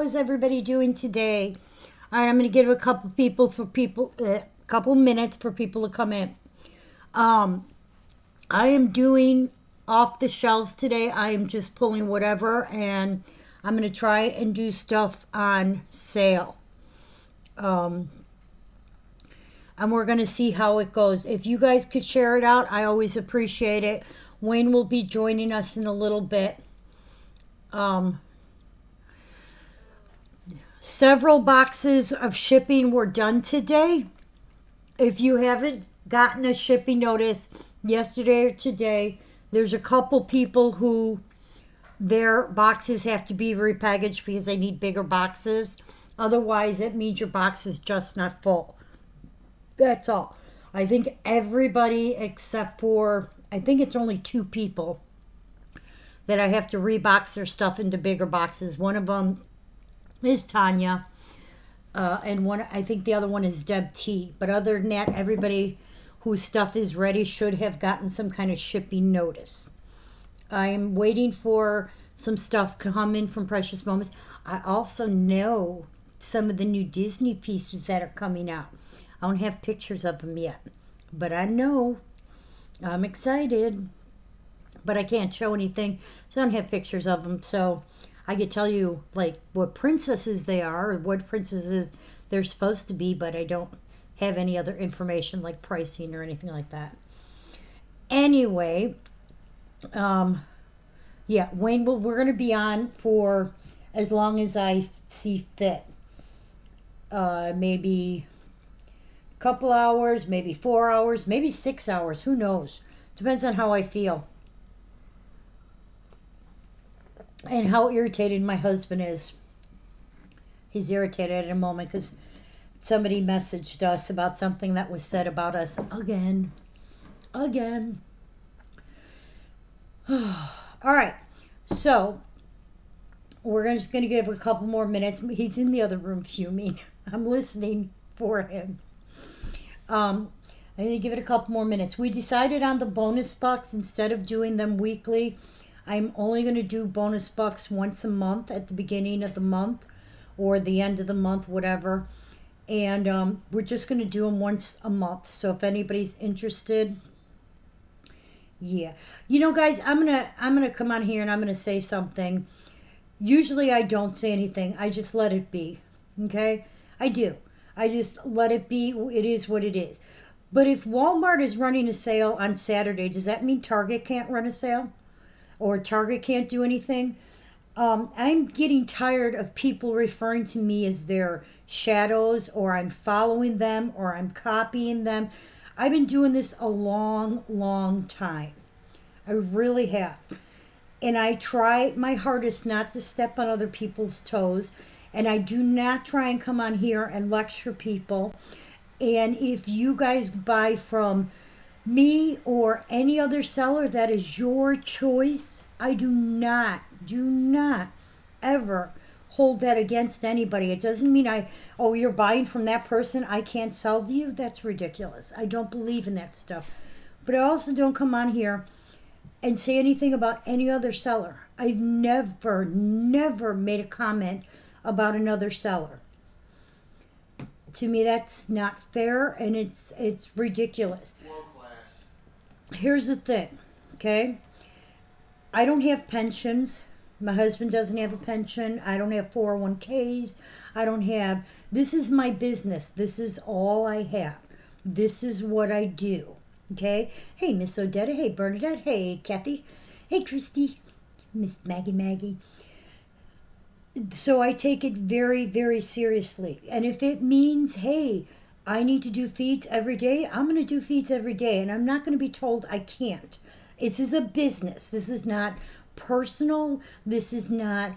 is everybody doing today? All right, I'm going to give a couple minutes for people to come in. I am doing off the shelves today. I am just pulling whatever, and I'm going to try and do stuff on sale. And we're going to see how it goes. If you guys could share it out, I always appreciate it. Wayne will be joining us in a little bit. Several boxes of shipping were done today. If you haven't gotten a shipping notice yesterday or today, there's a couple people who their boxes have to be repackaged because they need bigger boxes. Otherwise, it means your box is just not full. That's all. I think everybody except for, I think it's only 2 people that I have to rebox their stuff into bigger boxes. One of them is Tanya, and I think the other one is Deb T. But other than that, everybody whose stuff is ready should have gotten some kind of shipping notice. I'm waiting for some stuff to come in from Precious Moments. I also know some of the new Disney pieces that are coming out. I don't have pictures of them yet, but I know. I'm excited, but I can't show anything, so I don't have pictures of them. So I could tell you like what princesses they are or what princesses they're supposed to be, but I don't have any other information like pricing or anything like that. Anyway, yeah, Wayne, we're going to be on for as long as I see fit. Maybe a couple hours, maybe 4 hours, maybe 6 hours. Who knows? Depends on how I feel. And how irritated my husband is. He's irritated at a moment because somebody messaged us about something that was said about us again. All right. So, we're just going to give a couple more minutes. He's in the other room fuming. I'm listening for him. I'm going to give it a couple more minutes. We decided on the bonus bucks instead of doing them weekly. I'm only going to do bonus bucks once a month at the beginning of the month or the end of the month, whatever. And we're just going to do them once a month. So if anybody's interested, yeah. You know, guys, I'm gonna come on here and I'm going to say something. Usually I don't say anything. I just let it be. Okay? I do. I just let it be. It is what it is. But if Walmart is running a sale on Saturday, does that mean Target can't run a sale? Or Target can't do anything? I'm getting tired of people referring to me as their shadows, or I'm following them, or I'm copying them. I've been doing this a long time. I really have. And I try my hardest not to step on other people's toes. And I do not try and come on here and lecture people. And if you guys buy from me or any other seller, that is your choice. I do not ever hold that against anybody. It doesn't mean you're buying from that person, I can't sell to you. That's ridiculous. I don't believe in that stuff. But I also don't come on here and say anything about any other seller. I've never made a comment about another seller. To me, that's not fair, and it's ridiculous. Here's the thing, okay? I don't have pensions. My husband doesn't have a pension. I don't have 401ks. This is my business. This is all I have. This is what I do, okay? Hey, Miss Odetta. Hey, Bernadette. Hey, Kathy. Hey, Christy. Miss Maggie. So I take it very seriously. And if it means, hey, I need to do feeds every day, I'm going to do feeds every day. And I'm not going to be told I can't. This is a business. This is not personal. This is not,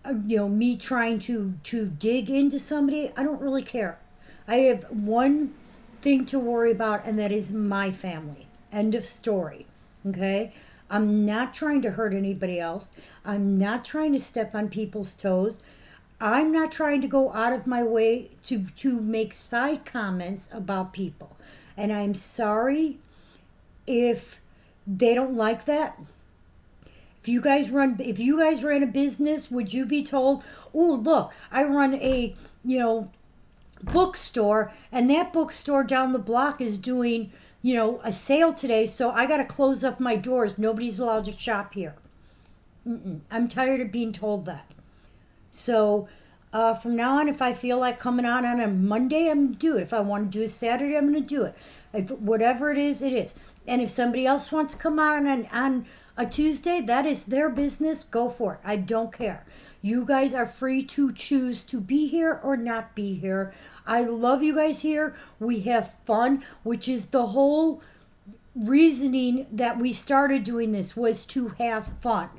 me trying to dig into somebody. I don't really care. I have one thing to worry about, and that is my family. End of story. Okay? I'm not trying to hurt anybody else. I'm not trying to step on people's toes. I'm not trying to go out of my way to make side comments about people. And I'm sorry if they don't like that. If If you guys ran a business, would you be told, "Oh, look, I run a, bookstore, and that bookstore down the block is doing, a sale today, so I got to close up my doors. Nobody's allowed to shop here." I'm tired of being told that. So from now on, if I feel like coming on a Monday, I'm going to do it. If I want to do a Saturday, I'm going to do it. If, whatever it is, it is. And if somebody else wants to come on a Tuesday, that is their business. Go for it. I don't care. You guys are free to choose to be here or not be here. I love you guys here. We have fun, which is the whole reasoning that we started doing this, was to have fun.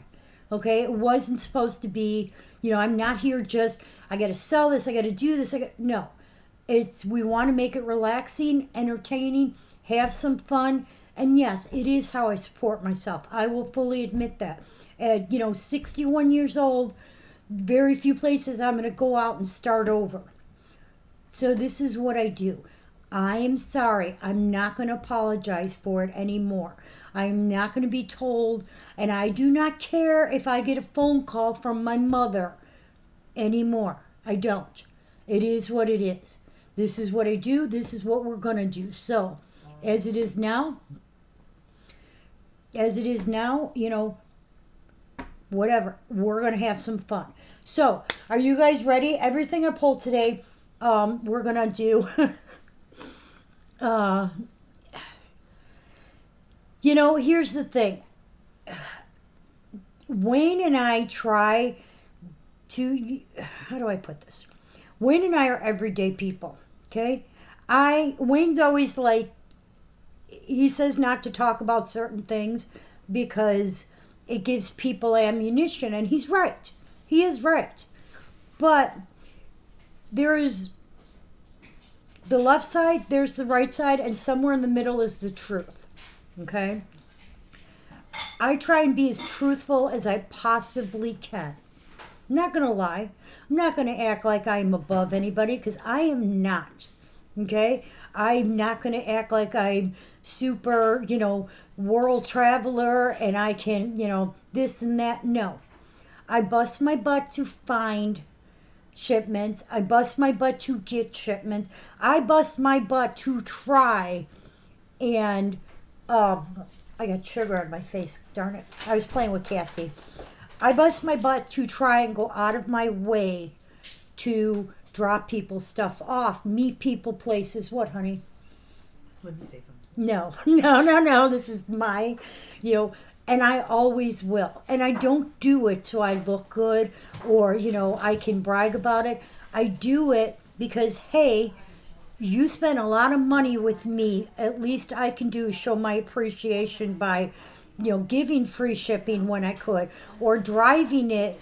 Okay? It wasn't supposed to be, I'm not here just, I got to sell this, I got to do this. No. We want to make it relaxing, entertaining, have some fun. And yes, it is how I support myself. I will fully admit that. At, 61 years old, very few places I'm going to go out and start over. So this is what I do. I am sorry. I'm not going to apologize for it anymore. I'm not going to be told, and I do not care if I get a phone call from my mother anymore. I don't. It is what it is. This is what I do. This is what we're going to do. So, as it is now, whatever. We're going to have some fun. So, are you guys ready? Everything I pulled today, we're going to do. Here's the thing. Wayne and I try to, how do I put this? Wayne and I are everyday people, okay? Wayne's always like, he says not to talk about certain things because it gives people ammunition, and he's right. He is right. But there is the left side, there's the right side, and somewhere in the middle is the truth, okay? I try and be as truthful as I possibly can. I'm not going to lie. I'm not going to act like I'm above anybody, because I am not, okay? I'm not going to act like I'm super, world traveler and I can, this and that. No. I bust my butt to find shipments. I bust my butt to get shipments. I bust my butt to try and, I got sugar on my face, darn it. I was playing with Cassie. I bust my butt to try and go out of my way to drop people's stuff off, meet people places. What, honey? Let me say something. No. This is my, and I always will. And I don't do it so I look good or, I can brag about it. I do it because, hey, you spent a lot of money with me. At least I can do is show my appreciation by, giving free shipping when I could, or driving it,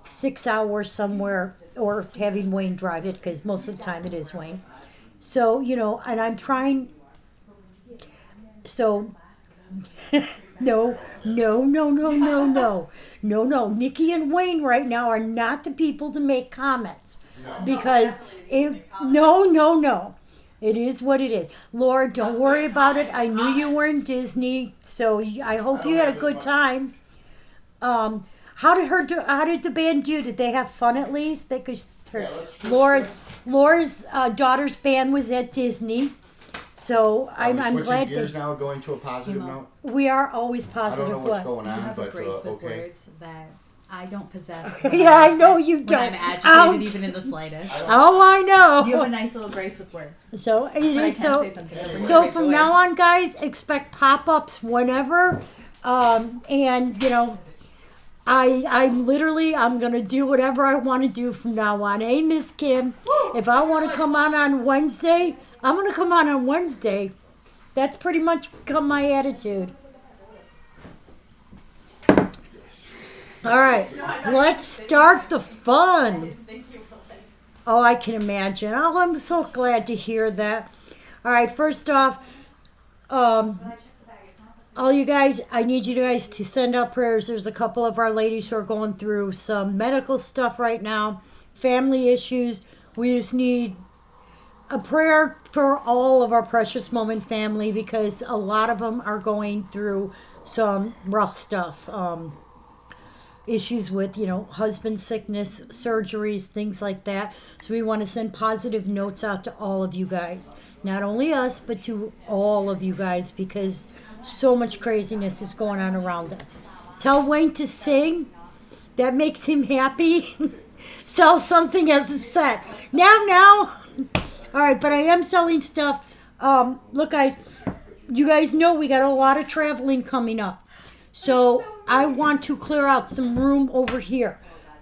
6 hours somewhere, or having Wayne drive it, because most of the time it is Wayne. So, and I'm trying, so, no. Nikki and Wayne right now are not the people to make comments. Because no. It is what it is. Laura, don't worry about it. I knew you were in Disney, so I hope you had a good time. How did the band do? Did they have fun at least? Laura's daughter's band was at Disney, so I'm glad. Gears now, going to a positive note. We are always positive. I don't know what's going You on, have a but grace with okay. words that I don't possess. Yeah, I know you don't. When I'm agitated, even in the slightest. Oh, I know. You have a nice little grace with words. So it is so. So So from now on, guys, expect pop-ups whenever, and I'm gonna do whatever I want to do from now on. Hey, Miss Kim, if I want to come on Wednesday, I'm gonna come on Wednesday. That's pretty much become my attitude. All right, let's start the fun. Oh, I can imagine. Oh, I'm so glad to hear that. All right, first off, all you guys, I need you guys to send out prayers. There's a couple of our ladies who are going through some medical stuff right now, family issues. We just need a prayer for all of our Precious Moment family, because a lot of them are going through some rough stuff. issues with, husband sickness, surgeries, things like that. So we want to send positive notes out to all of you guys. Not only us, but to all of you guys, because so much craziness is going on around us. Tell Wayne to sing. That makes him happy. Sell something as a set. Now. All right, but I am selling stuff. Look, guys, you guys know we got a lot of traveling coming up. So I want to clear out some room over here.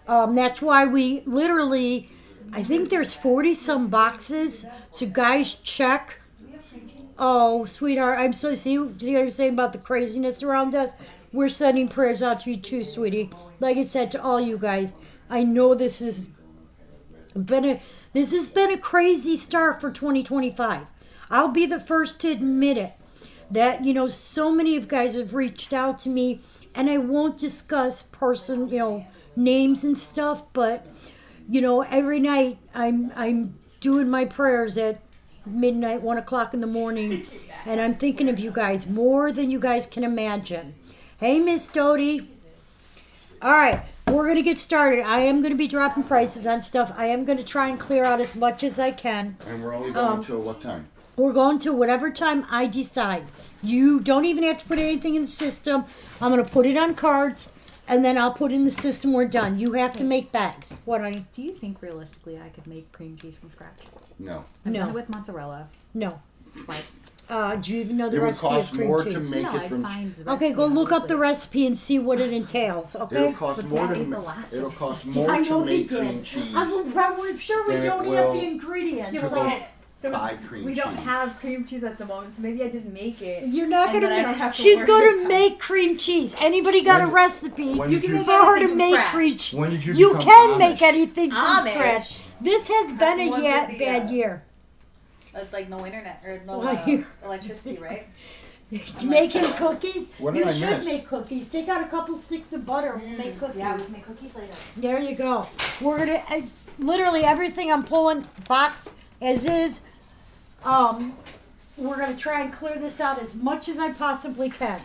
That's why we literally, I think there's 40 some boxes. So guys, check. Oh, sweetheart, I'm so see what I'm saying about the craziness around us. We're sending prayers out to you too, sweetie. Like I said to all you guys, I know this has been a crazy start for 2025. I'll be the first to admit it. That so many of you guys have reached out to me, and I won't discuss names and stuff, but every night I'm doing my prayers at midnight, 1:00 in the morning, and I'm thinking of you guys more than you guys can imagine. Hey, Miss Dodie. All right, we're going to get started. I am going to be dropping prices on stuff. I am going to try and clear out as much as I can. And we're only going till what time? We're going to whatever time I decide. You don't even have to put anything in the system. I'm going to put it on cards, and then I'll put in the system. We're done. You have to make bags. What, honey? Do you think realistically I could make cream cheese from scratch? No. I've No. done it with mozzarella. No. But Do you even know the It would recipe of cost cream more cheese? to make no, it I'd from. find the Okay, recipe, go look up the obviously. recipe and see what it entails. It'll Okay. cost But more that to ain't the make. last It'll of it. cost I more to know he make cream did. cheese I'm sure we than it don't have will the ingredients. Yeah, so- but buy cream we cheese. don't have cream cheese at the moment, so maybe I just make it. You're not and gonna then I don't make. have to She's worry gonna about- make cream cheese. Anybody got a When- recipe when for did you- her to Anything from make scratch. cream cheese? When did you You become can Amish? make anything from Amish. scratch. This has been a the ones with the, bad year. It's like no internet or no Well, you- electricity, right? Making cookies. What You did I should miss? make cookies. Take out a couple sticks of butter. We'll make cookies. Yeah, we can make cookies later. There you go. We're gonna literally everything I'm pulling box as is. We're gonna try and clear this out as much as I possibly can.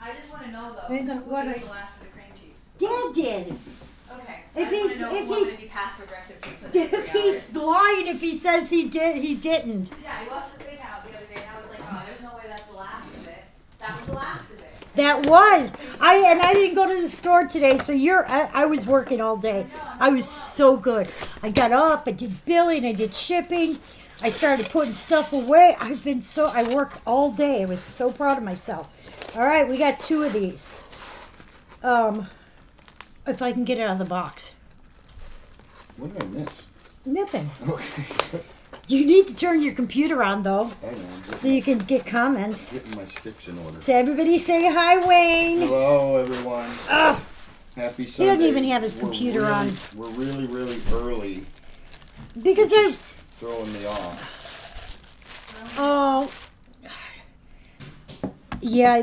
I just want to know though, Hang on, who what ate I- the last of the cream cheese? Dad did. Okay. If I just he's- want to know if who I'm he's- going to be passive aggressive to for the next If 3 hours. he's lying, if he says he did, he didn't. Yeah, he lost the thing out the other day, and I was like, oh, there's no way that's the last of it. That was the last of it. That was I didn't go to the store today, so I was working all day. I was so good. I got up, I did billing, I did shipping, I started putting stuff away. I worked all day. I was so proud of myself. All right, we got 2 of these. If I can get it out of the box. What did I miss? Nothing. Okay. You need to turn your computer on though, I know. I'm so you can get comments. getting my sticks in order. So everybody say hi, Wayne. Hello, everyone. Ugh. Happy Sunday. doesn't even have his We're computer really- on. We're really, really early. Because which they're is throwing me off. Oh, yeah,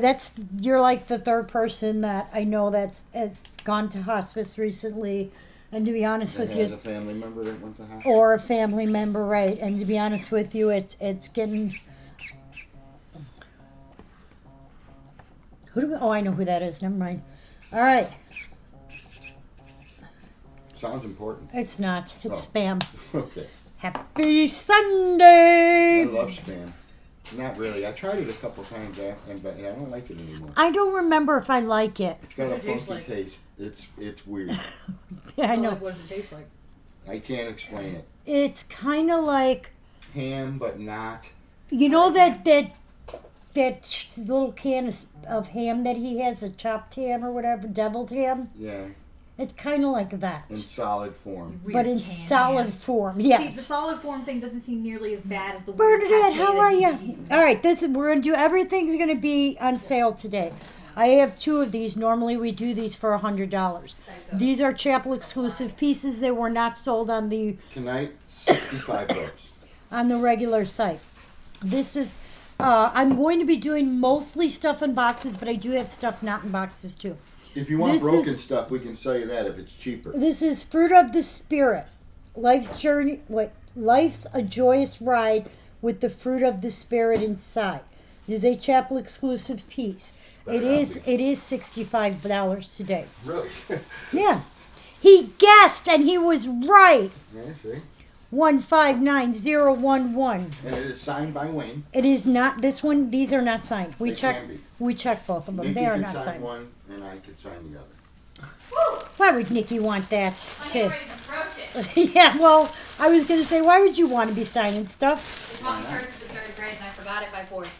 you're like the third person that I know has gone to hospice recently, and to be honest with you, Has a family member that went to hospital. or a family member, right? And to be honest with you, it's getting. Oh, I know who that is. Never mind. All right, Sounds important. it's not. It's Oh. spam. Okay. Happy Sunday. I love spam. Not really. I tried it a couple times, but I don't like it anymore. I don't remember if I like it. It's got a What does it taste funky like? taste. It's weird. I know. What does it taste like? I can't explain it. It's kind of like. Ham, but not. You know that little can of ham that he has, a chopped ham or whatever, deviled ham? Yeah, It's kind of like that, in solid form. but in solid form. See, the Yes. solid form thing doesn't seem nearly as bad as the Bernadette, how are you? you? All right, we're gonna do everything's gonna be on sale today. I have 2 of these. Normally we do these for $100. These are chapel exclusive pieces. They were not sold on the Tonight, $65. regular site. This is. I'm going to be doing mostly stuff in boxes, but I do have stuff not in boxes too. If you want This broken is- stuff, we can sell you that if it's cheaper. This is Fruit of the Spirit. Life's a joyous ride with the fruit of the Spirit inside. It is a chapel exclusive piece. Better It is $65 today. Really? Yeah. He guessed and he was right. Yeah, see? 159011. And it is signed by Wayne. It is not this one. These are not signed. We They checked. can be. We checked both of them. Nikki They are can not sign signed. one, and I could sign the other. Why would Nikki want that? I'm To getting ready to approach it. yeah. Well, I was gonna say, why would you want to be signing stuff? They taught me cursive in 3rd grade and I forgot it by 4th.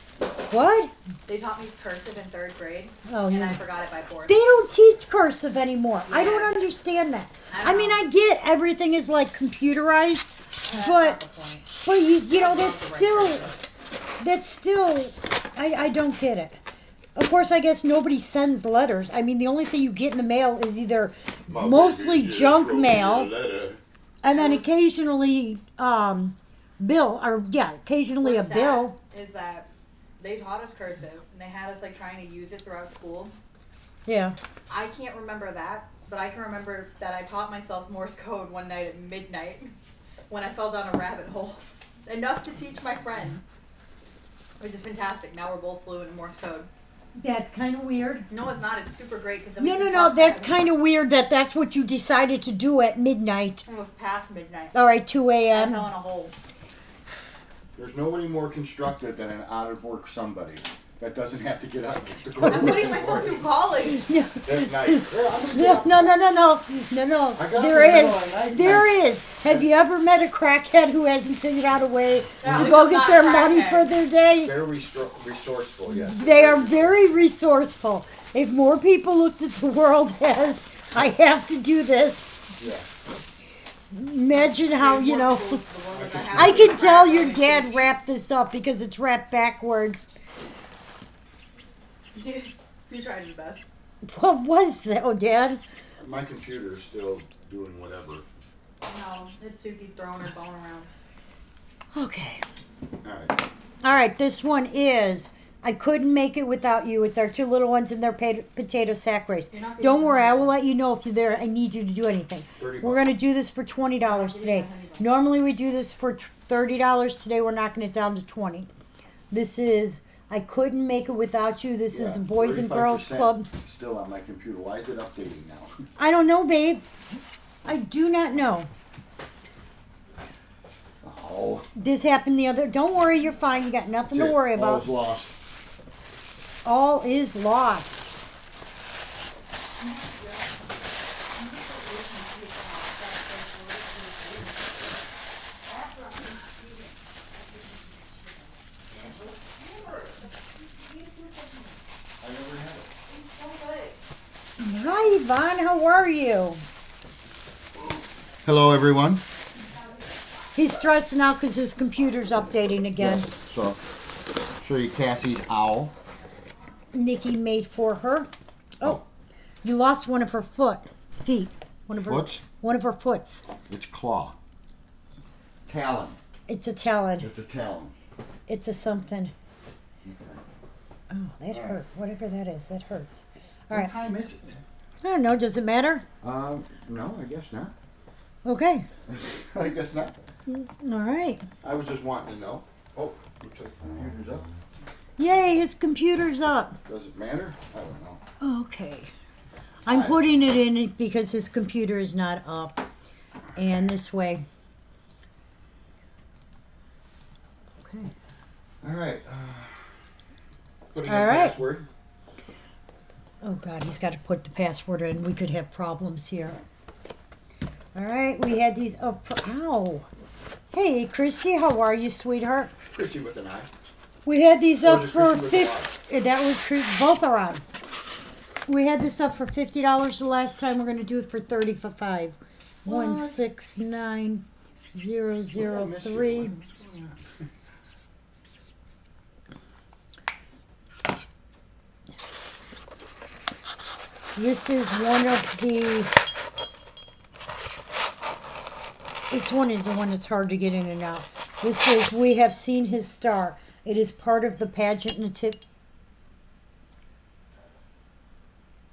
What? They taught me cursive in 3rd grade, Oh, and yeah. I forgot it by 4th. They don't teach cursive anymore. I Yeah. don't understand that. I I don't mean, know. I get everything is like computerized, That's but not the point. you know I that's love the still cursive. that's still I don't get it. Of course, I guess nobody sends letters. I mean, the only thing you get in the mail is either mostly junk mail, and then occasionally bill or occasionally What's a bill. sad is that they taught us cursive, and they had us like trying to use it throughout school. Yeah. I can't remember that, but I can remember that I taught myself Morse code one night at midnight when I fell down a rabbit hole. Enough to teach my friend. Which is fantastic. Now we're both fluent in Morse code. That's kind of weird. No, it's not. It's super great because No. That's kind of weird that that's what you decided to do at midnight. It was past midnight. All right, 2 I a.m. fell in a hole. There's nobody more constructive than an out-of-work somebody that doesn't have to get up and get to go to I'm work putting myself through college. at night. Yeah, I'm gonna get No, up. no. I got There the is. middle of the night. There is. Have you ever met a crackhead who hasn't figured out a way Yeah, to we go are get not their money crackheads. for their day? They're resourceful, yes. They are very resourceful. If more people looked at the world as, I have to do this, Yeah. imagine how, you know. The world that have I to can crack tell on your is dad safety. wrapped this up because it's wrapped backwards. He tried his best. What was that? Oh, Dad? My computer's still doing whatever. No, it's Suki throwing her bone around. Okay. All right. All right, this one is I couldn't make it without you. It's our two little ones in their potato sack race. You're not Don't being worry, I honey. will let you know if you're there. I need you to do anything. 30 We're bucks. going to do this for $20 today. Normally we do this for $30. Today we're knocking it down to $20. This is I couldn't make it without you. This is Yeah, the Boys and Girls 35% Club. Still on my computer. Why is it updating now? I don't know, babe. I do not know. Oh. This happened the other. Don't worry, you're fine. You got nothing to worry about. All's lost. All is lost. I never had it. Hi, Yvonne. How are you? Hello, everyone. He's stressing out because his computer's updating again. Yes, so, show you Cassie's owl. Nikki made for her. Oh, you lost one of her feet. One of Foots? One of her foots. It's claw. Talon. It's a talon. It's a talon. It's a something. Oh, that All right. hurt. Whatever that is, that hurts. All What right. time is it? I don't know. Does it matter? No, I guess not. Okay. I guess not. All right. I was just wanting to know. Oh, looks like the computer's up. Yay, his computer's up. Does it matter? I don't know. Okay. I'm putting it in because his computer is not up. And this way. Okay. All right. Putting All in right. password. Oh God, he's got to put the password in. We could have problems here. All right, we had these up for. Ow. Hey, Christy, how are you, sweetheart? Christy with an eye. We had these Or up is it for Christy with $50. That was both are on. We had this up for $50 the last time. We're gonna do it for $35. What? 169003. This is one of the. This one is the one that's hard to get in and out. This is We Have Seen His Star. It is part of the pageant nativity.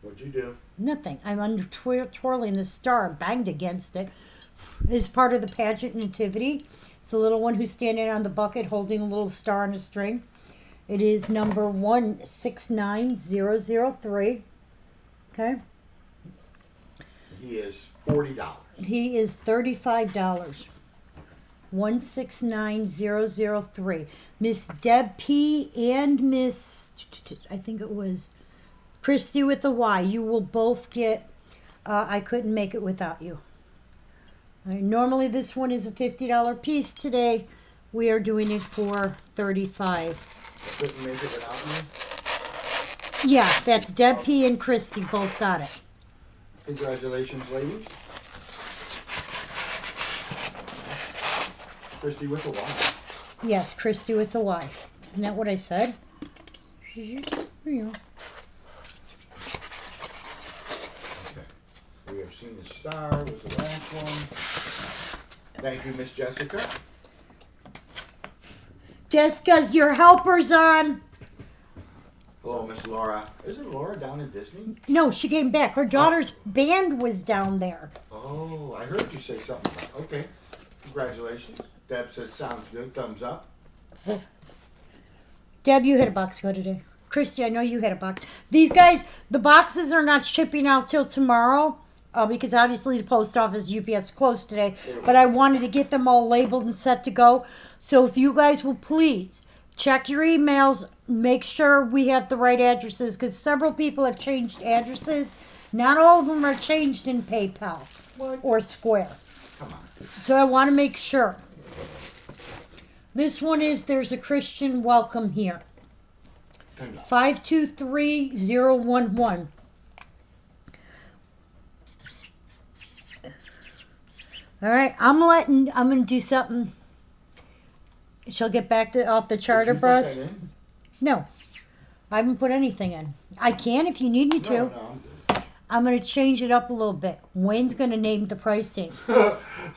What'd you do? Nothing. I'm under twirling the star, banged against it. It's part of the pageant nativity. It's the little one who's standing on the bucket holding a little star on a string. It is number 169003. Okay. He is $40. He is $35. 169003. Miss Deb P and Miss, I think it was Christy with the Y. You will both get, I couldn't make it without you. Normally this one is a $50 piece. Today we are doing it for $35. Couldn't make it without me. Yeah, that's Deb P and Christy both got it. Congratulations, ladies. Christy with a Y. Yes, Christy with the Y. Isn't that what I said? Yeah. Okay. We have seen the star was the last one. Thank you, Miss Jessica. Jessica's your helper's on. Hello, Miss Laura. Isn't Laura down in Disney? No, she came back. Her daughter's band was down there. Oh, I heard you say something about. Okay. Congratulations. Deb says sounds good. Thumbs up. Deb, you had a box go today. Christy, I know you had a box. These guys, the boxes are not shipping out till tomorrow because obviously the post office UPS closed today. But I wanted to get them all labeled and set to go. So if you guys will please check your emails, make sure we have the right addresses because several people have changed addresses. Not all of them are changed in PayPal or Square. Come on. So I want to make sure. This one is There's a Christian Welcome Here. 523011. All right, I'm gonna do something. She'll get back off the charter Did you put bus. that in? No, I haven't put anything in. I can if you need me to. No, I'm good. I'm gonna change it up a little bit. Wayne's gonna name the pricing.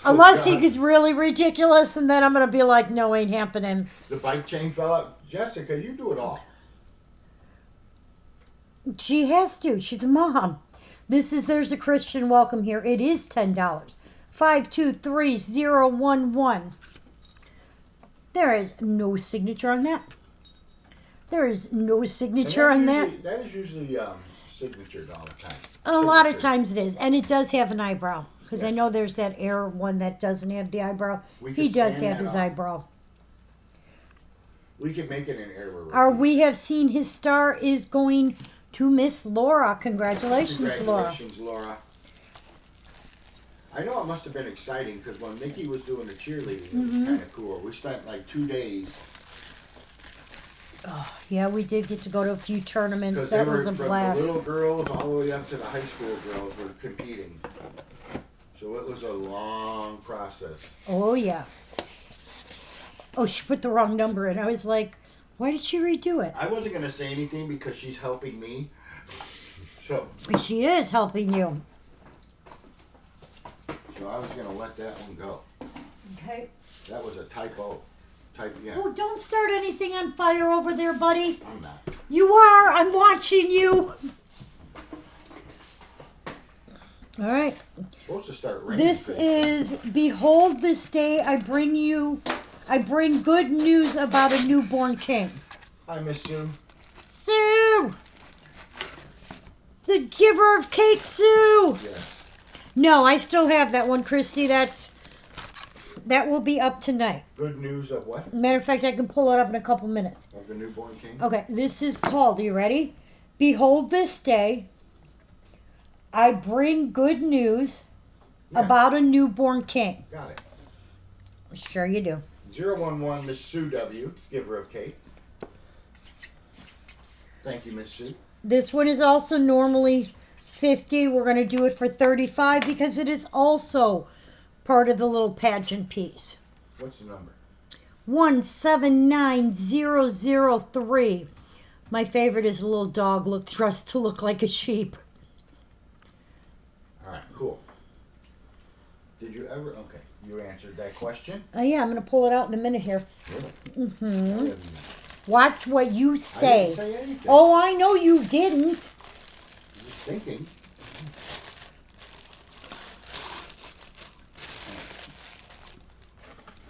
Unless he God. is really ridiculous, and then I'm gonna be like, no, ain't happening. The bike chain fell out. Jessica, you do it all. She has to. She's a mom. There's a Christian Welcome Here. It is $10. 523011. There is no signature on that. There is no signature on that. That is usually signatured all the time. A lot of Signature. times it is. And it does have an eyebrow. Because I Yes. know there's that Air one that doesn't have the eyebrow. We He could does sand have that his off. eyebrow. We can make it an error. Our We Have Seen His Star is going to Miss Laura. Congratulations, Laura. Congratulations, Laura. I know it must have been exciting because when Mickey was doing the cheerleading, it was kind of cool. We spent like 2 days Oh, yeah, we did get to go to a few tournaments. because That they was were a from blast. the little girls all the way up to the high school girls were competing. So it was a long process. Oh, yeah. Oh, she put the wrong number in. I was like, why did she redo it? I wasn't going to say anything because she's helping me. So She is helping you. I was going to let that one go. Okay. That was a typo. Yeah, Oh, don't start anything on fire over there, buddy. I'm not. You are. I'm watching you. All right. It's supposed to start raining. This pretty soon. is Behold This Day. I bring good news about a newborn king. Hi, Miss Sue. Sue! The giver of cake, Sue! Yes. No, I still have that one, Christy. That will be up tonight. Good news of what? Matter of fact, I can pull it up in a couple minutes. Of the newborn king? Okay, this is called, are you ready? Behold this day, I bring good news Yeah. about a newborn king. Got it. Sure you do. 011, Miss Sue W., giver of cake. Thank you, Miss Sue. This one is also normally 50. We're going to do it for 35 because it is also part of the little pageant piece. What's the number? 179003. My favorite is a little dog dressed to look like a sheep. All right, cool. Did you ever? Okay, you answered that question. Yeah, I'm going to pull it out in a minute here. Really? Mm-hmm. I Watch what you didn't say. say anything. Oh, I know you didn't. I was thinking.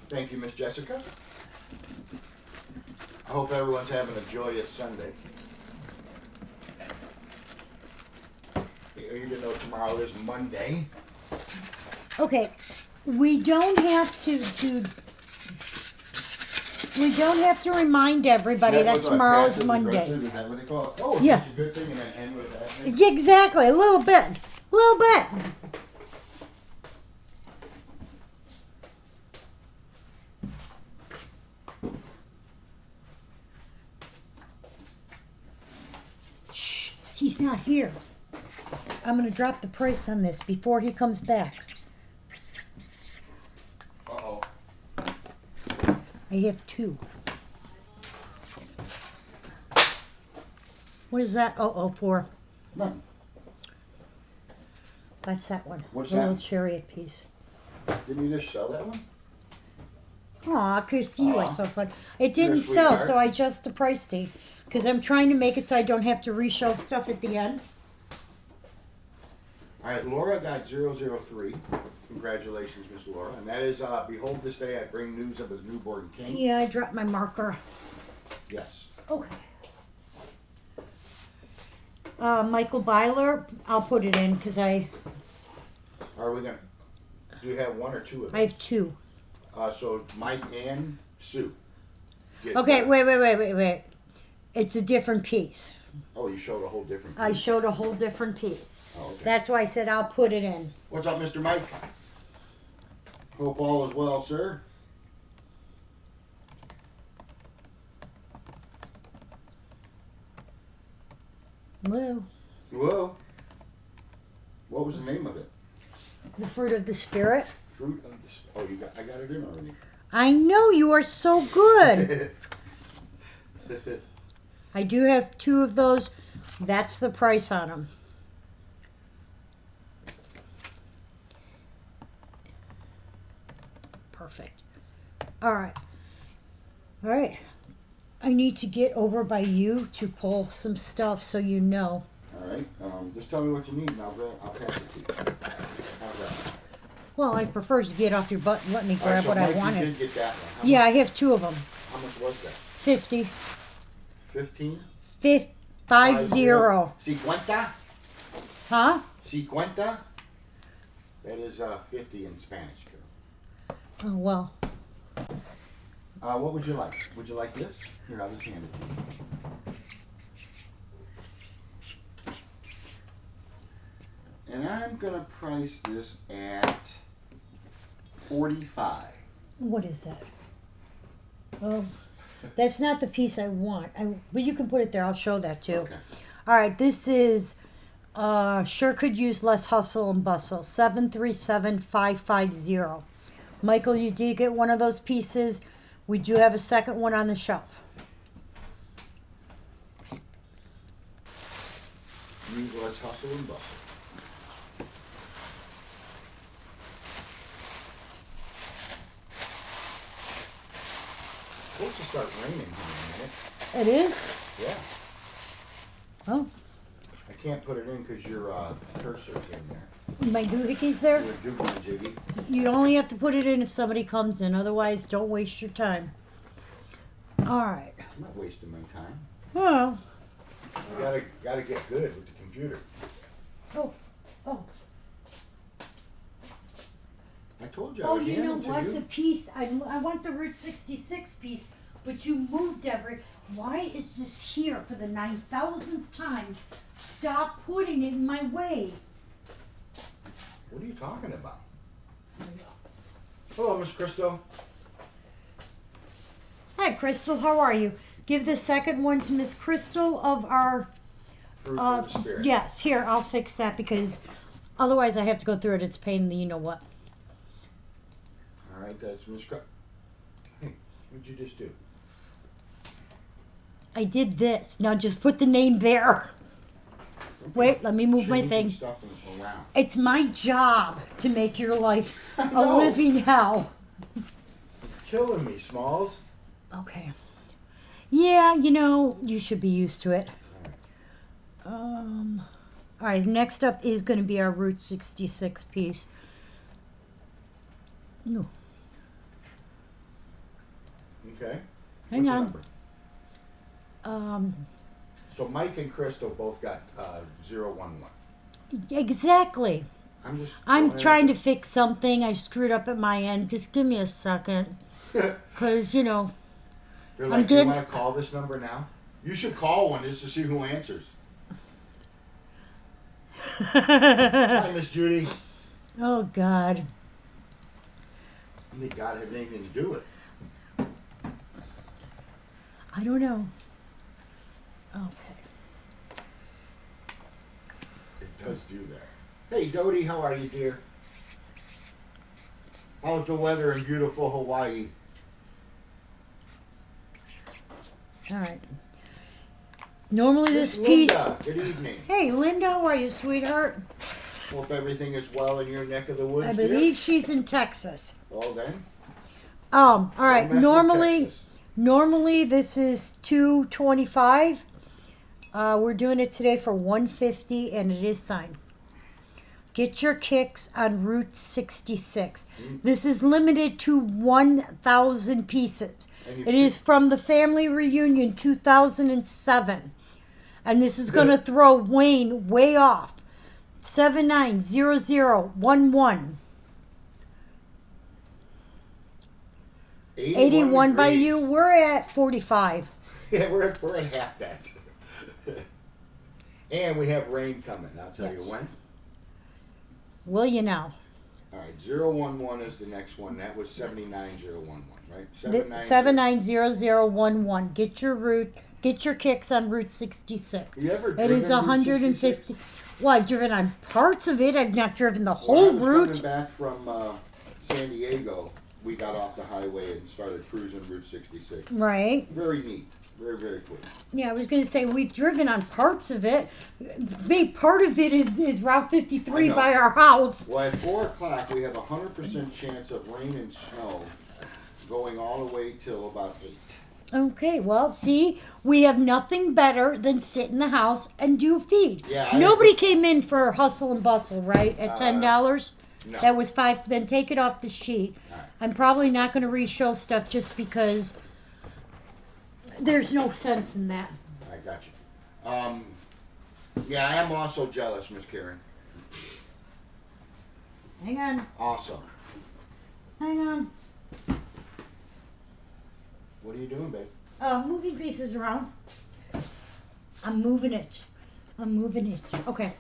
Thank you, Miss Jessica. I hope everyone's having a joyous Sunday. You know tomorrow is Monday. Okay, we don't have to we don't have to remind everybody that was what, tomorrow's passive Monday. aggressive? Is that what they call it? Oh, it's Yeah. such a good thing and then end with that. Yeah, exactly, a little bit. A little bit. Shh, he's not here. I'm gonna drop the price on this before he comes back. Uh-oh. I have two. What is that? Oh, for. None. That's that one. What's the that? little chariot piece. Didn't you just sell that one? Aw, Christy, you are Aw. so fun. It You're a didn't sell, sweetheart. so I adjust the price tag. Because I'm trying to make it so I don't have to reshow stuff at the end. All right, Laura got 003. Congratulations, Miss Laura. And that is, behold this day I bring news of a newborn king. Yeah, I dropped my marker. Yes. Okay. Michael Byler, I'll put it in because I Are we gonna, do you have one or two of them? have two. So Mike and Sue. Get Okay, that. wait. It's a different piece. Oh, you showed a whole different I piece. showed a whole different piece. Oh, okay. That's why I said I'll put it in. What's up, Mr. Mike? Hope all is well, sir. Whoa. Whoa. What was the name of it? The fruit of the spirit. Fruit of the... Oh, I got it in already. I know you are so good. I do have two of those. That's the price on them. Perfect. All right. All right. I need to get over by you to pull some stuff so you know. All right. Just tell me what you need and I'll pass it to you. How's that? Well, I prefer to get off your butt and let me All right, grab so what Mike, I wanted. You did get that one. Yeah, I have two of them. How much was that? 50. 15? 50. 50. Huh? 50? That is 50 in Spanish, girl. Oh, well. What would you like? Would you like this? Here, I'll just hand it to you. And I'm going to price this at 45. What is that? Oh, that's not the piece I want. But you can put it there. I'll show that too. Okay. All right, this is sure could use less hustle and bustle. 737550. Michael, you did get one of those pieces. We do have a second one on the shelf. Use less hustle and bustle. Supposed to start raining here in a minute. It is? Yeah. Oh, I can't put it in because your cursor's in there. my doohickeys there? You're doing it, Jiggy. You only have to put it in if somebody comes in. Otherwise, don't waste your time. All right. I'm not wasting my time. Well, I gotta get good with the computer. oh. I told you I Oh, would you hand know them to what? you. The piece, I want the Route 66 piece, but you moved why is this here for the 9,000th time? Stop putting it in my way. What are you talking about? Hello, Miss Crystal. Hi, Crystal. How are you? Give the second one to Miss Crystal of our. Fruit of the Spirit. Yes, here, I'll fix that because otherwise I have to go through it. It's a pain in the you know what. All right, that's Miss Crystal. Hey, what'd you just do? I did this. Now just put the name there. Wait, let me move my Changing thing. stuff around. It's my job to make your life I a know. living hell. Killing me, Smalls. Okay. Yeah, you should be used to it. All right, next up is going to be our Route 66 piece. No, Okay. hang What's the on. number? So Mike and Crystal both got 011. Exactly. I'm going trying to into- fix something. I screwed up at my end. Just give me a second. Because, you know. They're I'm like, do you getting- want to call this number now? You should call one just to see who answers. Hi, Miss Judy. Oh, God. I think God had anything to do with it. I don't know. Okay. It does do that. Hey, Dodie, how are you, dear? How's the weather in beautiful Hawaii? All right. Normally Miss this piece. Linda, good evening. Hey, Linda, how are you, sweetheart? Hope everything is well in your neck of the woods, I dear. believe she's in Texas. Well then. All right. don't mess with Normally, Texas. normally this is $225. We're doing it today for $150, and it is signed. Get your kicks on Route 66. This is limited to 1,000 pieces. And you It is from the family reunion 2007. And this is going to throw Wayne way off. 790011. 81 by degrees. you. We're at 45. Yeah, we're at half that. And we have rain coming. I'll tell Yes. you when. Will you now? All right, 011 is the next one. That was 79011, right? 790011. Get your kicks on Route 66. You ever It driven is Route 150. 66? Well, I've driven on parts of it. I've not driven the When I whole was route. coming back from San Diego, we got off the highway and started cruising Route 66. Right. Very neat. Very, very cool. Yeah, I was going to say we've driven on parts of it. Big part of it is Route 53 I know. by our house. Well, at 4 o'clock, we have a 100% chance of rain and snow going all the way till about 8. Okay, well, see, we have nothing better than sit in the house and do a feed. Yeah, Nobody came in for hustle and bustle, right? At $10. No. That was $5. Then take it off the sheet. All right. I'm probably not going to re-show stuff just because there's no sense in that. I got you. Yeah, I am also jealous, Miss Karen. Hang on, Awesome. hang on. What are you doing, babe? Moving pieces around. I'm moving it. I'm moving it. Okay.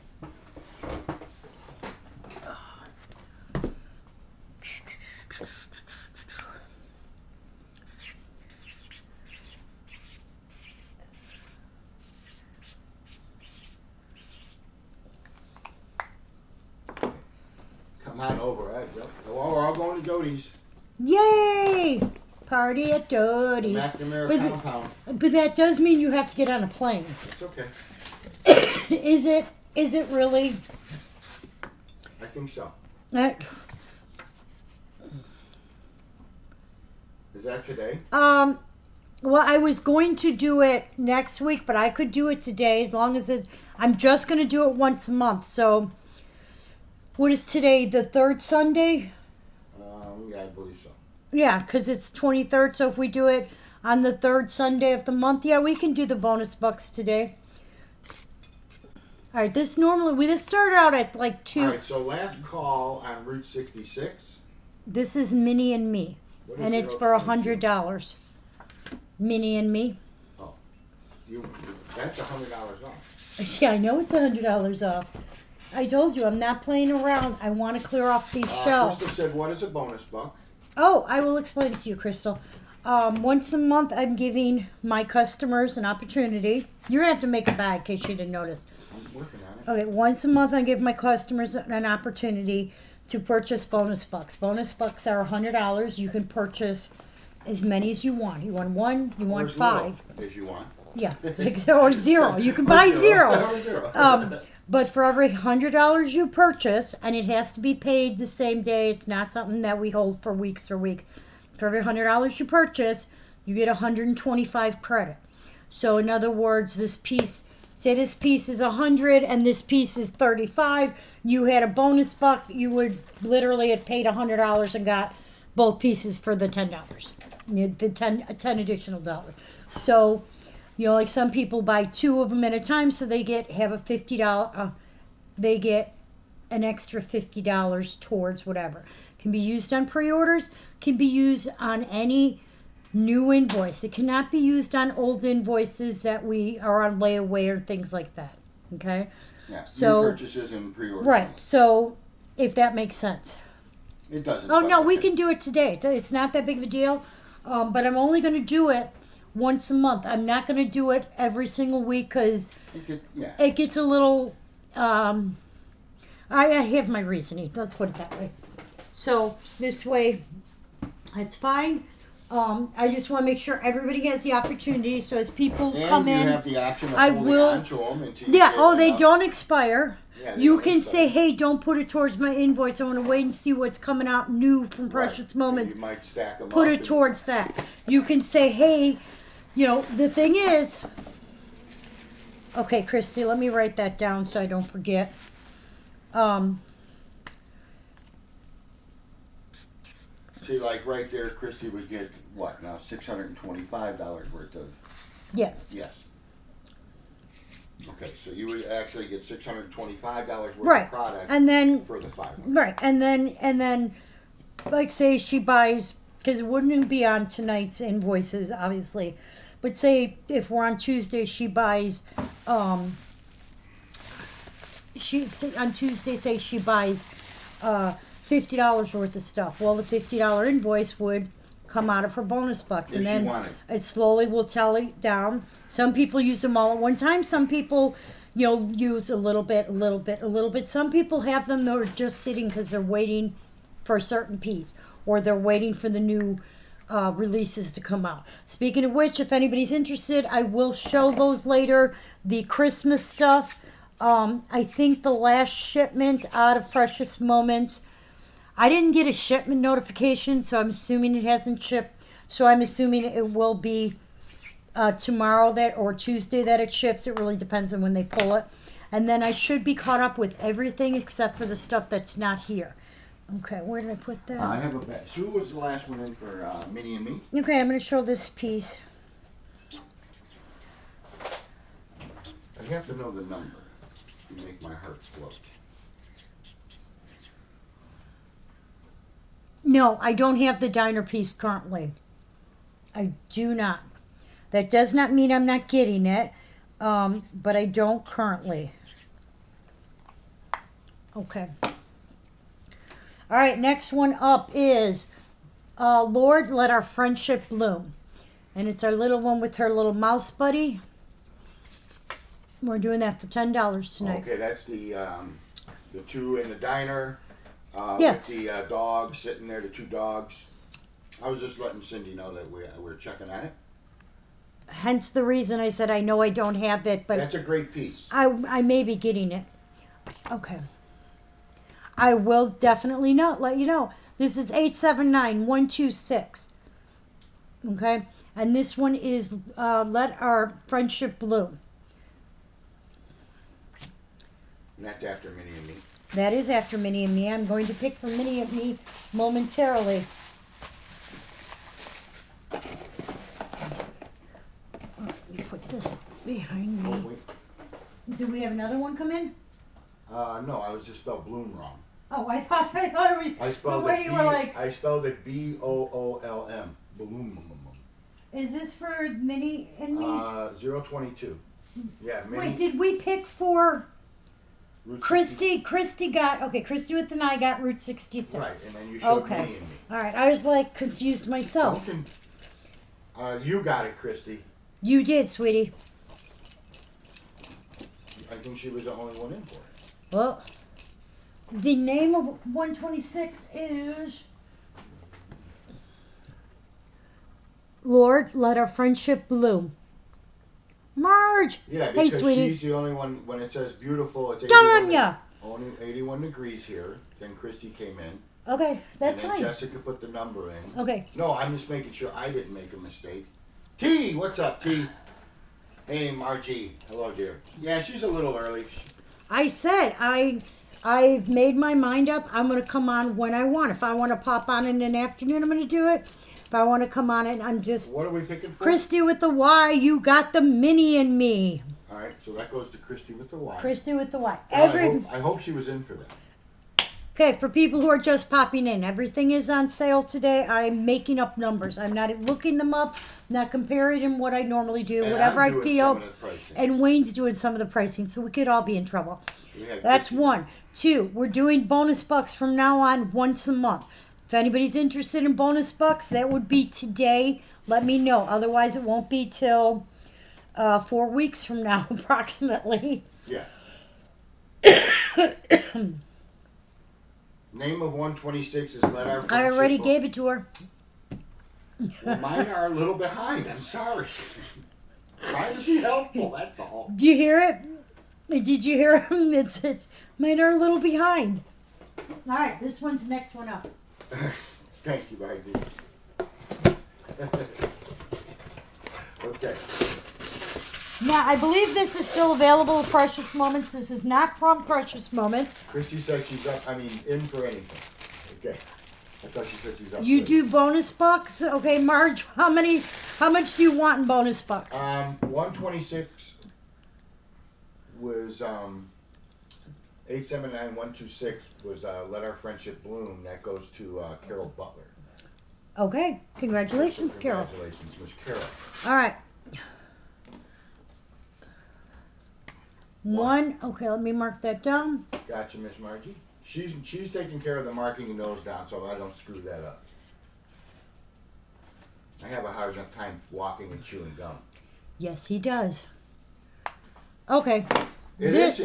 Come on over. We're all going to Doty's. Yay! Party at The Doty's. McNamara But, compound. but that does mean you have to get on a plane. It's okay. Is it? Is it really? I think so. Uh, Is that today? Well, I was going to do it next week, but I could do it today as long as it's. I'm just going to do it once a month. So, what is today? The third Sunday? Yeah, I believe so. Yeah, because it's 23rd. So if we do it on the third Sunday of the month, yeah, we can do the bonus bucks today. All right, this started out at like 2. All right, so last call on Route 66. This is Minnie and Me, What is and it's 022? for $100. Minnie and Me. That's $100 off. Yeah, I know it's $100 off. I told you I'm not playing around. I want to clear off these shelves. Crystal said, what is a bonus buck? Oh, I will explain it to you, Crystal. Once a month, I'm giving my customers an opportunity. You're going to have to make a bag in case you didn't notice. I'm working on it. Okay, once a month, I give my customers an opportunity to purchase bonus bucks. Bonus bucks are $100. You can purchase as many as you want. You want one, you want Or 5. zero, as you want. Yeah, or 0. You can buy Or 0. Or zero. But for every $100 you purchase, and it has to be paid the same day, it's not something that we hold for weeks or weeks. For every $100 you purchase, you get 125 credit. So in other words, this piece is 100 and this piece is 35. You had a bonus buck, you would literally have paid $100 and got both pieces for the $10. The 10 additional dollars. So You know, like some people buy 2 of them at a time, so they have a $50. They get an extra $50 towards whatever. Can be used on pre-orders. Can be used on any new invoice. It cannot be used on old invoices that we are on layaway or things like that. Okay. Yeah, So new purchases and pre-orders. right. So if that makes sense. It doesn't. Oh but no, we okay. can do it today. It's not that big of a deal. But I'm only going to do it once a month. I'm not going to do it every single week because Yeah. it gets a little. I have my reasoning. Let's put it that way. So this way, it's fine. I just want to make sure everybody has the opportunity. So as people And come you in, have the option of I holding will- on to them until you yeah. get Oh, they enough. don't expire. Yeah, they You don't can expire. say, "Hey, don't put it towards my invoice. I want to wait and see what's coming out new from Right. Precious So Moments." you might stack them Put up it and- towards that. You can say, "Hey, you know, the thing is." Okay, Christy, let me write that down so I don't forget. See, like right there, Christy would get what now? $625 worth of Yes. yes. Okay, so you would actually get $625 worth Right. of product And then for the 5. right, and then like say she buys, because it wouldn't be on tonight's invoices obviously, but say if we're on Tuesday, she buys on Tuesday, say she buys $50 worth of stuff. Well, the $50 invoice would come out of her bonus bucks, If and she then wanted. it slowly will tally down. Some people use them all at one time. Some people, you know, use a little bit, a little bit, a little bit. Some people have them that are just sitting because they're waiting for a certain piece, or they're waiting for the new releases to come out. Speaking of which, if anybody's interested, I will show those later. The Christmas stuff. I think the last shipment out of Precious Moments, I didn't get a shipment notification, so I'm assuming it hasn't shipped. So I'm assuming it will be tomorrow that or Tuesday that it ships. It really depends on when they pull it. And then I should be caught up with everything except for the stuff that's not here. Okay, where did I put that? I have a bet. Sue was the last one in for Minnie and me. Okay, I'm going to show this piece. I have to know the number to make my heart float. No, I don't have the diner piece currently. I do not. That does not mean I'm not getting it, but I don't currently. Okay. All right, next one up is Lord, Let Our Friendship Bloom. And it's our little one with her little mouse buddy. We're doing that for $10 tonight. Okay, that's the 2 in the diner. Yes. With the dog sitting there, the 2 dogs. I was just letting Cindy know that we're checking on it. Hence the reason I said I know I don't have it, but That's a great piece. I may be getting it. Okay. I will definitely let you know. This is 879126. Okay? And this one is Let Our Friendship Bloom. And that's after Minnie and me. That is after Minnie and Me. I'm going to pick from Minnie and Me momentarily. Let me put this behind Oh, me. wait. Do we have another one come in? No, I was just spelled Bloom wrong. Oh, I thought we. I spelled the way it you were like, I spelled it Boolm. Bloom. is this for Minnie and Me? 022. Yeah, Minnie. Wait, did we pick for Route Christy? Christy got, okay, Christy with an I got Route 66. 60. Right, and then you showed Okay. Minnie and me. All right, I was like confused myself. You got it, Christy. You did, sweetie. I think she was the only one in for it. Well, the name of 126 is Lord, Let Our Friendship Bloom. Marge! Yeah, Hey, because sweetie. she's the only one, when it says beautiful, it's Tanya! only 81 degrees here. Then Christy came in. Okay, that's and then fine. Jessica put the number in. Okay. No, I'm just making sure I didn't make a mistake. T, what's up, T? Hey, Margie. Hello, dear. Yeah, she's a little early. I said I've made my mind up. I'm gonna come on when I want. If I want to pop on in an afternoon, I'm gonna do it. If I want to come on it, I'm just What are we picking for? Christy with the Y. You got the mini in me. All right, so that goes to Christy with the Y. Christy with the Y. Well, I hope she was in for that. Okay, for people who are just popping in, everything is on sale today. I'm making up numbers. I'm not looking them up, not comparing them what I normally do, And whatever I'm I doing feel. some of the pricing. And Wayne's doing some of the pricing, so we could all be in trouble. We had That's Christy. one. Two, we're doing bonus bucks from now on once a month. If anybody's interested in bonus bucks, that would be today. Let me know. Otherwise, it won't be till 4 weeks from now, approximately. Yeah. Name of 126 is Let Our Friendship I already Bloom. gave it to her. Well, mine are a little behind. I'm sorry. Trying to be helpful, that's all. Do you hear it? Did you hear him? It's mine are a little behind. All right, this one's the next one up. Thank you, Margie. Okay. Now, I believe this is still available at Precious Moments. This is not from Precious Moments. Christy said she's up, in for anything. Okay. I thought she said she's up. You for do bonus bucks? Okay, Marge, how much do you want in bonus bucks? 126 was 879126 was Let Our Friendship Bloom. That goes to Carole Butler. Okay, congratulations, Carol. Congratulations, Miss Carole. All right. One. Okay, let me mark that down. Gotcha, Miss Margie. She's taking care of the marking and nose down, so I don't screw that up. I have a hard enough time walking and chewing gum. Yes, he does. Okay.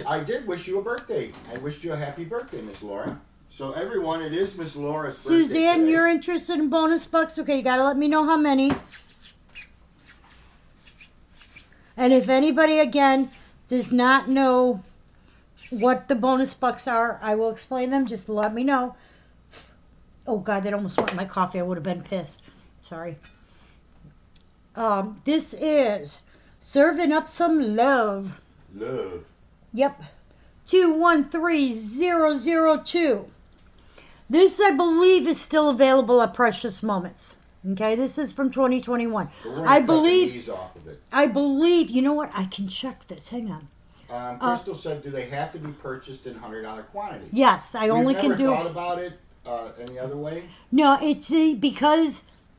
I did wish you a birthday. I wished you a happy birthday, Miss Laura. So everyone, it is Miss Laura's birthday Suzanne, today. you're interested in bonus bucks? Okay, you gotta let me know how many. And if anybody, again, does not know what the bonus bucks are, I will explain them. Just let me know. Oh, God, that almost went in my coffee. I would have been pissed. Sorry. This is Serving Up Some Love. Love. Yep. 213002. This, I believe, is still available at Precious Moments. Okay, this is from 2021. But we're gonna I cut the believe, knees off of it. you know what? I can check this. Hang on. Crystal said, do they have to be purchased in $100 quantity? Yes, I only We've can never do thought about it any other way? No, it's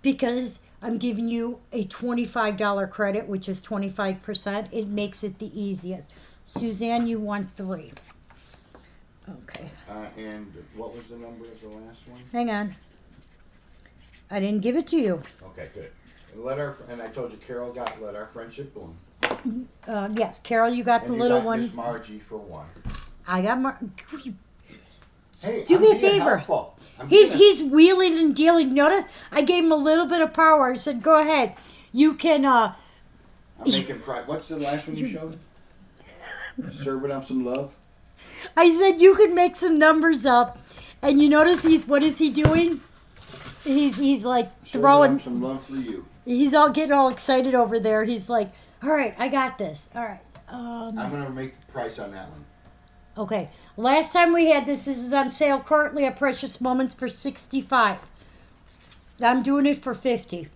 because I'm giving you a $25 credit, which is 25%. It makes it the easiest. Suzanne, you want 3. Okay. And what was the number of the last one? Hang on. I didn't give it to you. Okay, good. And I told you Carole got Let Our Friendship Bloom. Yes, Carol, you got And the you little got one. Miss Margie for 1. I got Hey, Do I'm me a being favor. helpful. He's wheeling and dealing. Notice I gave him a little bit of power. I said, "Go ahead, you can." I'm making pride. What's the last one you showed? Serving Up Some Love. I said you could make some numbers up, and you notice what is he doing? He's like Serving throwing. Up Some Love for you. He's all getting all excited over there. He's like, "All right, I got this. All right." I'm gonna make the price on that one. Okay. Last time we had this is on sale currently at Precious Moments for $65. I'm doing it for $50.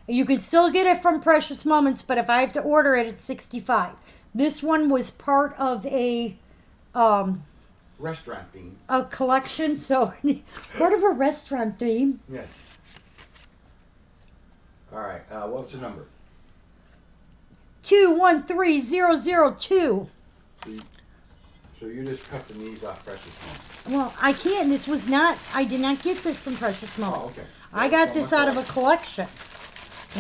You can still get it from Precious Moments, but if I have to order it, it's $65. This one was part of a Restaurant theme. a collection, so part of a restaurant theme. Yes. All right. What's the number? 213002. So you just cut the knees off Precious Moments. Well, I can't. This was not. I did not get this from Precious Moments. Oh, okay. I got this out of a collection.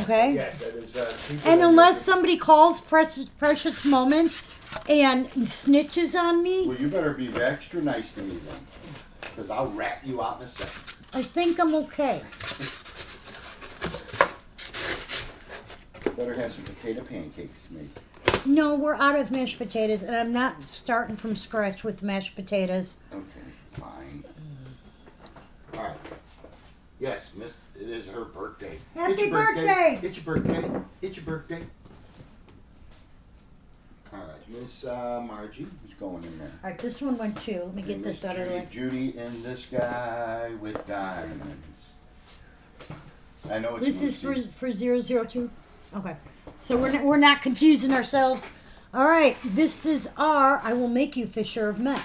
Okay. Yes, that is. People And that unless use somebody calls Precious Moment and snitches on me, Well, you better be extra nice to me then, because I'll rat you out in a second. I think I'm okay. Better have some potato pancakes, mate. No, we're out of mashed potatoes, and I'm not starting from scratch with mashed potatoes. Okay, fine. All right. Yes, Miss. It is her birthday. Happy It's your birthday! It's your birthday. It's your birthday. All right, Miss Margie, who's going in there? All right, this one went too. Let me get And this Miss out of the way. Judy in the sky with diamonds. I know it's This is Lucy. for 002? Okay. So we're not confusing ourselves. All right. This is our I Will Make You Fisher of Men.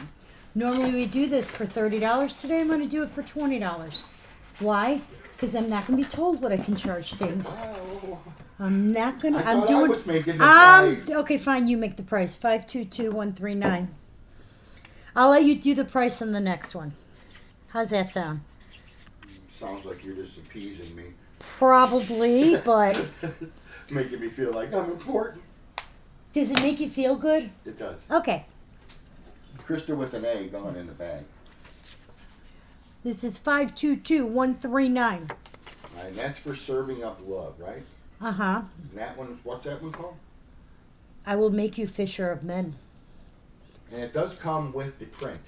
Normally we do this for $30. Today I'm going to do it for $20. Why? Because I'm not going to be told what I can charge things. Oh, I'm not going to. I I'm thought doing. I was making the price. Okay, fine. You make the price. 522-139. I'll let you do the price on the next one. How's that sound? Sounds like you're just appeasing me. Probably, but Making me feel like I'm important. does it make you feel good? It does. Okay. Krista with an A going in the bag. This is 522-139. All right, that's for serving up love, right? Uh-huh. And that one, what's that one called? I Will Make You Fisher of Men. And it does come with the print.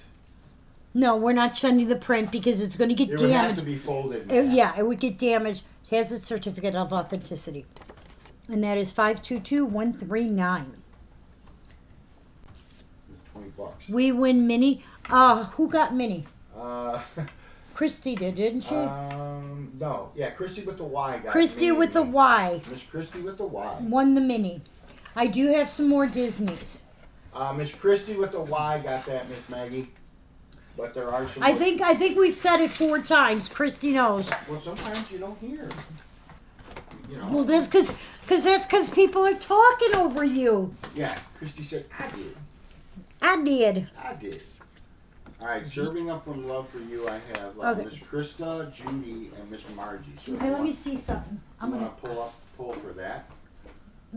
No, we're not sending the print because it's going to get It would have to damaged. be folded. in half. Yeah, it would get damaged. Has a certificate of authenticity. And that is 522-139. It's $20. We win Minnie. Who got Minnie? Christy did, didn't she? No. Yeah, Christy with the Y got Christy me. with the Y Miss Christy with the Y. won the Minnie. I do have some more Disneys. Miss Christy with the Y got that, Miss Maggie. But there are some. I think we've said it 4 times. Christy knows. Well, sometimes you don't hear. You know. Well, that's because people are talking over you. Yeah, Christy said, I did. I did. I did. All right, serving up from love for you, I have Okay. Miss Krista, Judy, and Miss Margie. So Okay, let me see something. I'm gonna pull for that.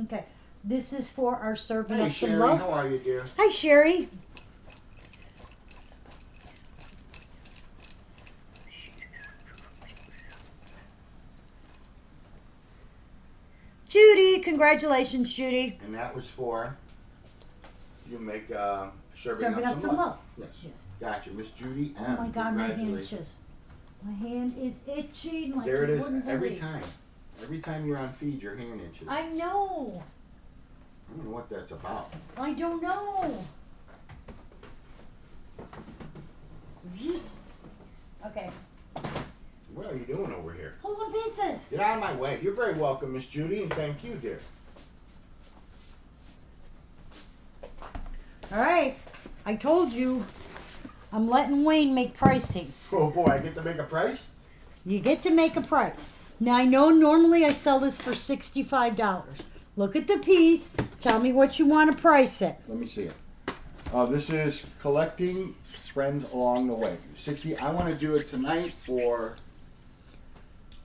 Okay, this is for our serving Hey up some Sherry, love. how are you, dear? Hi, Sherry. Judy, congratulations, Judy. And that was for you make Serving up some love. Yes. Yes. Gotcha, Miss Judy. Oh my God, my hand congratulations. itches. My hand is itching like There it you is. wouldn't Every believe. time. Every time you're on feed, your hand itches. I know. I don't know what that's about. I don't know. Yeet. Okay. What are you doing over here? Hold on pieces. Get out of my way. You're very welcome, Miss Judy, and thank you, dear. All right. I told you. I'm letting Wayne make pricing. Oh boy, I get to make a price? You get to make a price. Now, I know normally I sell this for $65. Look at the piece. Tell me what you want to price it. Let me see it. This is collecting friends along the way. 60. I want to do it tonight for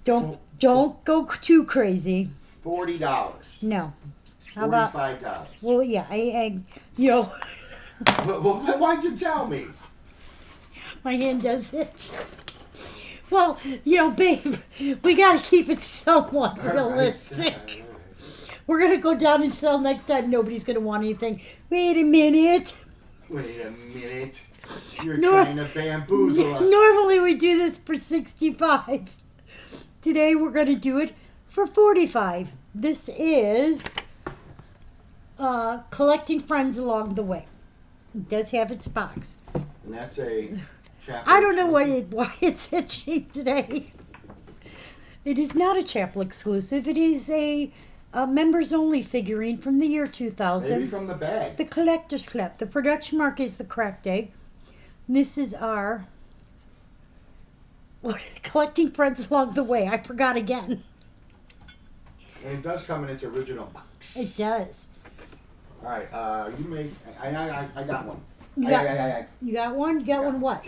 Don't go too crazy. $40. No. How about? $45. Well, yeah. Well, why'd you tell me? My hand does it. Well, babe, we got to keep it somewhat realistic. We're going to go down and sell next time. Nobody's going to want anything. Wait a minute. Wait a minute. You're Nor- trying to bamboozle us. Normally we do this for 65. Today we're going to do it for 45. This is collecting friends along the way. It does have its box. And that's a chapter. I don't know why it's itching today. It is not a chapel exclusive. It is a members only figurine from the year 2000. Maybe from the bag. The collector's clip. The production mark is the cracked egg. This is our collecting friends along the way. I forgot again. And it does come in its original box. It does. All right, you make. I got one. You got one? You got one what?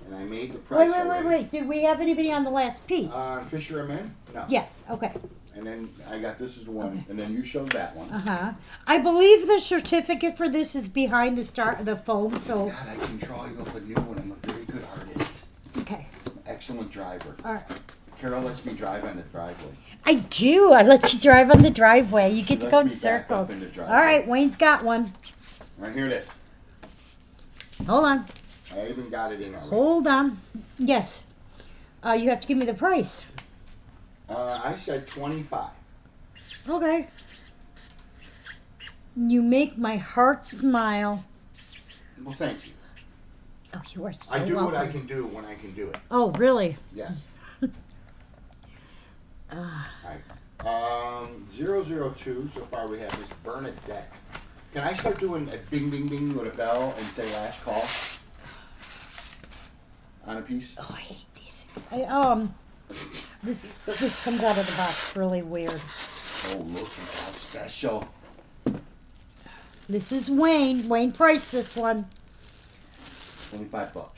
And I made the price. Wait. Did we have anybody on the last piece? Fisher and Men? No. Yes. Okay. And then I got this is the one, Okay. and then you showed that one. Uh-huh. I believe the certificate for this is behind the phone, so God, I can draw you up a new one. I'm a very good artist. okay. Excellent driver. All right. Carol lets me drive on the driveway. I do. I let you drive on the driveway. You get to lets go in me back circle. up in the All driveway. right, Wayne's got one. All right, here it is. Hold on. I even got it in already. Hold on. Yes. You have to give me the price. I said 25. Okay. You make my heart smile. Well, thank you. Oh, you are so I do welcome. what I can do when I can do it. Oh, really? Yes. Alright. 002, so far we have Miss Bernadette. Can I start doing a ding ding ding with a bell and say last call? On a piece? Oh, I hate these things. This comes out of the box really weird. Oh, look at that special. This is Wayne. Wayne priced this one. $25.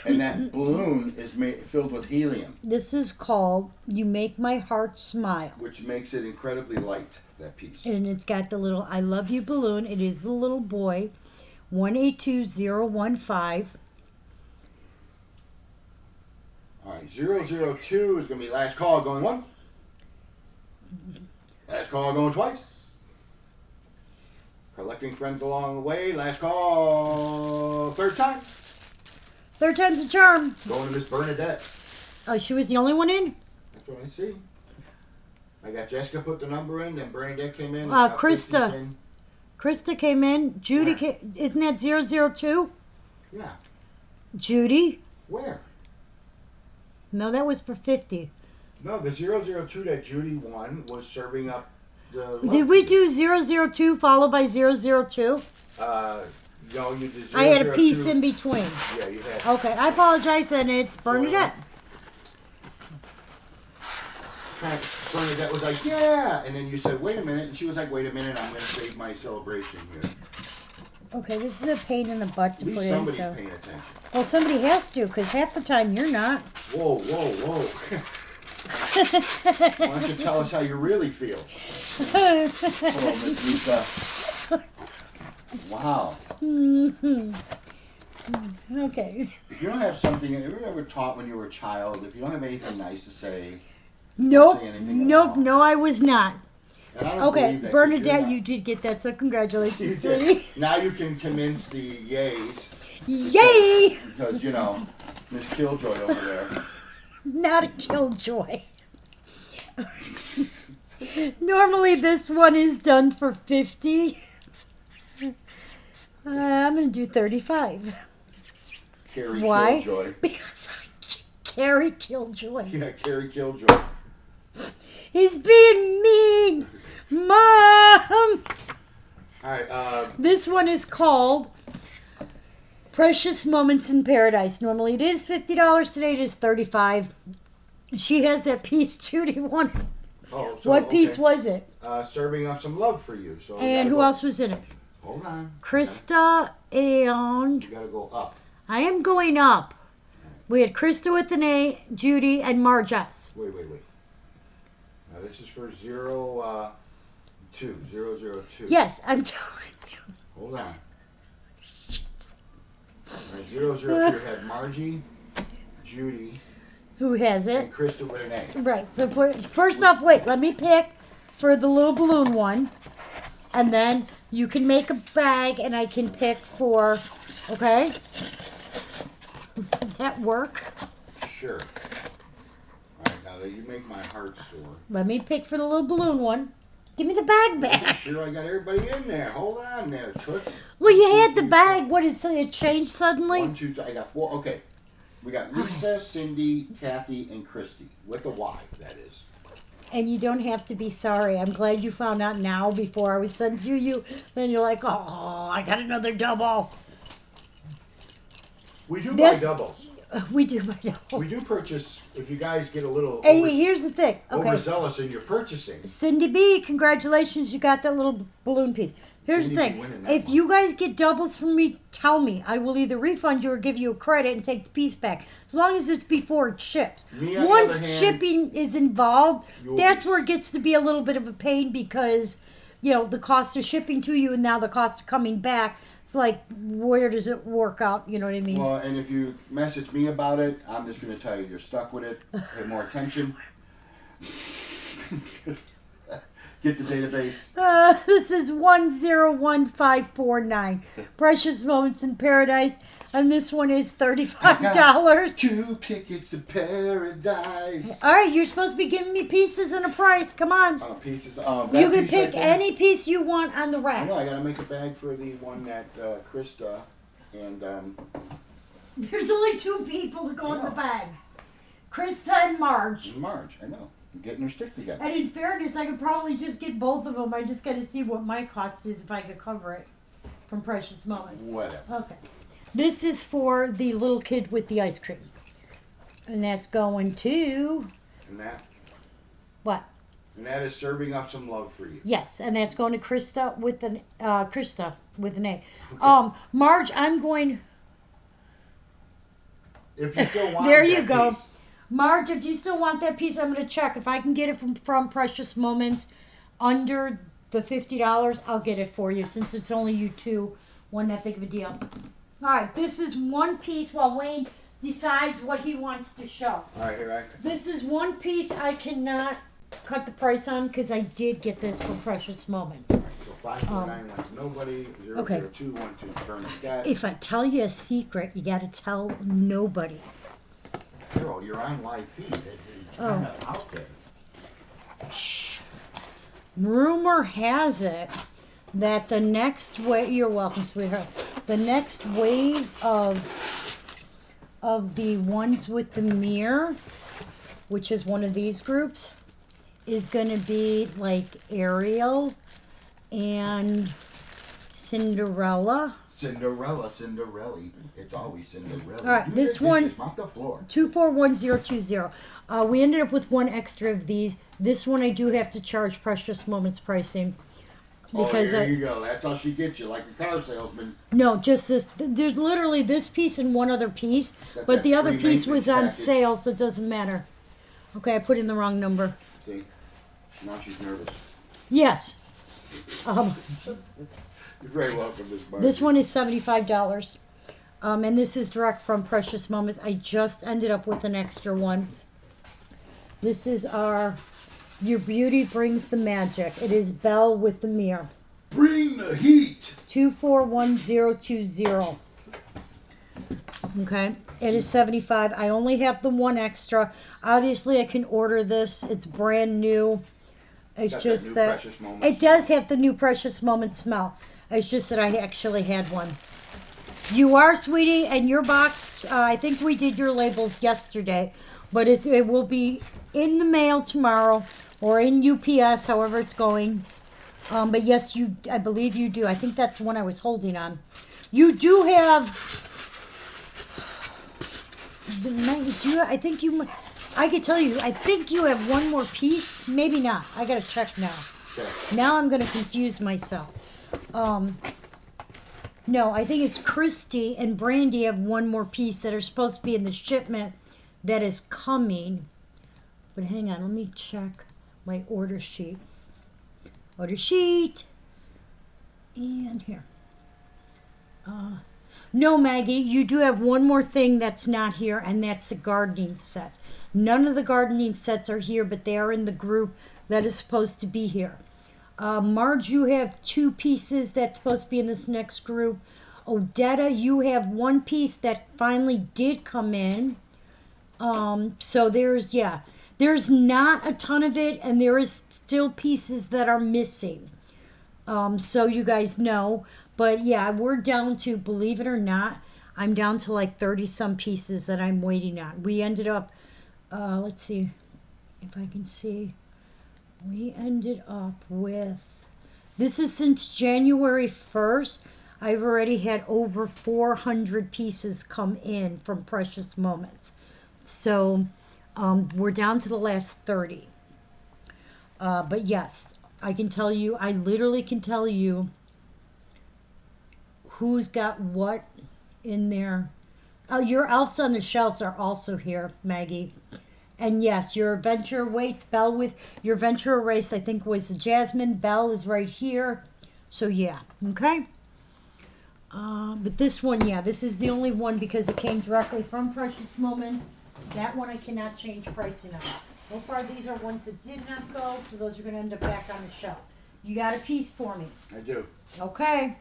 And that balloon is filled with helium, This is called You Make My Heart Smile. which makes it incredibly light, that piece. And it's got the little I love you balloon. It is the little boy. 182015. Alright, 002 is going to be last call going once. Last call going twice. Collecting friends along the way. Last call third time. Third time's a charm. Going to Miss Bernadette. Oh, she was the only one in? That's what I see. I got Jessica put the number in, then Bernadette came in. Krista. Krista came in. Judy Where? isn't that 002? Yeah. Judy? Where? No, that was for 50. No, the 002 that Judy won was serving up the. Did we do 002 followed by 002? No, you did 002. I had a piece in between. Yeah, you had. Okay, I apologize, and it's Bernadette. Bernadette was like, yeah, and then you said, wait a minute, and she was like, wait a minute, I'm going to save my celebration here. Okay, this is a pain in the butt At to least put in. somebody's So. paying attention. Well, somebody has to, because half the time you're not. Whoa, whoa, whoa. Why don't you tell us how you really feel? Hello, Miss Lisa. Wow. Okay. If you don't have something, if you were ever taught when you were a child, if you don't have anything nice to say, Nope. say anything at Nope. all. No, I was not. And I don't Okay, believe that, 'cause Bernadette, you're not- you did get that, so congratulations, You sweetie. did. Now you can convince the yays, Yay! because, you know, Miss Killjoy over there. Not a killjoy. Normally this one is done for 50. I'm going to do 35. Carrie Why? Killjoy. Because I carry Killjoy. Yeah, Carrie Killjoy. He's being mean. Mom! Alright, This one is called Precious Moments in Paradise. Normally it is $50. Today it is $35. She has that piece Judy won. so, What piece okay. was it? Serving up some love for you. So And who else was in it? Hold on. Krista and... You gotta go up. I am going up. We had Krista with an A, Judy, and Marge S. Wait. Now this is for 002. Yes, I'm telling you. Hold on. Alright, 002 had Margie, Judy, Who has it? and Krista with an A. Right. So first off, wait. Let me pick for the little balloon one, and then you can make a bag, and I can pick for. Okay. Does that work? Sure. Alright, now that you make my heart sore. Let me pick for the little balloon one. Give me the bag back. Sure, I got everybody in there. Hold on there, Toots. Well, you had the bag. What is it? Changed suddenly? 1, 2, 3. I got 4. Okay. We got Lisa, Cindy, Kathy, and Christy. With a Y, that is. And you don't have to be sorry. I'm glad you found out now before I was sent to you. Then you're like, oh, I got another double. We do buy That's- doubles. We do my double. We do purchase, if you guys get a little Hey, here's the thing. Okay. overzealous in your purchasing. Cindy B, congratulations. You got that little balloon piece. Here's the Cindy thing. be winning that If one. you guys get doubles from me, tell me. I will either refund you or give you a credit and take the piece back. As long as it's before it ships. Me, on the Once other hand, shipping is involved, you'll that's be- where it gets to be a little bit of a pain because, you know, the cost of shipping to you and now the cost of coming back. It's like, where does it work out? You know what I mean? Well, and if you message me about it, I'm just going to tell you you're stuck with it. Pay more attention. Get the database. This is 101549. Precious Moments in Paradise. And this one is $35. 2 tickets to paradise. All right, you're supposed to be giving me pieces and a price. Come on. Pieces. You can pick any piece you want on the I know, I racks. got to make a bag for the one that Krista and There's only 2 people to go in the Yeah. bag. Krista and Marge. Marge, I know. Getting their stick together. And in fairness, I could probably just get both of them. I just got to see what my cost is if I could cover it from Precious Moments. Whatever. Okay. This is for the little kid with the ice cream. And that's going to... And that, What? and that is serving up some love for you. Yes, and that's going to Krista with an A. Marge, I'm going... If you still want There that you go. piece. Marge, if you still want that piece, I'm going to check. If I can get it from Precious Moments under the $50, I'll get it for you since it's only you two. Wasn't that big of a deal. All right, this is one piece while Wayne decides what he wants to show. All right, here I This is one piece I cannot cut the price on because I did get this from Precious Moments. So 5491 to nobody. 00212 Bernadette. If I tell you a secret, you got to tell nobody. Carole, you're on live feed. It's kind of out there. Rumor has it that the next wave, you're welcome, sweetheart. The next wave of the ones with the mirror, which is one of these groups, is going to be like Ariel and Cinderella. Cinderella. It's always Cinderella. All right, Do this the one- dishes, mop the floor. 241020. We ended up with one extra of these. This one I do have to charge Precious Moments pricing. Because there you go. That's how she gets you, like a car salesman. no, just this. There's literally this piece and one other piece, Got but that the other free piece was on maintenance package. sale, so it doesn't matter. Okay, I put in the wrong number. See? Now she's nervous. Yes. You're very welcome, Miss Margie. This one is $75. And this is direct from Precious Moments. I just ended up with an extra one. This is our Your Beauty Brings the Magic. It is Belle with the mirror. Bring the heat. 241020. Okay, it is 75. I only have the one extra. Obviously, I can order this. It's brand new. It's Got that just new that Precious Moments it does have the new Precious Moment smell. It's just that I actually had one. You are, sweetie, and your box. I think we did your labels yesterday, but it will be in the mail tomorrow or in UPS, however it's going. But yes, I believe you do. I think that's the one I was holding on. You do have. I think you. I could tell you. I think you have one more piece. Maybe not. I gotta check now. Okay. Now I'm gonna confuse myself. No, I think it's Christy and Brandy have one more piece that are supposed to be in the shipment that is coming. But hang on, let me check my order sheet. Order sheet. And here. No, Maggie, you do have one more thing that's not here, and that's the gardening set. None of the gardening sets are here, but they are in the group that is supposed to be here. Marge, you have two pieces that's supposed to be in this next group. Odetta, you have one piece that finally did come in. So there's not a ton of it, and there is still pieces that are missing. So you guys know. But yeah, we're down to, believe it or not, I'm down to like 30 some pieces that I'm waiting on. We ended up, let's see if I can see. We ended up with, this is since January 1st. I've already had over 400 pieces come in from Precious Moments. So we're down to the last 30. But yes, I can tell you, I literally can tell you who's got what in there. Your elves on the shelves are also here, Maggie. And yes, your adventure waits, Belle with your adventure race, I think was Jasmine. Belle is right here. So yeah, okay. But this one, yeah, this is the only one because it came directly from Precious Moments. That one I cannot change pricing on. So far, these are ones that did not go, so those are going to end up back on the shelf. You got a piece for me? I do. Okay.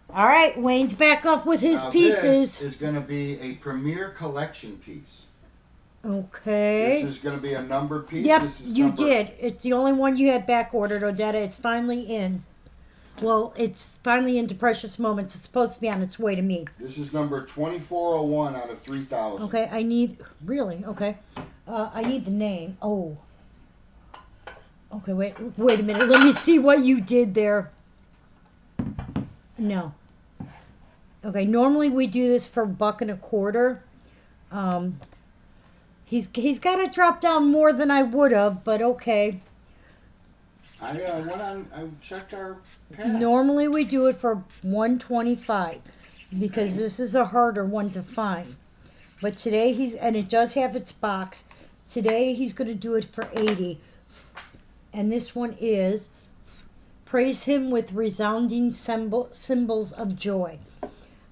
All right, Wayne's back up with his Now pieces. This is going to be a premier collection piece. Okay. This is going to be a numbered piece. Yep, This is you number- did. It's the only one you had back ordered, Odetta. It's finally in. Well, it's finally into Precious Moments. It's supposed to be on its way to me. This is number 2401 out of 3,000. Okay, I need, really? Okay. I need the name. Oh. Okay, wait a minute. Let me see what you did there. No. Okay, normally we do this for $1.25. He's got to drop down more than I would have, but okay. I checked our past. Normally we do it for $1.25 because this is a harder one to find. But today and it does have its box. Today he's going to do it for $80. And this one is Praise Him with Resounding Symbols of Joy.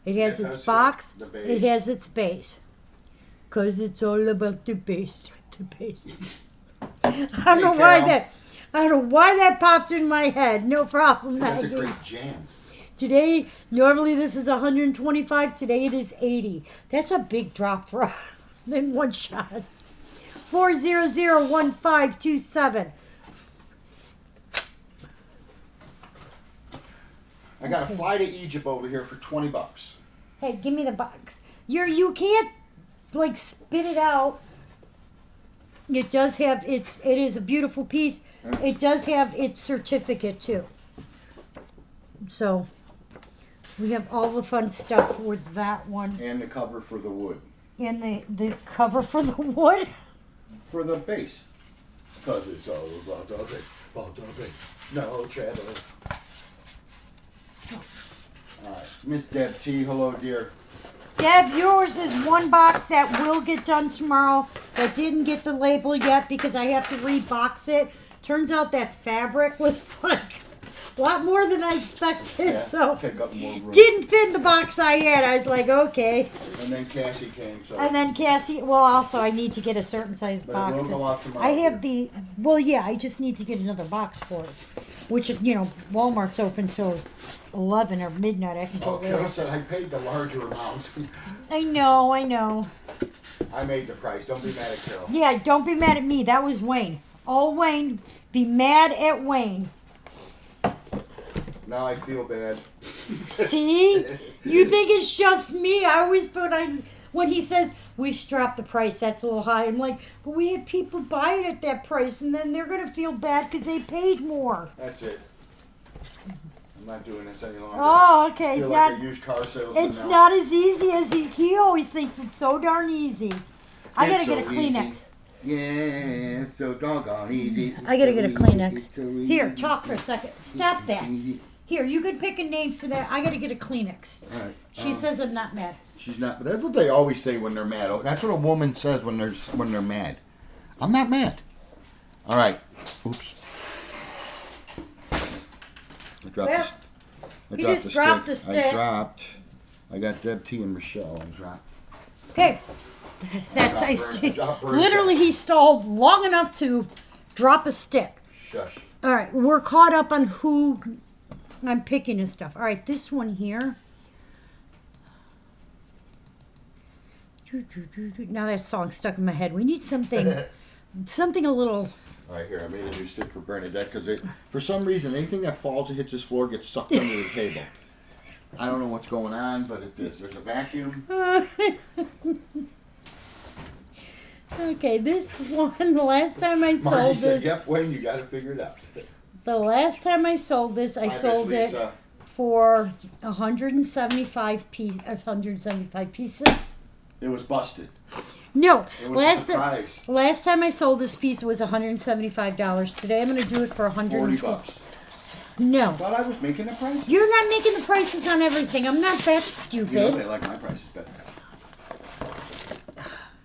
It has its box. It has its base. Because it's all about the bass. The bass. I don't know why that popped in my head. No problem. That's a great jam. Today, normally this is 125. Today it is 80. That's a big drop for in one shot. 4001527. I got to fly to Egypt over here for $20. Hey, give me the box. You can't like spit it out. It does have it is a beautiful piece. It does have its certificate too. So we have all the fun stuff with that one. And the cover for the wood. And the cover for the wood. For the base. Because it's all about the base. No traveling. Alright, Miss Deb T, hello dear. Deb, yours is one box that will get done tomorrow that didn't get the label yet because I have to rebox it. Turns out that fabric was like a lot more than I expected, Yeah, so take up more room. didn't fit in the box I had. I was like, okay. And then Cassie came, so. And then Cassie, well, also I need to get a certain size But box. it will go out tomorrow. I have I just need to get another box for it. Which, Walmart's open till 11 or midnight. I can go Carol there. said I paid the larger amount. I know. I made the price. Don't be mad at Carol. Yeah, don't be mad at me. That was Wayne. Oh, Wayne, be mad at Wayne. Now I feel bad. See? You think it's just me. I always thought when he says, we should drop the price, that's a little high. I'm like, but we had people buy it at that price, and then they're going to feel bad because they paid more. That's it. I'm not doing this any longer. Oh, okay. I feel It's like not. a used car salesman It's now. not as easy as he always thinks. It's so darn easy. I gotta It's get a so Kleenex. easy. Yeah, it's so doggone easy. I gotta get a It's Kleenex. so easy. Here, talk for a second. Stop that. Easy. Here, you could pick a name for that. I gotta get a Kleenex. All right. She says I'm not mad. She's not. But that's what they always say when they're mad. That's what a woman says when they're mad. I'm not mad. All right. Oops. I dropped Well, the, you just dropped the stick. I got Deb T and Michelle. I dropped. Okay. That's Drop burn. literally he stalled long enough to drop a stick. Shush. All right, we're caught up on who I'm picking and stuff. All right, this one here. Now that song's stuck in my head. We need something a little. All right, here I made a new stick for Bernadette because for some reason anything that falls and hits this floor gets sucked under the table. I don't know what's going on, but it is. There's a vacuum. Okay, this one, the last time I Margie sold said, this, "Yep, Wayne, you got to figure it out." the last time I sold this, I Hi, Miss sold it Lisa. for 175 pieces. It was busted. No, It was a surprise. last time I sold this piece it was $175. Today I'm going to do it for 40 $120. bucks. No, Thought I was making a price. you're not making the prices on everything. I'm not that You know stupid. they like my prices better.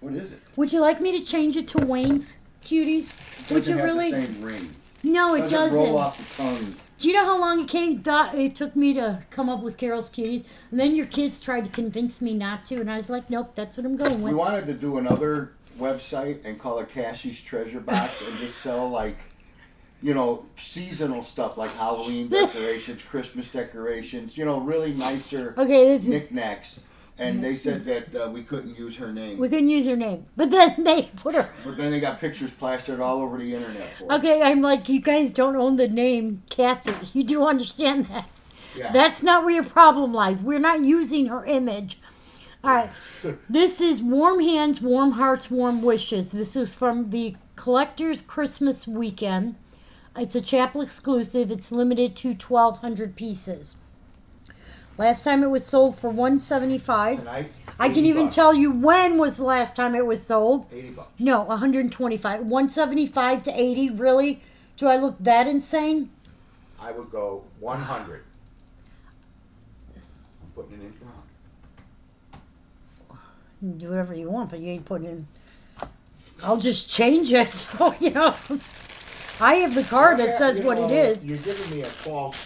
What is it? Would you like me to change it to Wayne's Cuties? Would Doesn't you have really? the same ring. No, it Doesn't roll doesn't. off the tongue. Do you know how long it took me to come up with Carole's Cuties? And then your kids tried to convince me not to, and I was like, nope, that's what I'm going We with. wanted to do another website and call it Cassie's Treasure Box and just sell seasonal stuff like Halloween decorations, Christmas decorations, really nicer Okay, this is knickknacks. and they said that we couldn't use her name. We couldn't use her name, but then they put her. But then they got pictures plastered all over the internet for her. Okay, I'm like, you guys don't own the name Cassie. You do understand that? Yeah. That's not where your problem lies. We're not using her image. All right. This is Warm Hands, Warm Hearts, Warm Wishes. This is from the Collector's Christmas Weekend. It's a chapel exclusive. It's limited to 1,200 pieces. Last time it was sold for $175. Tonight, I can even tell you when was the last time it was sold. $80. No, 125. 175 to 80. Really? Do I look that insane? I would go 100. I'm putting it in wrong. Do whatever you want, but you ain't putting in. I'll just change it. So, I have the card that says what it is. You're giving me a false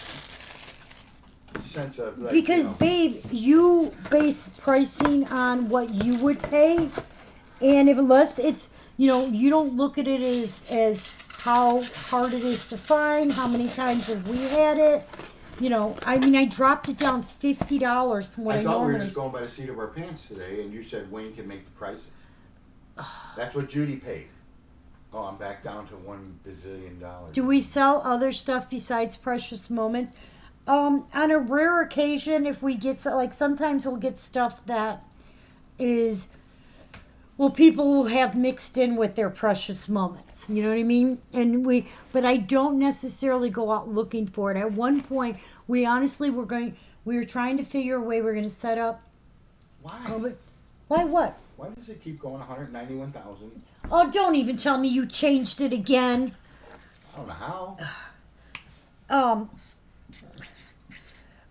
sense of like, Because, babe, you base pricing on what you would pay, and unless it's, you don't look at it as how hard it is to find, how many times have we had it. I dropped it down $50 from what I thought we were normally. just going by the seat of our pants today, and you said Wayne can make the prices. That's what Judy paid. Oh, I'm back down to $1 bazillion. Do we sell other stuff besides Precious Moments? On a rare occasion, if we get sometimes we'll get stuff that is, people will have mixed in with their Precious Moments. You know what I mean? But I don't necessarily go out looking for it. At one point, we were trying to figure a way we're going to set up. Why? Why what? Why does it keep going 191,000? Oh, don't even tell me you changed it again. I don't know how.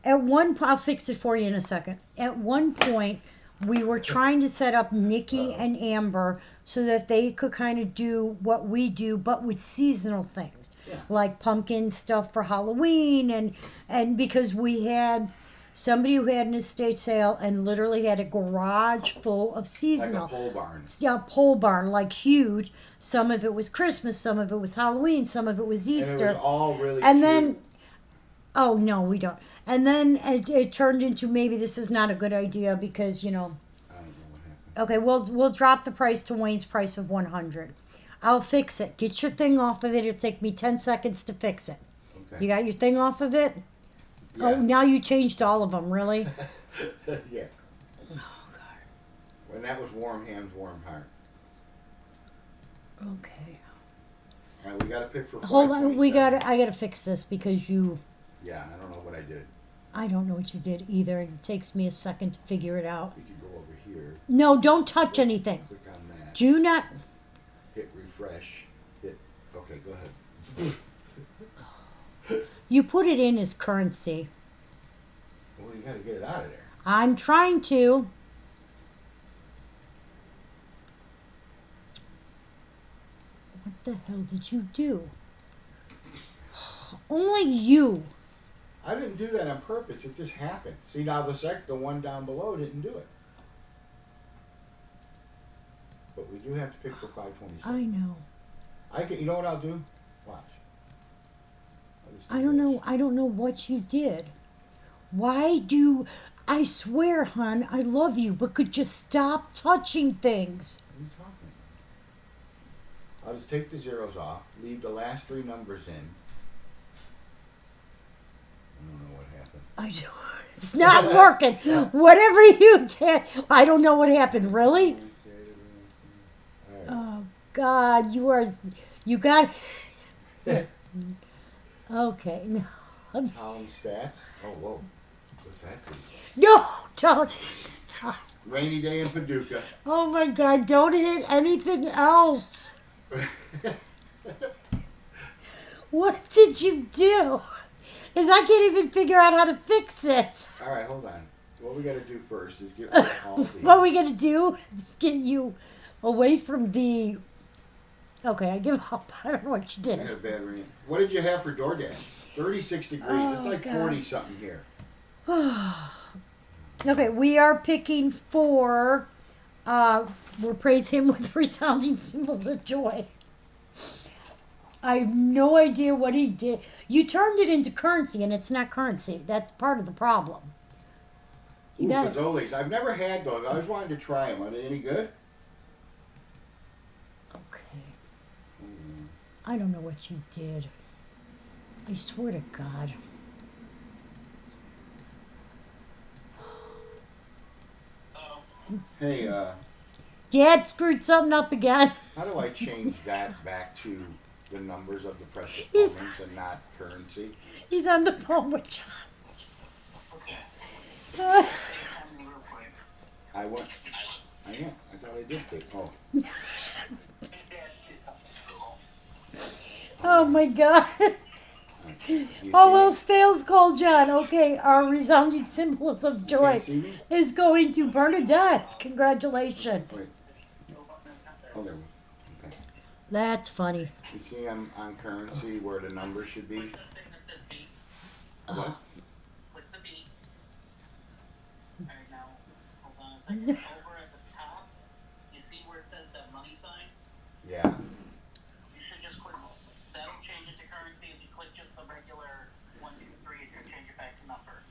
I'll fix it for you in a second. At one point, we were trying to set up Nikki and Amber so that they could kind of do what we do, but with seasonal things. Yeah. Like pumpkin stuff for Halloween, and because we had somebody who had an estate sale and literally had a garage full of seasonal. Like a pole barn. Yeah, pole barn, like huge. Some of it was Christmas, some of it was Halloween, some of it was Easter. And it was all really And cute. then, oh no, we don't. And then it turned into maybe this is not a good idea because, I don't know what happened. Okay, we'll drop the price to Wayne's price of 100. I'll fix it. Get your thing off of it. It'll take me 10 seconds to fix it. Okay. You got your thing off of it? Yeah. Oh, now you changed all of them, really? Yeah. Oh, God. When that was Warm Hands, Warm Heart. Okay. All right, we got to pick for Hold on, 527. I gotta fix this because Yeah, I don't know what I did. I don't know what you did either. It takes me a second to figure it out. We could go over here. No, don't touch anything. Click on that. Do not. Hit refresh. Okay, go ahead. You put it in as currency. Well, you got to get it out of there. I'm trying to. What the hell did you do? Only you. I didn't do that on purpose. It just happened. See, now the one down below didn't do it. But we do have to pick for 527. I know. You know what I'll do? Watch. I don't know what you did. I swear, hon, I love you, but could you stop touching things? What are you talking about? I'll just take the zeros off, leave the last three numbers in. I don't know what happened. I do. It's not working. Whatever you did, I don't know what happened. Really? All right. Oh God, you got. Okay, no, Column stats. Oh, whoa. What's that do? no, don't. Rainy day in Paducah. Oh my God, don't hit anything else. What did you do? Because I can't even figure out how to fix it. All right, hold on. What we got to do first is get all these. What are we gonna do? Is get you away from the. Okay, I give up. I don't know what you I had a did. bad rain. What did you have for DoorDash? 36 degrees. It's like God. 40 something here. Okay, we are picking for. We'll praise him with resounding cymbals of joy. I have no idea what he did. You turned it into currency, and it's not currency. That's part of the problem. You Ooh, got it. Fazoli's. I've never had those. I always wanted to try them. Are they any good? Okay. I don't know what you did. I swear to God. Hey, Dad screwed something up again. how do I change that back to the numbers of the precious He's- moments and not currency? He's on the phone with John. I went. I am. I thought I did this. Oh. Oh my God. You All see else fails, call John. Okay, our resounding symbols of me? joy Can't see me? is going to Bernadette. Congratulations. Wait. Oh, there we go. Okay. That's funny. You see on currency where the number should be? What? Click the B. Alright, now, hold on a second. Over at the top, you see where it says that money sign? Yeah. You should just click, that'll change it to currency. If you click just a regular 1, 2, 3, it's gonna change it back to numbers.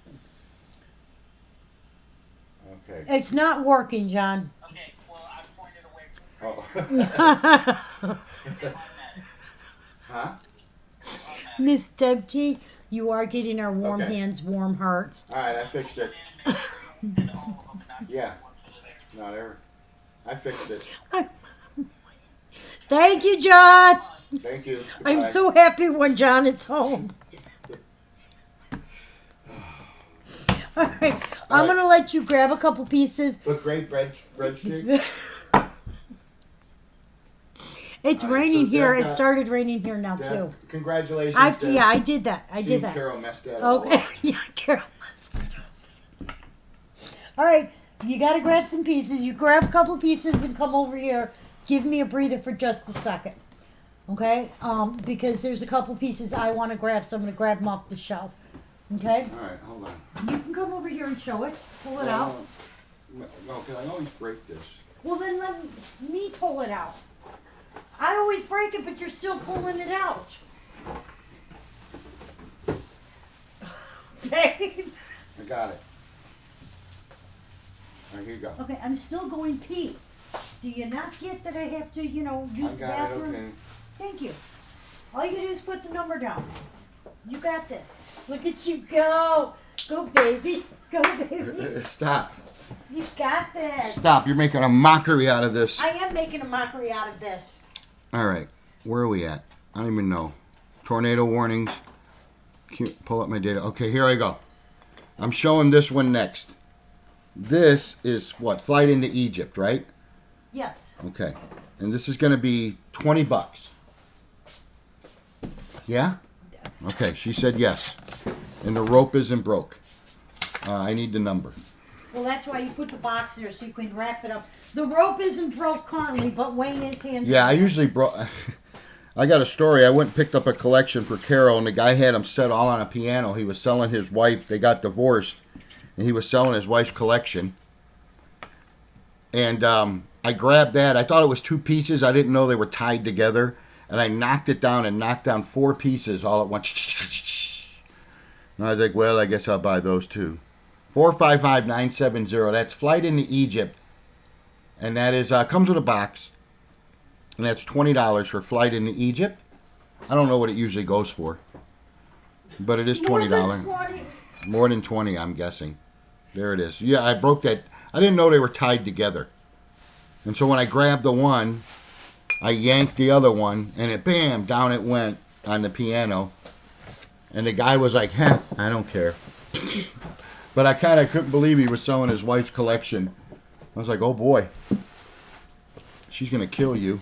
Okay. It's not working, John. Okay, well, I pointed away from the screen. Oh. Automatic. Huh? Automatic. Miss Debty, you are getting our warm Okay. hands, warm hearts. All right, I fixed it. And make sure you hit all of them and not Yeah. just ones that are there. No, there. I fixed it. Thank you, John. Thank you. I'm Goodbye. so happy when John is home. All right, I'm right. gonna let you grab a couple pieces. Look, great breadstick. It's All right, raining so here. Deb It got- started raining here now Deb, too. congratulations. Deb. Yeah, I did that. I See, did that. Carole messed that all Okay, up. yeah, Carol must have. All right, you got to grab some pieces. You grab a couple pieces and come over here. Give me a breather for just a second, okay? Because there's a couple pieces I want to grab, so I'm going to grab them off the shelf. Okay? All right, hold on. You can come over here and show it. Pull it out. No, because I always break this. Well, then let me pull it out. I always break it, but you're still pulling it out. Babe. I got it. All right, here you go. Okay, I'm still going pee. Do you not get that I have to, use I the got it. bathroom? Okay. Thank you. All you gotta do is put the number down. You got this. Look at you go. Go, baby. Go, baby. Stop. You got this. Stop. You're making a mockery out of this. I am making a mockery out of this. All right. Where are we at? I don't even know. Tornado warnings. Pull up my data. Okay, here I go. I'm showing this one next. This is what? Flight into Egypt, right? Yes. Okay. And this is going to be $20. Yeah? Okay, she said yes. And the rope isn't broke. I need the number. Well, that's why you put the box there so you can wrap it up. The rope isn't broke currently, but Wayne is handling Yeah, I it. usually I got a story. I went and picked up a collection for Carole, and the guy had them set all on a piano. He was selling his wife. They got divorced, and he was selling his wife's collection. And I grabbed that. I thought it was 2 pieces. I didn't know they were tied together. And I knocked it down and knocked down 4 pieces all at once. And I was like, well, I guess I'll buy those too. 455970. That's Flight into Egypt. And that is comes with a box. And that's $20 for Flight into Egypt. I don't know what it usually goes for. But it is $20. More than 20. More than 20, I'm guessing. There it is. Yeah, I broke that. I didn't know they were tied together. And so when I grabbed the one, I yanked the other one, and it, bam, down it went on the piano. And the guy was like, "Huh, I don't care." But I kind of couldn't believe he was selling his wife's collection. I was like, oh boy, she's going to kill you.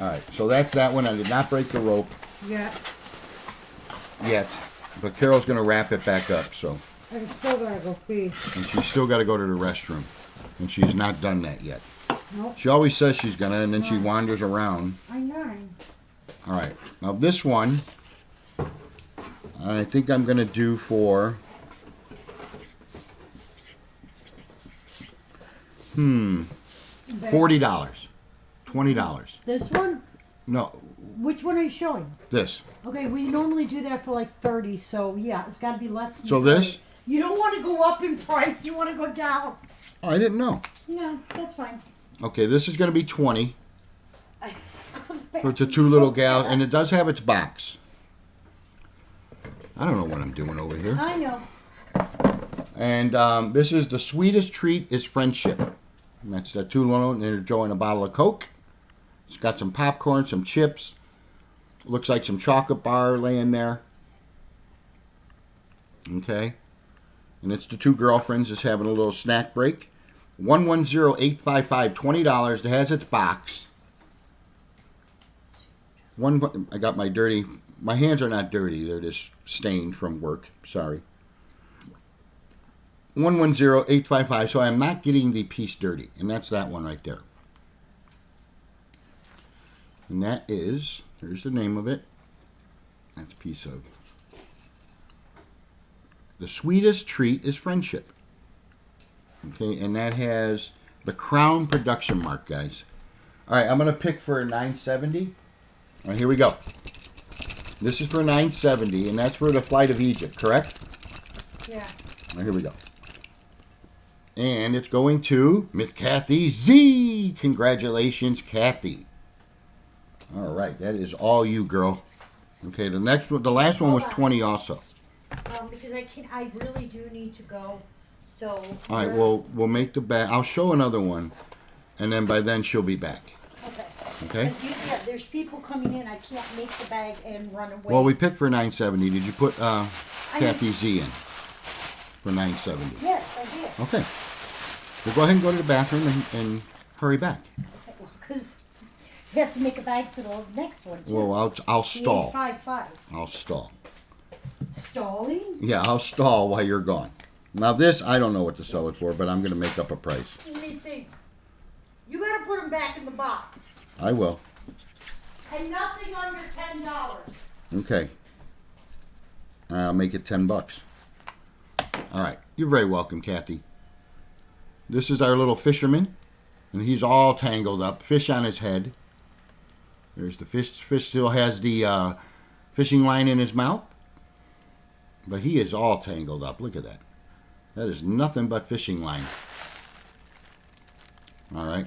All right, so that's that one. I did not break the rope Yeah. yet, but Carol's going to wrap it back up. So, I'm still gonna go pee. and she's still got to go to the restroom, and she's not done that yet. Nope. She always says she's gonna, and then she wanders around. I know. All right, now this one, I think I'm gonna do for $40, $20. This one? No, Which one are you showing? this. Okay, we normally do that for like 30, so yeah, it's gotta be less than So 30. this? You don't want to go up in price. You want to go down. Oh, I didn't know. No, that's fine. Okay, this is going to be 20 for the It's two little so gals, bad. and it does have its box. I don't know what I'm doing over here. I know. And this is the sweetest treat is friendship. And that's the two little, and they're enjoying a bottle of Coke. It's got some popcorn, some chips. Looks like some chocolate bar laying there. Okay. And it's the two girlfriends just having a little snack break. 110-855, $20. It has its box. I got my dirty. My hands are not dirty. They're just stained from work. Sorry. 110-855. So I'm not getting the piece dirty, and that's that one right there. And that is. Here's the name of it. That's a piece of. The sweetest treat is friendship. Okay, and that has the Crown production mark, guys. All right, I'm gonna pick for a 970. All right, here we go. This is for 970, and that's for the Flight of Egypt, correct? Yeah. All right, here we go. And it's going to Miss Kathy Z. Congratulations, Kathy. All right, that is all you, girl. Okay, the next one, the last one was Hold on. 20 also. Because I really do need to go. So. All right, well, we'll make the bag. I'll show another one, and then by then she'll be back. Okay. Okay? Because there's people coming in. I can't make the bag and run away. Well, we picked for 970. Did you put Kathy Z in for 970? Yes, I did. Okay. Well, go ahead and go to the bathroom and hurry back. Because you have to make a bag for the next one too. Well, I'll stall. 855. I'll stall. Stalling? Yeah, I'll stall while you're gone. Now this, I don't know what to sell it for, but I'm going to make up a price. Let me see. You got to put them back in the box. I will. And nothing under $10. Okay. I'll make it $10. All right. You're very welcome, Kathy. This is our little fisherman, and he's all tangled up. Fish on his head. There's the fish. Fish still has the fishing line in his mouth, but he is all tangled up. Look at that. That is nothing but fishing line. All right.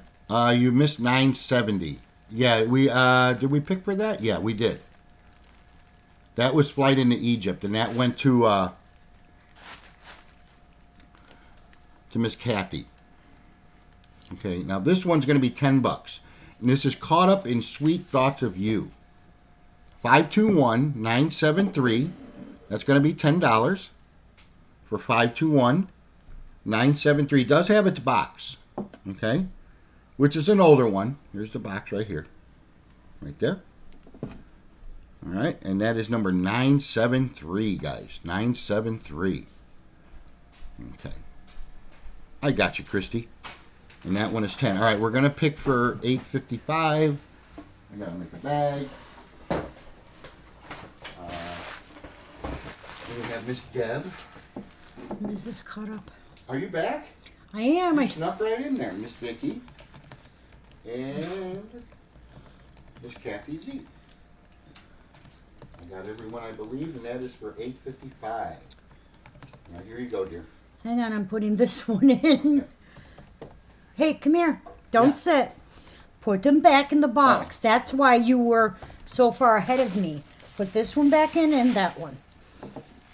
You missed 970. Yeah, we did we pick for that? Yeah, we did. That was Flight into Egypt, and that went to Miss Kathy. Okay, now this one's going to be $10, and this is Caught Up in Sweet Thoughts of You. 521-973. That's going to be $10 for 521-973. It does have its box, okay, which is an older one. Here's the box right here, right there. All right, and that is number 973, guys. 973. Okay. I got you, Christy. And that one is 10. All right, we're going to pick for 855. I got to make a bag. We have Miss Deb. What is this caught up? Are you back? I am. You snuck right in there, Miss Vicky. And Miss Kathy Z. I got everyone, I believe, and that is for $855. Now, here you go, dear. Hang on, I'm putting this one in. Hey, come here. Don't Yeah. sit. Put them back in the box. That's why you were so far ahead of me. Put this one back in and that one.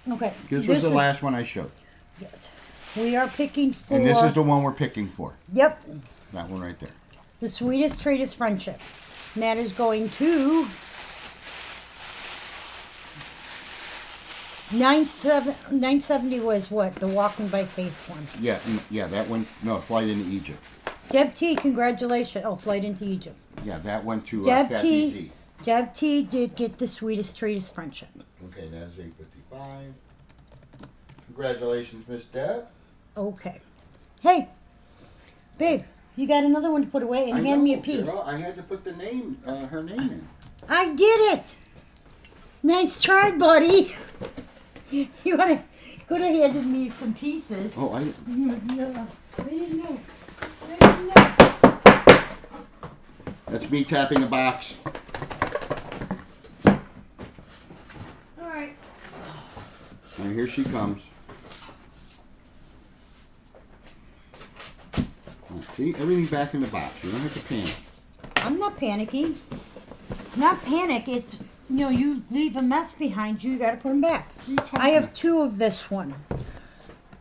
Okay. This was the last one I showed. Yes. We are picking for. And this is the one we're picking for. Yep. That one right there. The sweetest trait is friendship. And that is going to 970 was what? The Walking by Faith one. Yeah, yeah, that one. No, Flight into Egypt. Deb T, congratulations. Oh, Flight into Egypt. Yeah, that went to Deb Kathy T. Z. Deb T did get the sweetest trait is friendship. Okay, that is $855. Congratulations, Miss Deb. Okay. Hey, babe, you got another one to put away and I hand me a know, piece. Carole, I had to put the name, her name in. I did it. Nice try, buddy. You could have handed me some pieces. Oh, I. No, I didn't know. I didn't know. That's me tapping a box. All right. And here she comes. See, everything back in the box. You don't have to panic. I'm not panicking. It's not panic. It's, you leave a mess behind you. You got to put them back. I have 2 of this one.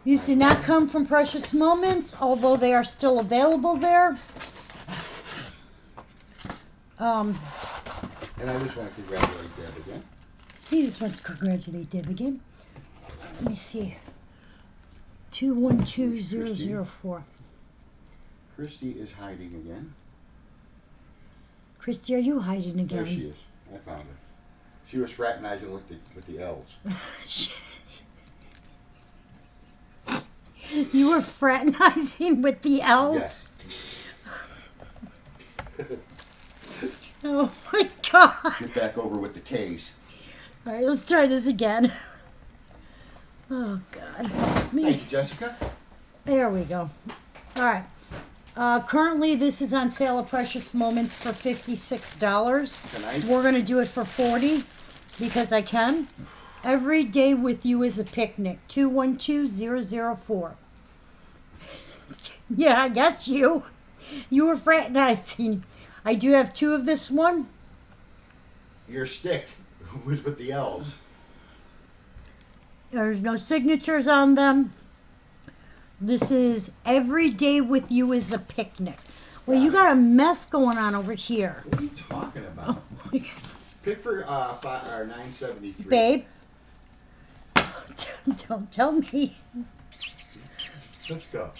These did not come from Precious Moments, although they are still available there. And I just want to congratulate Deb again. He just wants to congratulate Deb again. Let me see. 212004. Christy is hiding again. Christy, are you hiding There she again? is. I found her. She was fraternizing with the elves. You were fraternizing with the elves? Yes. Oh my god. Get back over with the K's. Alright, let's try this again. Oh god. Thank you, Jessica. There we go. Alright. Currently this is on sale at Precious Moments for $56. Tonight? We're gonna do it for $40 because I can. Every day with you is a picnic. 212004. Yeah, I guess you. You were fraternizing. I do have 2 of this one. Your stick was with the elves. There's no signatures on them. This is Every Day with You is a Picnic. Well, you got a mess going on over here. What are you talking about? Pick for 973. Babe. Don't tell me. Let's go.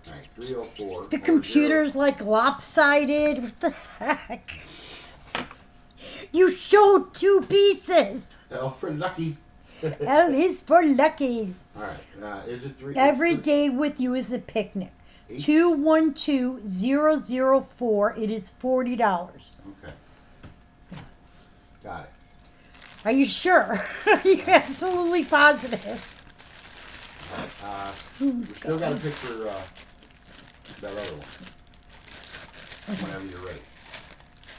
All right, 304. The computer's like lopsided. What the heck? You showed 2 pieces. L for lucky. L is for lucky. All right, is it 3? Every Day with You is a Picnic. 212004. It is $40. Okay. Got it. Are you sure? Are you absolutely positive? We still got to pick for that other one. Whenever you're ready.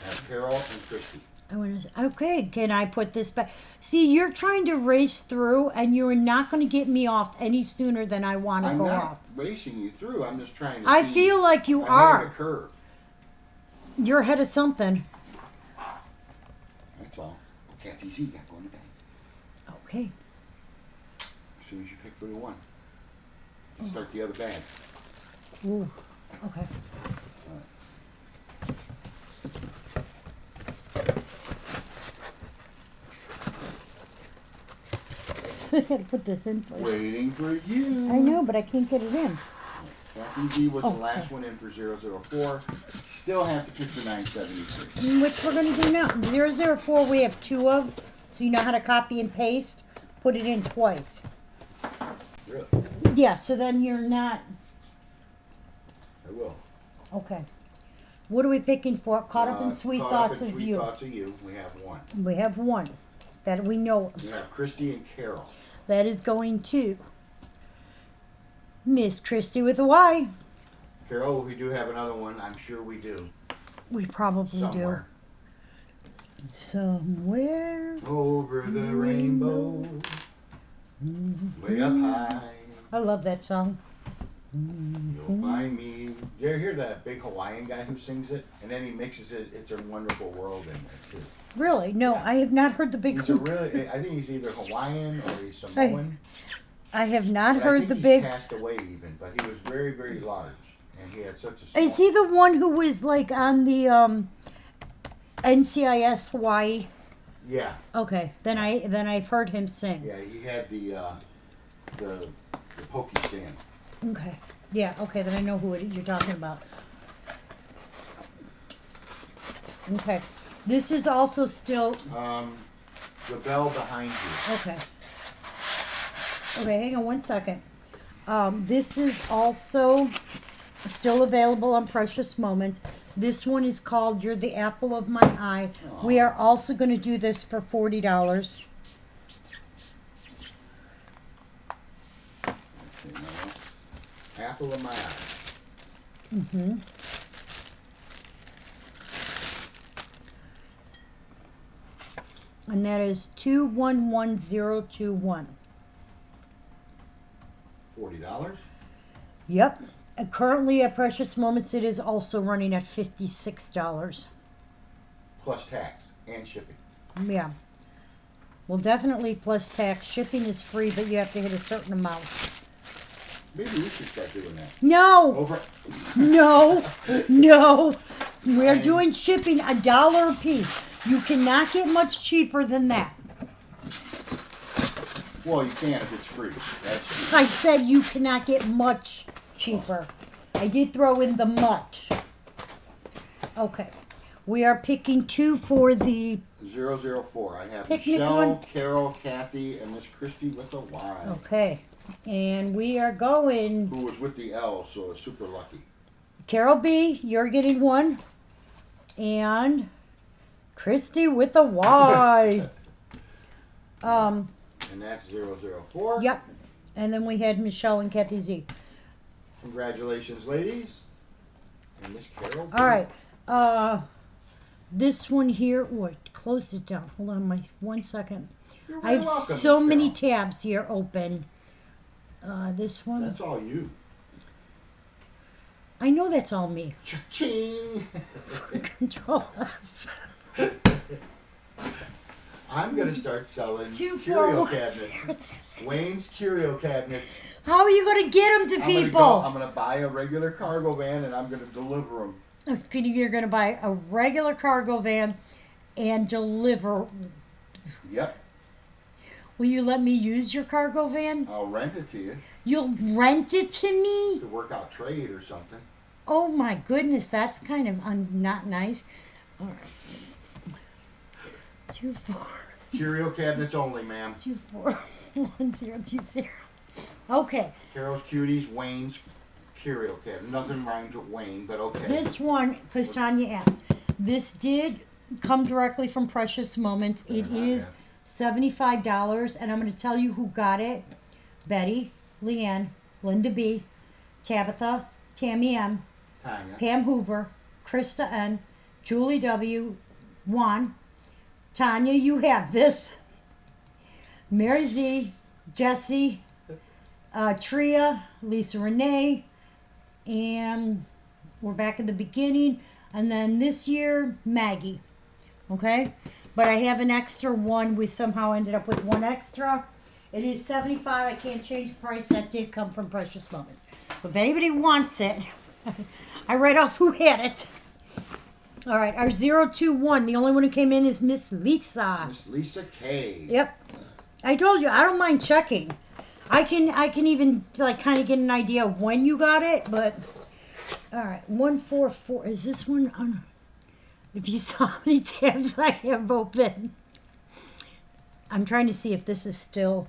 Have Carole and Christy. Okay, can I put this back? See, you're trying to race through, and you're not going to get me off any sooner than I want to I'm go not off. racing you through. I'm just trying to. I see. feel like you I'm ahead of are. the curve. You're ahead of something. That's all. Can't easy. Got going to bed. Okay. As soon as you pick for the one, you start the other bag. Ooh. Okay. I gotta put this in first. Waiting for you. I know, but I can't get it in. Captain D was Oh, the last okay. one in for 004. Still have to pick for 973. Which we're gonna do now. 004 we have 2 of, so you know how to copy and paste. Put it in twice. Really? Yeah, so then you're not. I will. Okay. What are we picking for? Caught up in sweet Caught thoughts up in of sweet you. thoughts of you. We have one. We have 1 that we know of. We have Christy and Carole. That is going to Miss Christie with a Y. Carole, we do have another one. I'm sure we do. We probably Somewhere. do. Somewhere. Over the rainbow. Way up high. I love that song. You'll find me. You ever hear that big Hawaiian guy who sings it? And then he mixes it. It's a Wonderful World in there, too. Really? No, I have not heard the big He's a really, I think he's either Hawaiian or he's Samoan. I have not But heard I the think big. he's passed away even, but he was very, very large. And he had such a Is he the one who was like on the NCIS Hawaii? Yeah, Okay, then I've heard him sing. yeah, he had the pokey stand. Okay. Yeah, okay, then I know who you're talking about. Okay. This is also still The bell behind you. okay. Okay, hang on 1 second. This is also still available on Precious Moments. This one is called You're the Apple of My Eye. We are also going to do this for $40. Apple of my eye. Mm-hmm. And that is 211021. $40. Yep. Currently at Precious Moments, it is also running at $56. Plus tax and shipping. Yeah. Well, definitely plus tax. Shipping is free, but you have to hit a certain amount. Maybe we should start doing that. No, Over. no, no. We're doing shipping $1 a piece. You cannot get much cheaper than that. Well, you can if it's free. That's cheap. I said you cannot get much cheaper. I did throw in the much. Okay. We are picking 2 for the 004. I have Picnic Michelle, one. Carol, Kathy, and Miss Christie with a Y. okay. And we are going Who was with the L, so it's super lucky. Carol B, you're getting 1. And Christy with a Y. And that's 004. Yep. And then we had Michelle and Kathy Z. Congratulations, ladies. And Miss Carol B. All right. This one here. Wait, close it down. Hold on, 1 second. You're I have very welcome, so Miss many Carol. tabs here open. This one. That's all you. I know that's all me. Cha-ching. Control F. I'm going to start selling 2, 4, curio 1, cabinets. 0, 2, 6. Wayne's curio cabinets. How are you going to get them to I'm gonna people? I'm going to buy a regular cargo van and I'm going to deliver them. You're going to buy a regular cargo van and deliver. Yep. Will you let me use your cargo van? I'll rent it to you You'll rent it to me? to work out trade or something. Oh my goodness, that's kind of not nice. All right. 2, 4, Curio cabinets only, ma'am. 2, 4, 1, 0, 2, 0. Okay, Carol's Cuties, Wayne's curio cabinet. Nothing rhymes with Wayne, but okay. this one, because Tanya asked, this did come directly from Precious Moments. It is $75, and I'm going to tell you who got it. Betty, Leanne, Linda B, Tabitha, Tammy M, Tanya. Pam Hoover, Krista N, Julie W, Juan, Tanya, you have this. Mary Z, Jesse, Tria, Lisa Renee, and we're back at the beginning. And then this year, Maggie. Okay? But I have an extra one. We somehow ended up with 1 extra. It is $75. I can't change the price. That did come from Precious Moments. But if anybody wants it, I read off who had it. All right, our 021. The only one who came in is Miss Lisa. Miss Lisa K. Yep. I told you I don't mind checking. I can even like kind of get an idea of when you got it, but all right, 144. Is this one on? If you saw how many tabs I have open, I'm trying to see if this is still.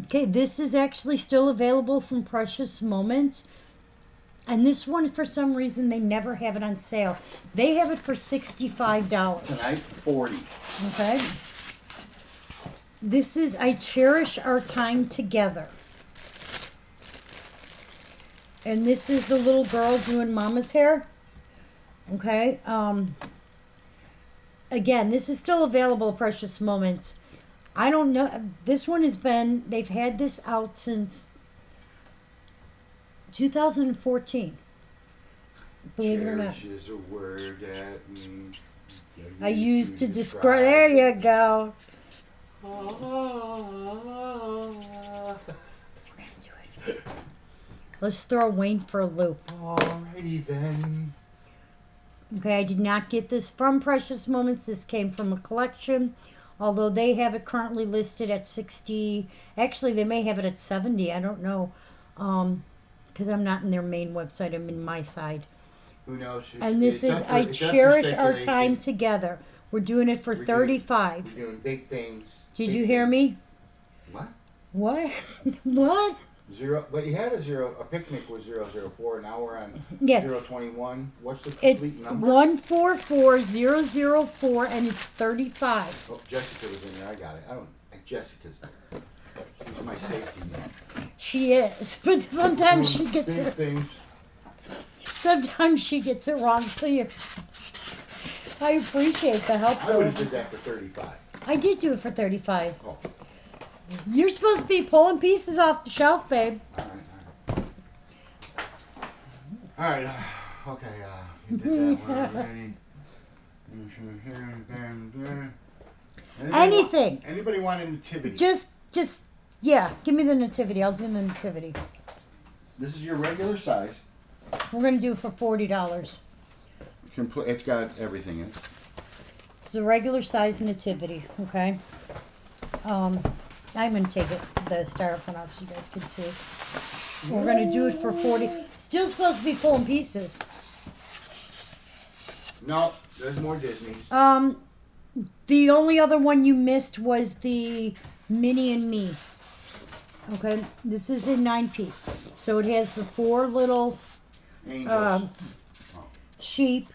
Okay, this is actually still available from Precious Moments. And this one, for some reason, they never have it on sale. They have it for $65. Tonight, 40. Okay. This is I Cherish Our Time Together. And this is the little girl doing mama's hair. Okay. Again, this is still available at Precious Moments. I don't know. This one has been, they've had this out since 2014. Believe it or not. Cherish is a word that means. I used to describe. There you go. Let's throw Wayne for a loop. Alrighty then. Okay, I did not get this from Precious Moments. This came from a collection. Although they have it currently listed at 60. Actually, they may have it at 70. I don't know. Because I'm not in their main website. I'm in my side. Who knows? And this It's is up for- I it's up for Cherish Our speculation. Time Together. We're doing it for We're doing- 35. We're doing big things. Did Big you hear things. me? What? What? What? Zero. But you had a picnic was 004. Now we're on Yes. 021. What's the complete It's number? 144004 and it's 35. Oh, Jessica was in there. I got it. I don't. Jessica's there. She's my safety net. She is, but sometimes she gets Big it. things. Sometimes she gets it wrong. So I appreciate the help. I would have though. did that for 35. I did do it for 35. Oh, You're supposed to be pulling pieces off the shelf, babe. All right. Okay. You did that one already. Anything. Anybody want a nativity? Just, yeah. Give me the nativity. I'll do the nativity. This is your regular size. We're gonna do it for $40. It's got everything in it. It's a regular size nativity. Okay. I'm gonna take it the styrofoam out so you guys can see. We're gonna do it for 40. Still supposed to be full in pieces. No, there's more Disney's. The only other one you missed was the Minnie and Me. Okay, this is a 9-piece. So it has the 4 little Angels. sheep.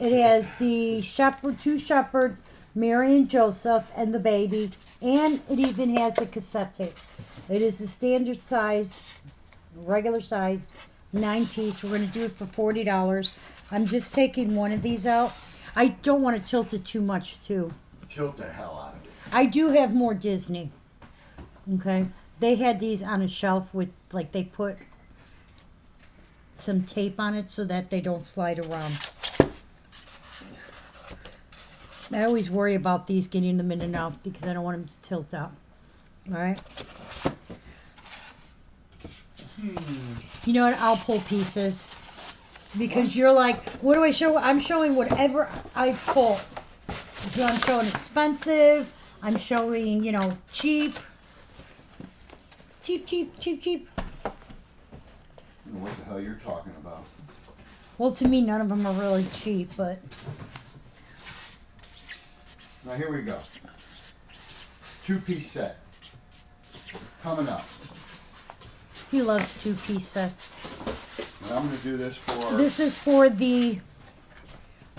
It has the shepherd, 2 shepherds, Mary and Joseph, and the baby. And it even has a cassette tape. It is the standard size, regular size, 9-piece. We're going to do it for $40. I'm just taking one of these out. I don't want to tilt it too much, too. Tilt the hell out of it. I do have more Disney. Okay. They had these on a shelf with, like, they put some tape on it so that they don't slide around. I always worry about these getting them in and out because I don't want them to tilt out. All right. You know what? I'll pull pieces because you're like, what do I show? I'm showing whatever I pull. So I'm showing expensive. I'm showing, cheap. Cheap. I don't know what the hell you're talking about. Well, to me, none of them are really cheap, but Now here we go. 2-piece set. Coming up. he loves 2-piece sets. And I'm going to do this for... This is for the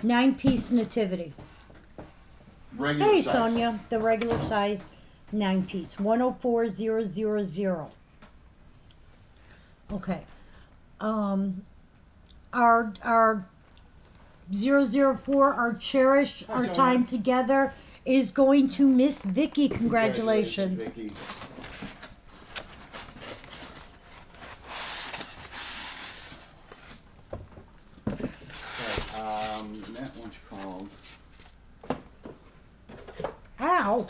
9-piece nativity. regular Hey, size. Sonia, the regular size 9-piece, 104000. Okay. Our 004, our cherish, our Sonia. time together is going to Miss Vicky. Congratulations. Vicky. Okay, that one's called... Ow.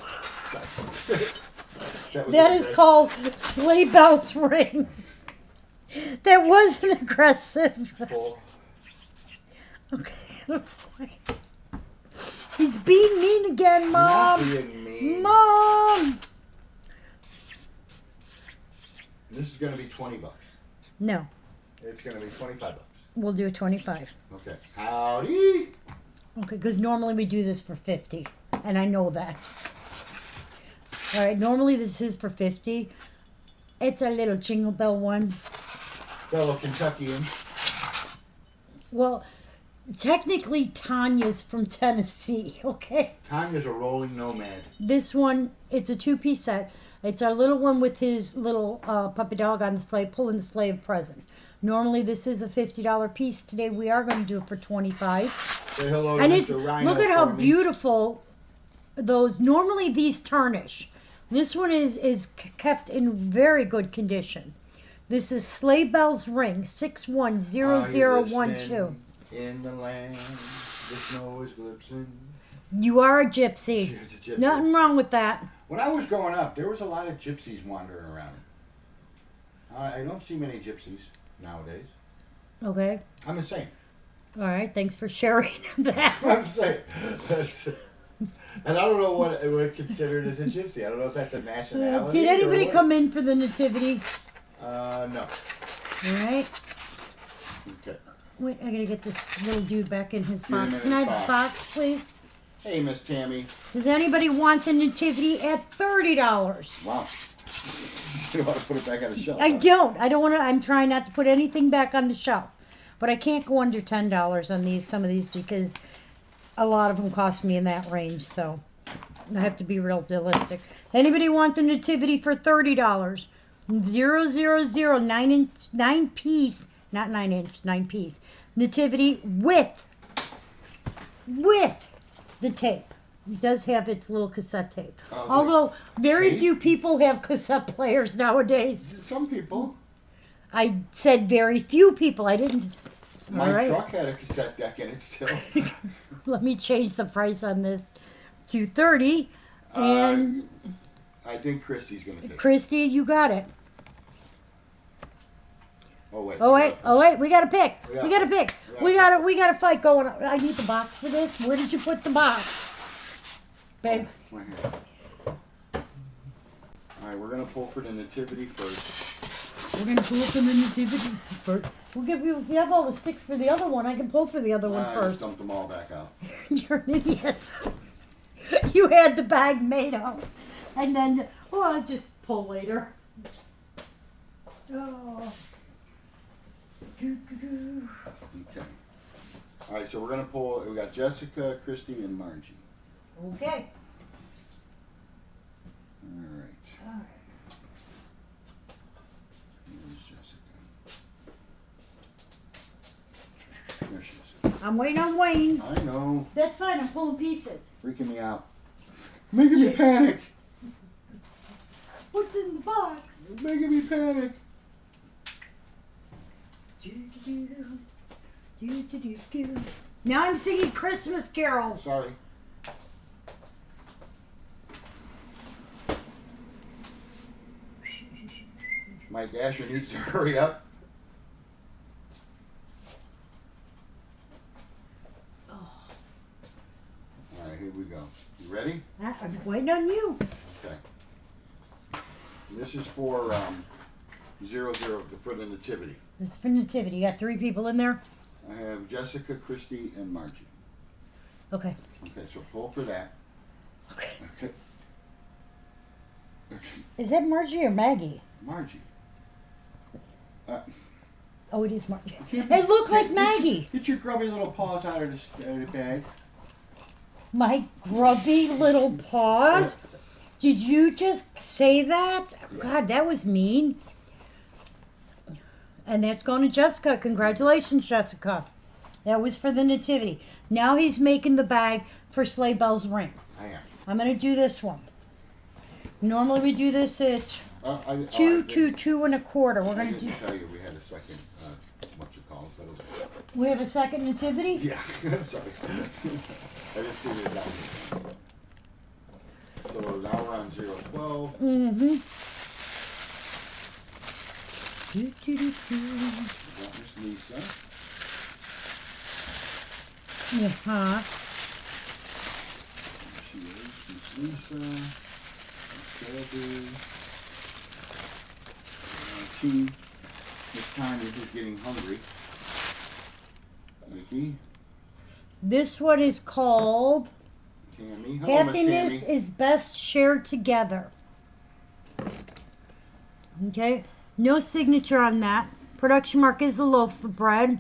That That is called Sleigh Bells Ring. That wasn't aggressive. Full. Okay. He's being mean again, Not Mom. being mean. Mom. This is going to be $20. No, It's going to be $25. we'll do 25. Okay. Howdy. Okay, because normally we do this for 50, and I know that. All right, normally this is for 50. It's a little jingle bell one. Fellow Kentuckian. Well, technically Tanya's from Tennessee, okay? Tanya's a rolling nomad. This one, it's a 2-piece set. It's our little one with his little puppy dog on the sleigh, pulling the sleigh of presents. Normally this is a $50 piece. Today we are going to do it for $25. Say hello to And Mr. it's, Rhino look at how for me. beautiful those, normally these tarnish. This one is kept in very good condition. This is Sleigh Bells Ring, 610012. In the land, the snow is glistening. You are a gypsy. She's a gypsy. Nothing wrong with that. When I was growing up, there was a lot of gypsies wandering around. I don't see many gypsies nowadays. Okay. I'm the same. All right. Thanks for sharing that. I'm saying. And I don't know what it would considered as a gypsy. I don't know if that's a nationality. Did anybody or what. come in for the nativity? No. All right. Okay. Wait, I gotta get this little dude back in his Get him box. in Can I his have the box. box, please? Hey, Miss Tammy. Does anybody want the nativity at $30? Wow. You don't want to put it back on the shelf. I huh? don't. I don't want to. I'm trying not to put anything back on the shelf. But I can't go under $10 on these, some of these, because a lot of them cost me in that range. So I have to be realistic. Anybody want the nativity for $30? 000 9 piece, not 9-inch, 9-piece nativity with the tape. It does have its little cassette tape. Oh, Although very tape? few people have cassette players nowadays. Some people. I said very few people. I didn't. My All right. truck had a cassette deck in it still. Let me change the price on this to $30. And I think Christy's gonna take it. Christy, you got it. Oh wait. Oh wait, we gotta pick. Yeah. We gotta pick. Yeah. We got a fight going on. I need the box for this. Where did you put the box? Babe. Right here. Alright, we're gonna pull for the nativity first. We're gonna pull up in the nativity first. We'll give you if you have all the sticks for the other one, I can pull for the other one I just first. dumped them all back out. You're an idiot. You had the bag made up. And then I'll just pull later. Oh. Doo-doo-doo. Okay. Alright, so we're gonna pull. We got Jessica, Christy, and Margie. Okay. Alright. All right. Here's Jessica. There she is. I'm waiting on Wayne. I know. That's fine. I'm pulling pieces. Freaking me out. Making me panic. What's in the box? Making me panic. Doo-doo-doo. Doo-doo-doo-doo. Now I'm singing Christmas carols. Sorry. My dasher needs to hurry up. Alright, here we go. You ready? I'm waiting on you. Okay. And this is for 00 for the nativity. This is for nativity. You got 3 people in there? I have Jessica, Christy, and Margie. Okay. Okay, so pull for that. Okay. Okay. Is that Margie or Maggie? Margie. Oh, it is Margie. Can't be- It looked like Maggie. Get your grubby little paws out of the bag. My grubby little paws. Did you just say that? God, that was mean. And that's going to Jessica. Congratulations, Jessica. That was for the nativity. Now he's making the bag for Sleigh Bell's ring. Hang on. I'm going to do this one. Normally we do this at Two, 2 and a quarter. We're I going to do. didn't tell you we had a second, what you call it, but We have a second nativity. yeah, I'm sorry. I just see it down here. So now we're on 012. Mm-hmm. Got Miss Lisa. Uh-huh. There she is. Miss Lisa. Miss Shelby. T. Miss Tanya is getting hungry. Nikki. This one is called Tammy. Hello, Happiness Miss Tammy. is Best Shared Together. Okay. No signature on that. Production mark is the loaf of bread.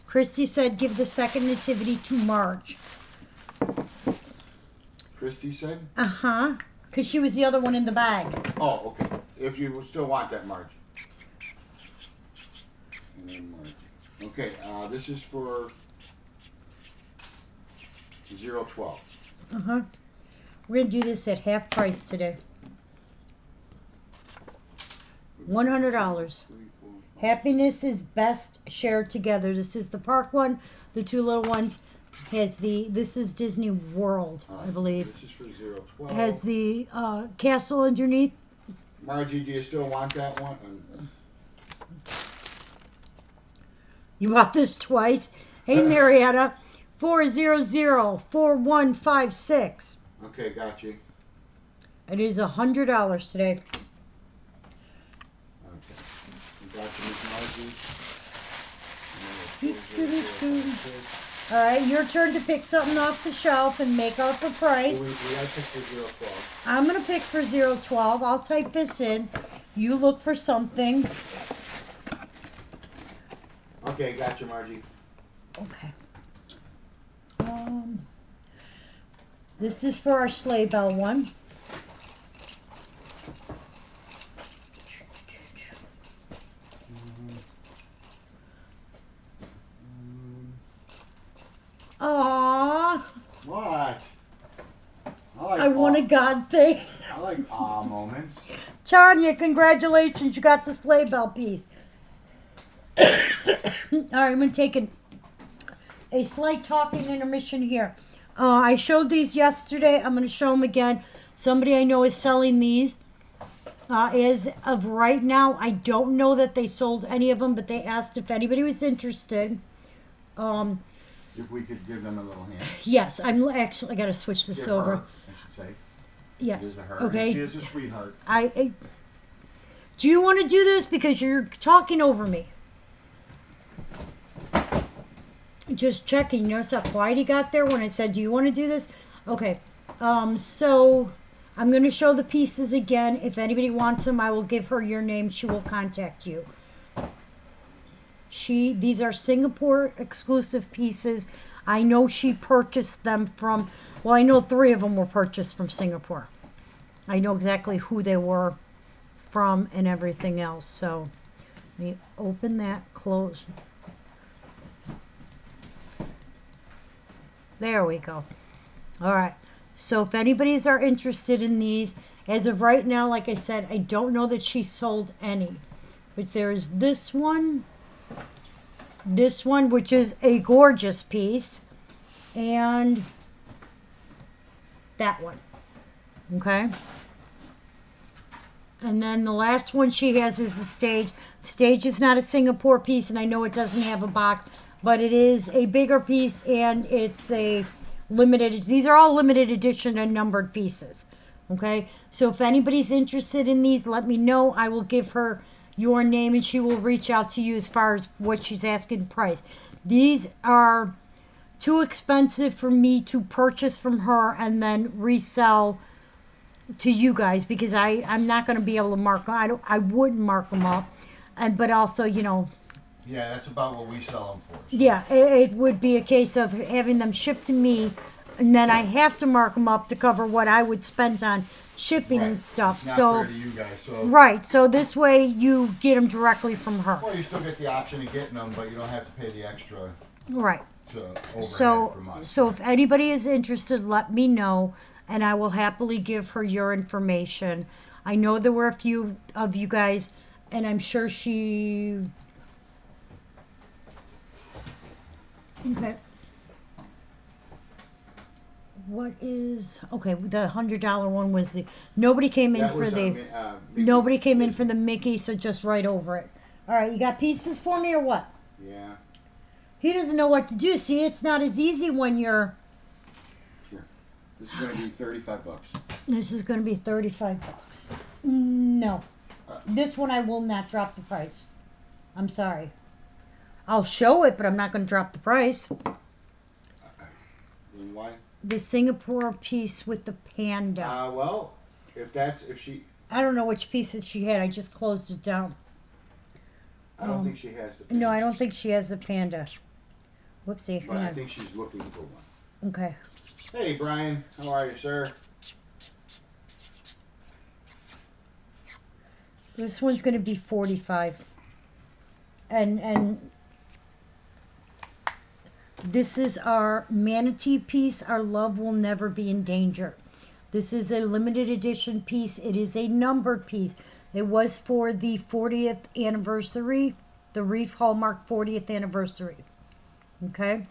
Christy said give the second nativity to Marge. Christy said? Uh-huh. Because she was the other one in the bag. Oh, okay. If you still want that, Marge. And then Marge. Okay, this is for 012. Uh-huh. We're going to do this at half price today. $100. 3, 4, 5. Happiness is best shared together. This is the park one. The 2 little ones has this is Disney World, All I right, believe. This is for 012. It has the castle underneath. Margie, do you still want that one? You bought this twice. Hey, Marietta. 4004156. Okay, got you. It is $100 today. Okay. Got you, Miss Margie. All right, your turn to pick something off the shelf and make out the We price. gotta pick for 012. I'm going to pick for 012. I'll type this in. You look for something. Okay, got you, Margie. Okay. This is for our sleigh bell one. Aww. What? I won a God thing. I like ah moments. Tanya, congratulations. You got the sleigh bell piece. All right, I'm going to take a slight talking intermission here. I showed these yesterday. I'm going to show them again. Somebody I know is selling these. As of right now, I don't know that they sold any of them, but they asked if anybody was interested. If we could give them a little hand. Yes, I'm actually. I got to switch this Give over. her, I should say. Yes. This is her. Okay. She is a sweetheart. Do you want to do this because you're talking over me? Just checking. Notice how quiet he got there when I said, "Do you want to do this?" Okay. So I'm going to show the pieces again. If anybody wants them, I will give her your name. She will contact you. These are Singapore exclusive pieces. I know she purchased them from, well, I know 3 of them were purchased from Singapore. I know exactly who they were from and everything else. So let me open that, close. There we go. All right. So if anybody's are interested in these, as of right now, like I said, I don't know that she sold any. But there's this one, which is a gorgeous piece, and that one. Okay? And then the last one she has is the stage. The stage is not a Singapore piece, and I know it doesn't have a box, but it is a bigger piece, and it's a limited. These are all limited edition and numbered pieces. Okay? So if anybody's interested in these, let me know. I will give her your name, and she will reach out to you as far as what she's asking price. These are too expensive for me to purchase from her and then resell to you guys, because I'm not going to be able to mark them. I wouldn't mark them up, but also, Yeah, that's about what we sell them for. So. yeah, it would be a case of having them shipped to me, and then I have to mark them up to cover what I would spend on shipping and stuff. It's not So fair to you guys. So. right, so this way you get them directly from her. Well, you still get the option of getting them, but you don't have to pay the extra Right. to overhead from us. So if anybody is interested, let me know, and I will happily give her your information. I know there were a few of you guys, and I'm sure she. Okay. What is okay? The $100 one was the nobody came in That for was, the Mickey. nobody came in for the Mickey, so just right over it. All right, you got pieces for me or what? Yeah. He doesn't know what to do. See, it's not as easy when you're. Sure. This is going to be $35. This is going to be $35. No, this one I will not drop the price. I'm sorry. I'll show it, but I'm not going to drop the price. And why? The Singapore piece with the panda. Well, if she, I don't know which pieces she had. I just closed it down. I don't think she has the. No, I don't think she has a panda. Whoopsie. But hang I on. think she's looking for one. Okay. Hey, Brian, how are you, sir? This one's going to be 45. And this is our manatee piece. Our love will never be in danger. This is a limited edition piece. It is a numbered piece. It was for the 40th anniversary, the Reef Hallmark 40th anniversary. Okay?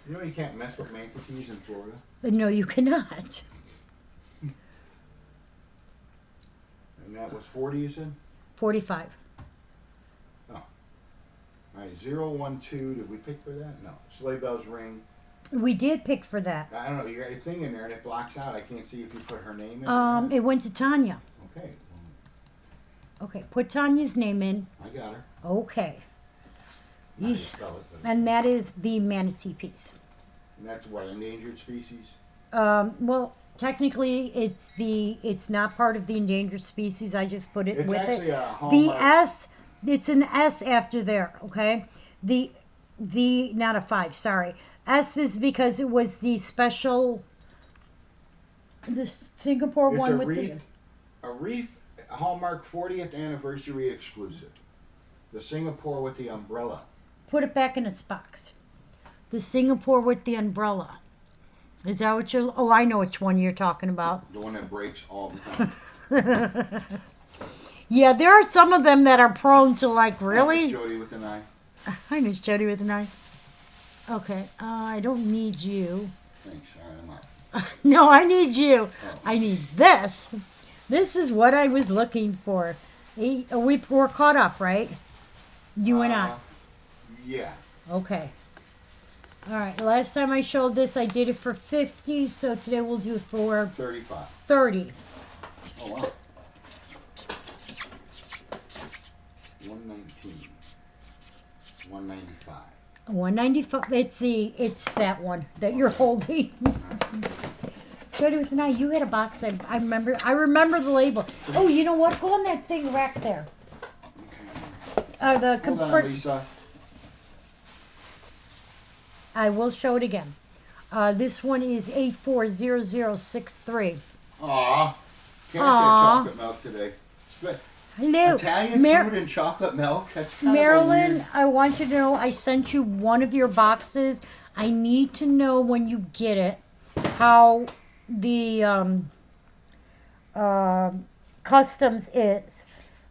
You know you can't mess with manatees in Florida? No, you cannot. And that was 40, you said? 45. All right, 012, did we pick for that? No. Sleigh bells ring. We did pick for that. I don't know, you got your thing in there and it blocks out. I can't see if you put her name in. or not. It went to Tanya. Okay, Okay, put Tanya's name in. I got her. Okay. How do you Yeesh. spell it, but- And that is the manatee piece. And that's what, endangered species? Well, technically, it's not part of the endangered species. I just put it It's with actually it. a The hallmark. S, it's an S after there. Okay, the not a 5. Sorry, S is because it was the special. The Singapore It's one a with reef, a reef Hallmark 40th anniversary exclusive. The Singapore with the umbrella. put it back in its box. The Singapore with the umbrella. Is that what you're? Oh, I know which one you're talking about. The one that breaks all the time. Yeah, there are some of them that are prone to like Miss really. Jody with an eye. Hi, Miss Jody with a knife. Okay, I don't need you. Thanks. All right, I'm out. No, I need you. I need this. This is what I was looking for. We're caught up, right? You and I. Yeah. Okay. All right. Last time I showed this, I did it for 50. So today we'll do it for 35. 30. Oh, wow. 119. 195. 195. It's that one that you're holding. Jody with an eye. You had a box. I remember. I remember the label. Oh, you know what? Go on that thing rack there. The Hold on, compart- Lisa. I will show it again. This one is 840063. Aw. Can't Aw. say chocolate milk today. Hello, Italian food and chocolate milk? That's kind Marilyn. of I want you to know I sent you one of your boxes. I need to know when you get it how the customs is,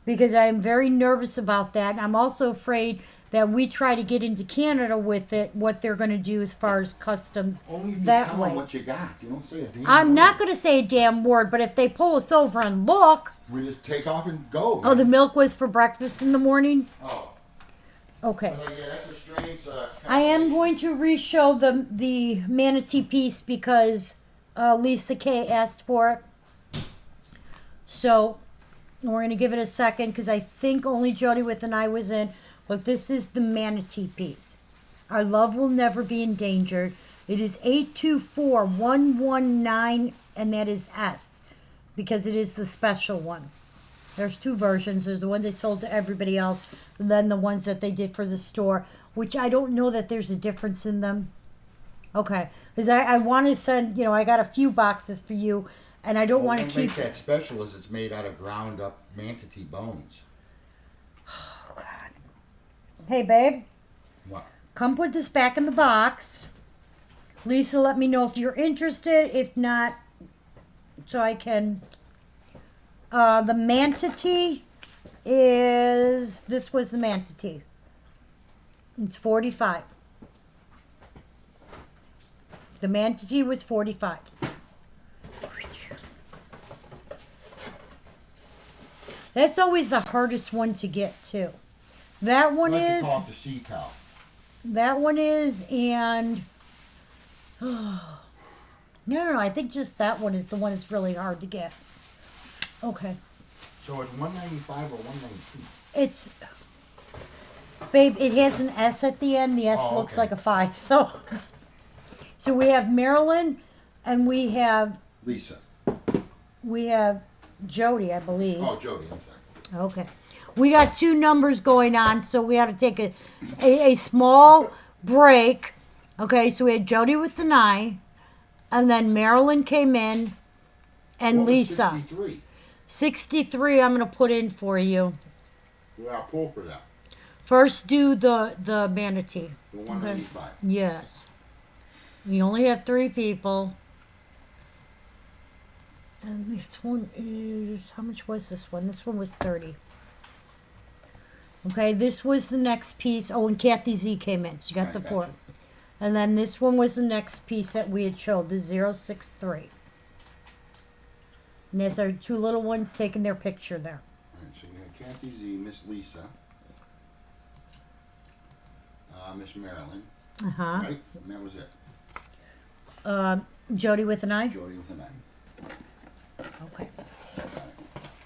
because I'm very nervous about that. And I'm also afraid that we try to get into Canada with it, what they're going to do as far as customs Only if you that tell way. them what you got. You don't say a damn I'm word. not going to say a damn word, but if they pull us over and look, We just take off and go. oh, the milk was for breakfast in the morning? Oh. Okay. Well, yeah, that's a strange. I am going to re-show the manatee piece because Lisa K asked for it. So we're going to give it a second because I think only Jody with an eye was in. But this is the manatee piece. Our love will never be endangered. It is 824119, and that is S because it is the special one. There's two versions. There's the one they sold to everybody else, and then the ones that they did for the store, which I don't know that there's a difference in them. Okay, because I want to send, I got a few boxes for you, and I don't want to What keep. makes that special is it's made out of ground up manatee bones. Oh, God. Hey, babe, What? come put this back in the box. Lisa, let me know if you're interested. If not, so I can. The manatee is. This was the manatee. It's 45. The manatee was 45. That's always the hardest one to get, too. That one I like is. to call it the sea cow. That one is, and. No, I think just that one is the one that's really hard to get. Okay. So it's 195 or 192? It's. Babe, it has an S at the end. The S Oh, looks okay. like a 5. So we have Marilyn, and we have Lisa. Jody, I believe. Oh, Jody. I'm sorry. Okay. We got two numbers going on, so we had to take a small break. Okay, so we had Jody with the 9, and then Marilyn came in, and What was Lisa. 63? 63 I'm going to put in for you. Well, I'll pull for that. First do the manatee. The 195. Yes. We only have 3 people. And this one is, how much was this one? This one was 30. Okay, this was the next piece. Oh, and Kathy Z came in. So you got Alright, the gotcha. 4. And then this one was the next piece that we had showed, the 063. And there's our 2 little ones taking their picture there. All right, so we had Kathy Z, Miss Lisa, Miss Marilyn, Uh-huh. right? And that was it. Jody with an eye? Jody with an eye. Okay.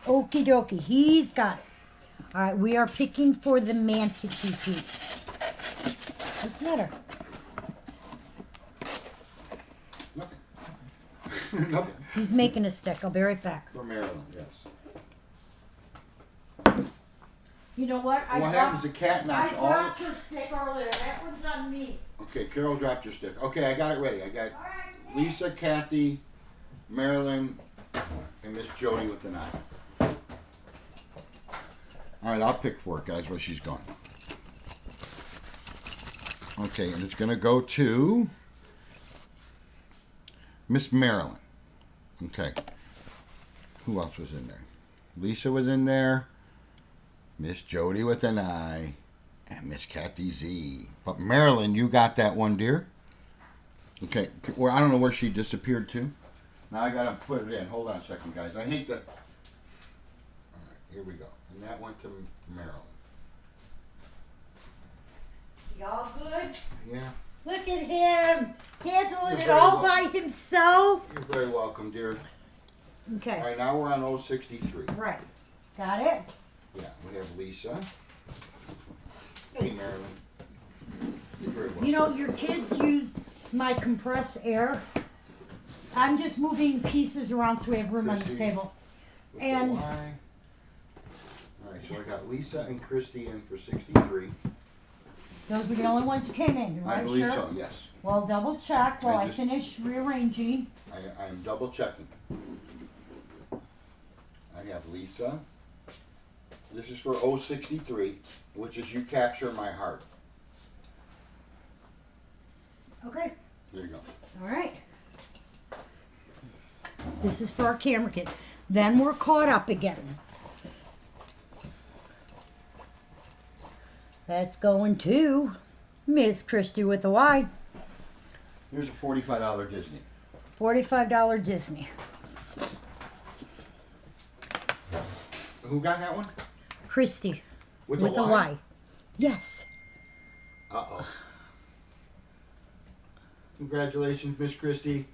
Okie dokie. He's got it. All right, we are picking for the manatee piece. What's the matter? Nothing. Nothing. He's making a stick. I'll be right back. For Maryland, yes. You know what? What happens? The cat knocks all. your stick earlier. That one's on me. Okay, Carol dropped your stick. Okay, I got it ready. I got Lisa, Kathy, Marilyn, and Miss Jody with an eye. All right, I'll pick for it, guys, where she's going. Okay, and it's going to go to Miss Marilyn. Okay. Who else was in there? Lisa was in there. Miss Jody with an I. And Miss Kathy Z. But Marilyn, you got that one, dear? Okay. Well, I don't know where she disappeared to. Now I gotta put it in. Hold on a second, guys. I hate to. All right, here we go. And that went to Marilyn. Y'all good? Yeah. Look at him handling You're it very all welcome. by himself. You're very welcome, dear. Okay. All right, now we're on 063. Right. Got it? Yeah, we have Lisa. Hey, Marilyn. You're very welcome. You know, your kids used my compressed air. I'm just moving pieces around so we have room on this Chrissy. table. With the And Y. All right, so I got Lisa and Christy in for 63. those were the only ones who came in, I right? believe Sure? so, yes. Well, double check while I I just- finish rearranging. I am double checking. I have Lisa. This is for 063, which is You Capture My Heart. Okay. There you go. All right. This is for our camera kit. Then we're caught up again. That's going to Miss Christie with a Y. Here's a $45 Disney. $45 Disney. Who got that one? Christie With with a a Y. Yes. Uh-oh. Congratulations, Miss Christie.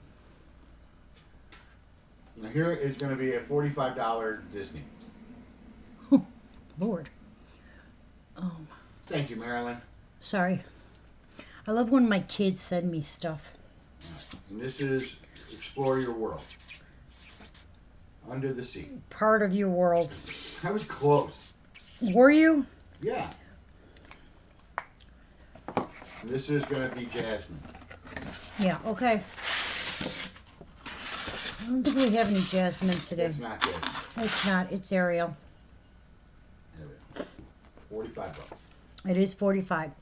Now here is going to be a $45 Disney. Lord. Thank you, Marilyn. Sorry. I love when my kids send me stuff. And this is Explore Your World. Under the Sea. Part of your world. I was close. Were you? Yeah. And this is going to be Jasmine. Yeah, okay. I don't think we have any Jasmine today. It's not Jasmine. It's not. It's Ariel. There we go. 45 bucks. It is 45.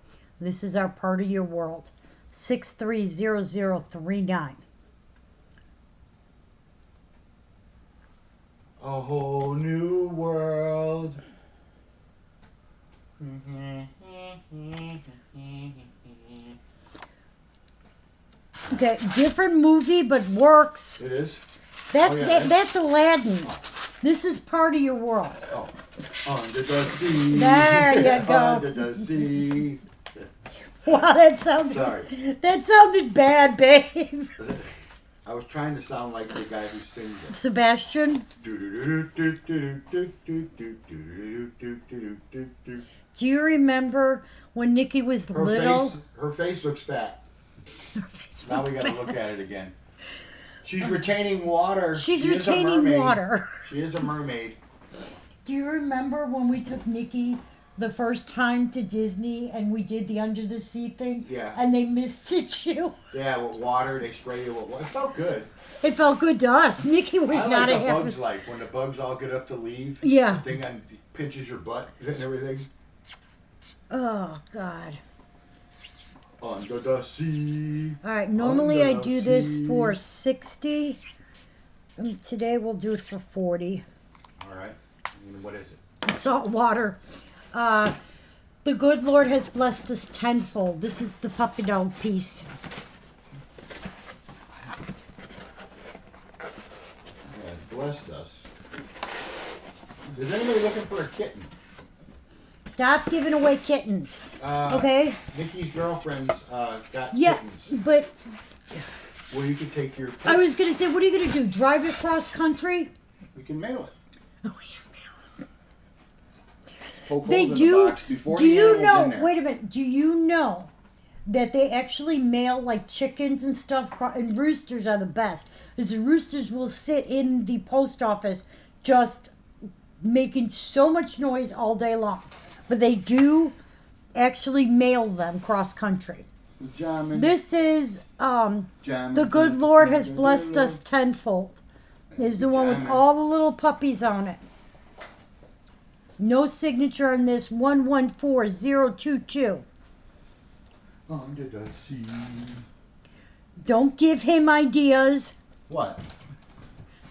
This is our part of your world. 630039. A whole new world. Okay, different movie, but works. It is? That's Oh, yeah. that's Aladdin. This is part of your world. Oh. Under the sea. There you go. Under the sea. Wow, Sorry. that sounded bad, babe. I was trying to sound like the guy who sings it. Sebastian, do you remember when Nikki was little? Her face looks fat. Her face Now we looked gotta bad. look at it again. She's retaining water. She's She is a retaining mermaid. water. She is a mermaid. Do you remember when we took Nikki the first time to Disney and we did the under the sea thing? Yeah. And they misted you. Yeah, with water, they spray you with water. It felt good. It felt good to us. Nikki was I not like a the happy. bugs life when the bugs all get up to leave. Yeah. The thing pinches your butt and everything. Oh God. Under the sea. All right. Normally I Under do the this sea. for 60. Today we'll do it for 40. All right. And what is it? Salt water. The good Lord has blessed us tenfold. This is the puppy dog piece. Yeah, blessed us. Is anybody looking for a kitten? Stop giving away kittens. Okay? Nikki's girlfriend's got Yeah, kittens. but Well, you can take your. I was gonna say, what are you gonna do? Drive it cross country? You can mail it. Oh, Poke They holes in do. the box before Do the you animal's know? in there. Wait a minute. Do you know that they actually mail like chickens and stuff? And roosters are the best. Because the roosters will sit in the post office just making so much noise all day long. But they do actually mail them cross country. Jamming, This is jamming, the good Lord has blessed us tenfold. Is the one with Jamming. all the little puppies on it. No signature on this 114022. Under the sea. Don't give him ideas. What?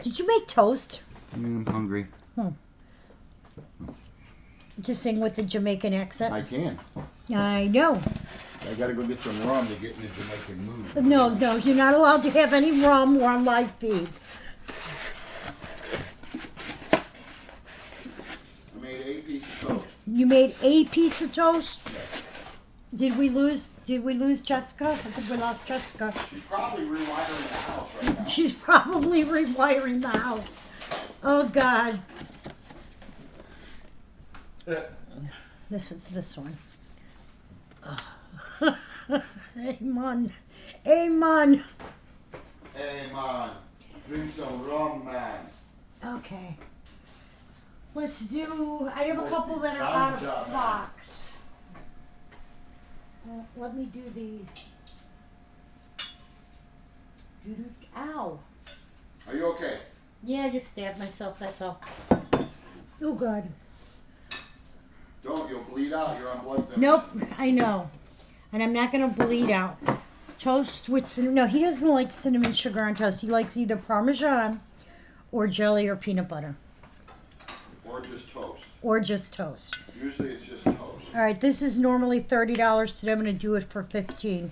Did you make toast? I'm hungry. To sing with the Jamaican I accent? can. I know. I gotta go get some rum to get in the Jamaican mood. No, you're not allowed to have any rum. We're on live feed. I made a piece of toast. You made a piece of toast. Did we lose Jessica? I think we lost Jessica. She's probably rewiring the house right now. She's probably rewiring the house. Oh God. This is this one. Amen. Amen. Hey man, drink some rum, man. Okay. Let's do. I have a couple that are out of the box. Let me do these. Ow. Are you okay? Yeah, I just stabbed myself, that's all. Oh, God. Don't, you'll bleed out. You're on blood thinner. Nope, I know. And I'm not going to bleed out. Toast with cinnamon. No, he doesn't like cinnamon sugar on toast. He likes either Parmesan or jelly or peanut butter. Or just toast. Or just toast. Usually it's just toast. All right, this is normally $30. Today I'm going to do it for $15.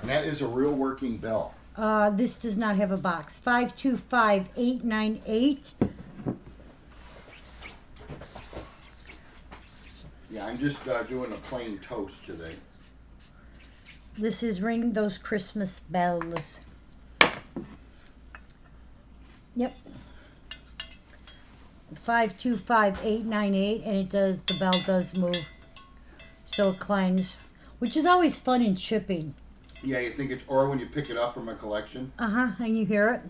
And that is a real working bell. This does not have a box. 525898. Yeah, I'm just doing a plain toast today. This is Ring Those Christmas Bells. Yep. 525898, and it does, the bell does move. So it clangs, which is always fun in shipping. Yeah, you think it's, or when you pick it up from a collection. And you hear it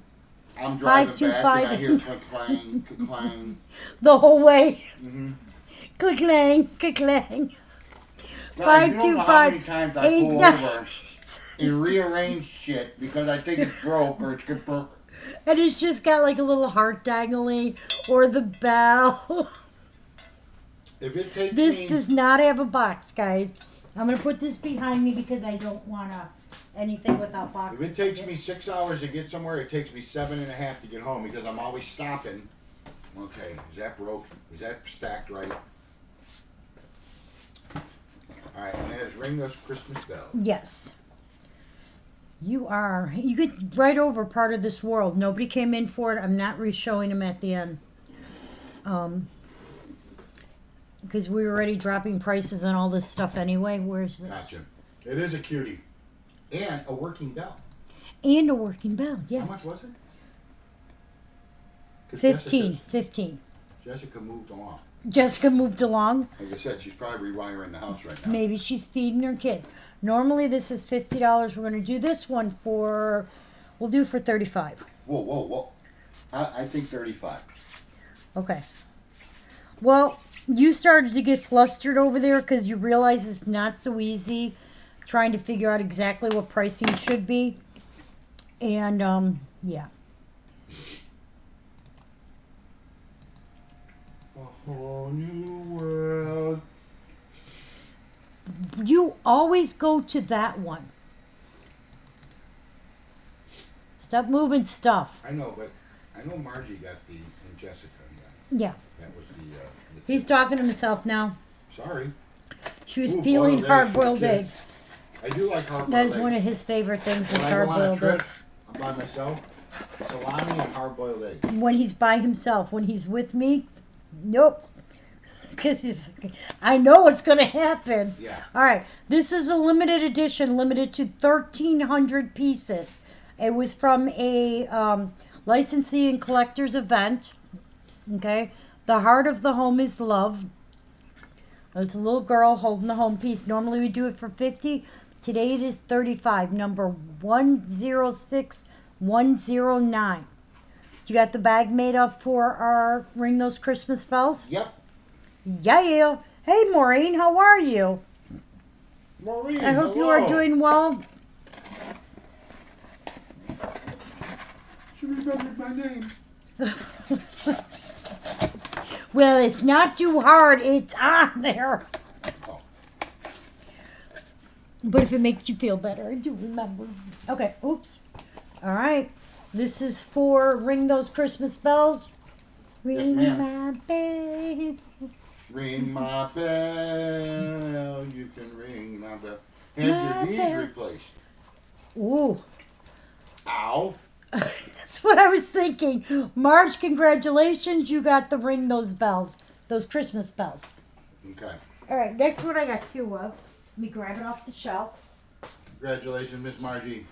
I'm driving back 525. and I hear clink clang, clink clang. the whole way. Mm-hmm. Click clang, click clang. God, you don't know how many 525 times I pull over and rearrange shit because I think it's broke or it's broke. And it's just got like a little heart dangling or the bell. If it takes This me, does not have a box, guys. I'm gonna put this behind me because I don't wanna anything without if boxes. it takes me 6 hours to get somewhere, it takes me 7.5 to get home because I'm always stopping. Okay, is that broke? Is that stacked right? All right, and that is Ring Those Christmas Bells. Yes. You get right over part of this world. Nobody came in for it. I'm not re-showing them at the end. Because we were already dropping prices on all this stuff anyway. Where's this? Gotcha. It is a cutie. And a working bell. And a working bell, yes. How much was it? 'Cause 15. 15. Jessica moved along. Jessica moved along. Like I said, she's probably rewiring the house right now. Maybe she's feeding her kids. Normally this is $50. We're going to do this one for, we'll do for $35. Whoa. I think 35. Okay. Well, you started to get flustered over there because you realize it's not so easy trying to figure out exactly what pricing should be. And, yeah. A whole new world. You always go to that one. Stop moving stuff. I know, but I know Margie got the, and Jessica got. Yeah. That was the He's talking to himself now. Sorry. She was Ooh, peeling boiled eggs hard-boiled for the kids. eggs. I do like hard-boiled That is eggs. one of his favorite things is When I go on a hard-boiled trip, eggs. I'm by myself. Salami and hard-boiled eggs. When he's by himself. When he's with me, nope. Because I know what's going to happen. Yeah. All right. This is a limited edition, limited to 1,300 pieces. It was from a licensee and collector's event. Okay. The heart of the home is love. There's a little girl holding the home piece. Normally we do it for 50. Today it is 35. Number 106109. You got the bag made up for our Ring Those Christmas Bells? Yep. Yeah. Hey, Maureen, how are you? Maureen, I hope you are hello. doing well. She remembered my name. Well, it's not too hard. It's on there. Oh. But if it makes you feel better, I do remember. Okay, oops. All right. This is for Ring Those Christmas Bells. Ring ma'am. my bell. Ring my bell, you can ring my bell. My Have your bell. knees replaced. Ooh, Ow. that's what I was thinking. Marge, congratulations. You got the Ring Those Bells. Those Christmas bells. Okay. All right, next one I got two of. Let me grab it off the shelf. Congratulations, Miss Margie.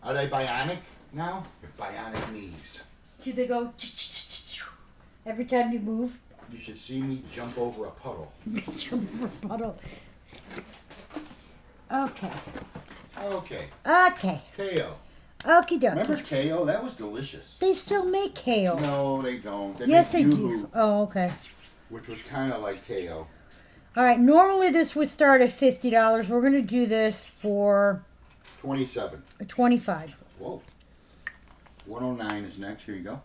Are they bionic now? They're bionic knees. Do they go every time you move? You should see me jump over a puddle. Puddle. Okay. Okay. Okay. KO. Okie Remember doke. KO? That was delicious. They still make kale. No, they don't. They Yes, they make do. Yoo-hoo, Oh, okay. which was kind of like KO. All right. Normally this would start at $50. We're gonna do this for 27. $25. Whoa. 109 is next. Here you go.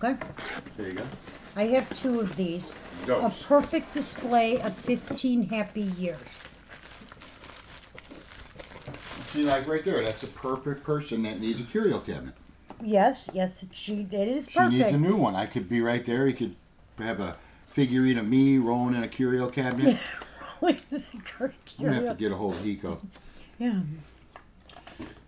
Okay. There you go. I have two of these. A Dose. perfect display of 15 happy years. See, like right there, that's a perfect person that needs a curio cabinet. Yes, it is She needs a perfect. new one. I could be right there. You could have a figurine of me rolling in a curio cabinet. I'm gonna have to get a hold of Hiko. Yeah.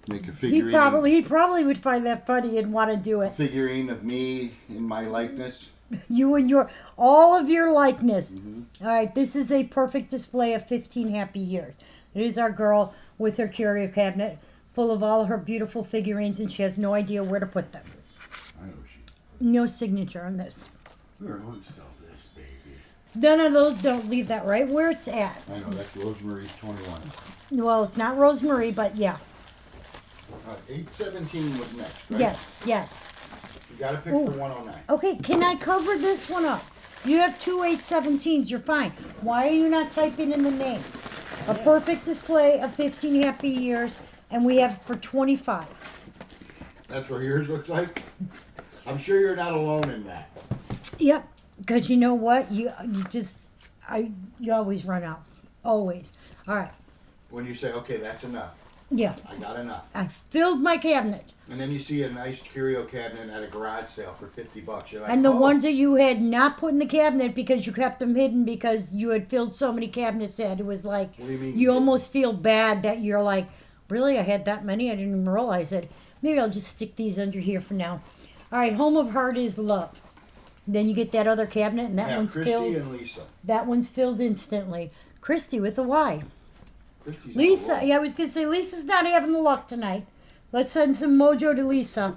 Make a He figurine. probably would find that funny and want to do it. Figurine of me in my likeness. You and all of your likeness. Mm-hmm. All right, this is a perfect display of 15 happy years. It is our girl with her curio cabinet full of all her beautiful figurines, and she has no idea where to put them. I know she. No signature on this. We're going to sell this, baby. None of those, don't leave that right where it's at. I know that's Rosemary's 21. Well, it's not Rosemary, but yeah. 817 was next, right? Yes. You got to pick Ooh. the 109. Okay, can I cover this one up? You have two 817s, you're fine. Why are you not typing in the name? A perfect display of 15 happy years, and we have it for 25. That's what yours looks like. I'm sure you're not alone in that. Yep, because you know what? You always run out. Always. All right. When you say, okay, that's enough. Yeah, I got enough. I filled my cabinet. And then you see a nice curio cabinet at a garage sale for $50. You're like, And the oh. ones that you had not put in the cabinet because you kept them hidden because you had filled so many cabinets that it was like, What do you mean? you almost feel bad that you're like, really? I had that many? I didn't even realize it. Maybe I'll just stick these under here for now. All right, Home of Heart is Love. Then you get that other cabinet, and that Yeah, one's Christy filled. and Lisa. That one's filled instantly. Christy with a Y. Christy's Lisa, on a roll. yeah, I was gonna say Lisa's not having the luck tonight. Let's send some mojo to Lisa.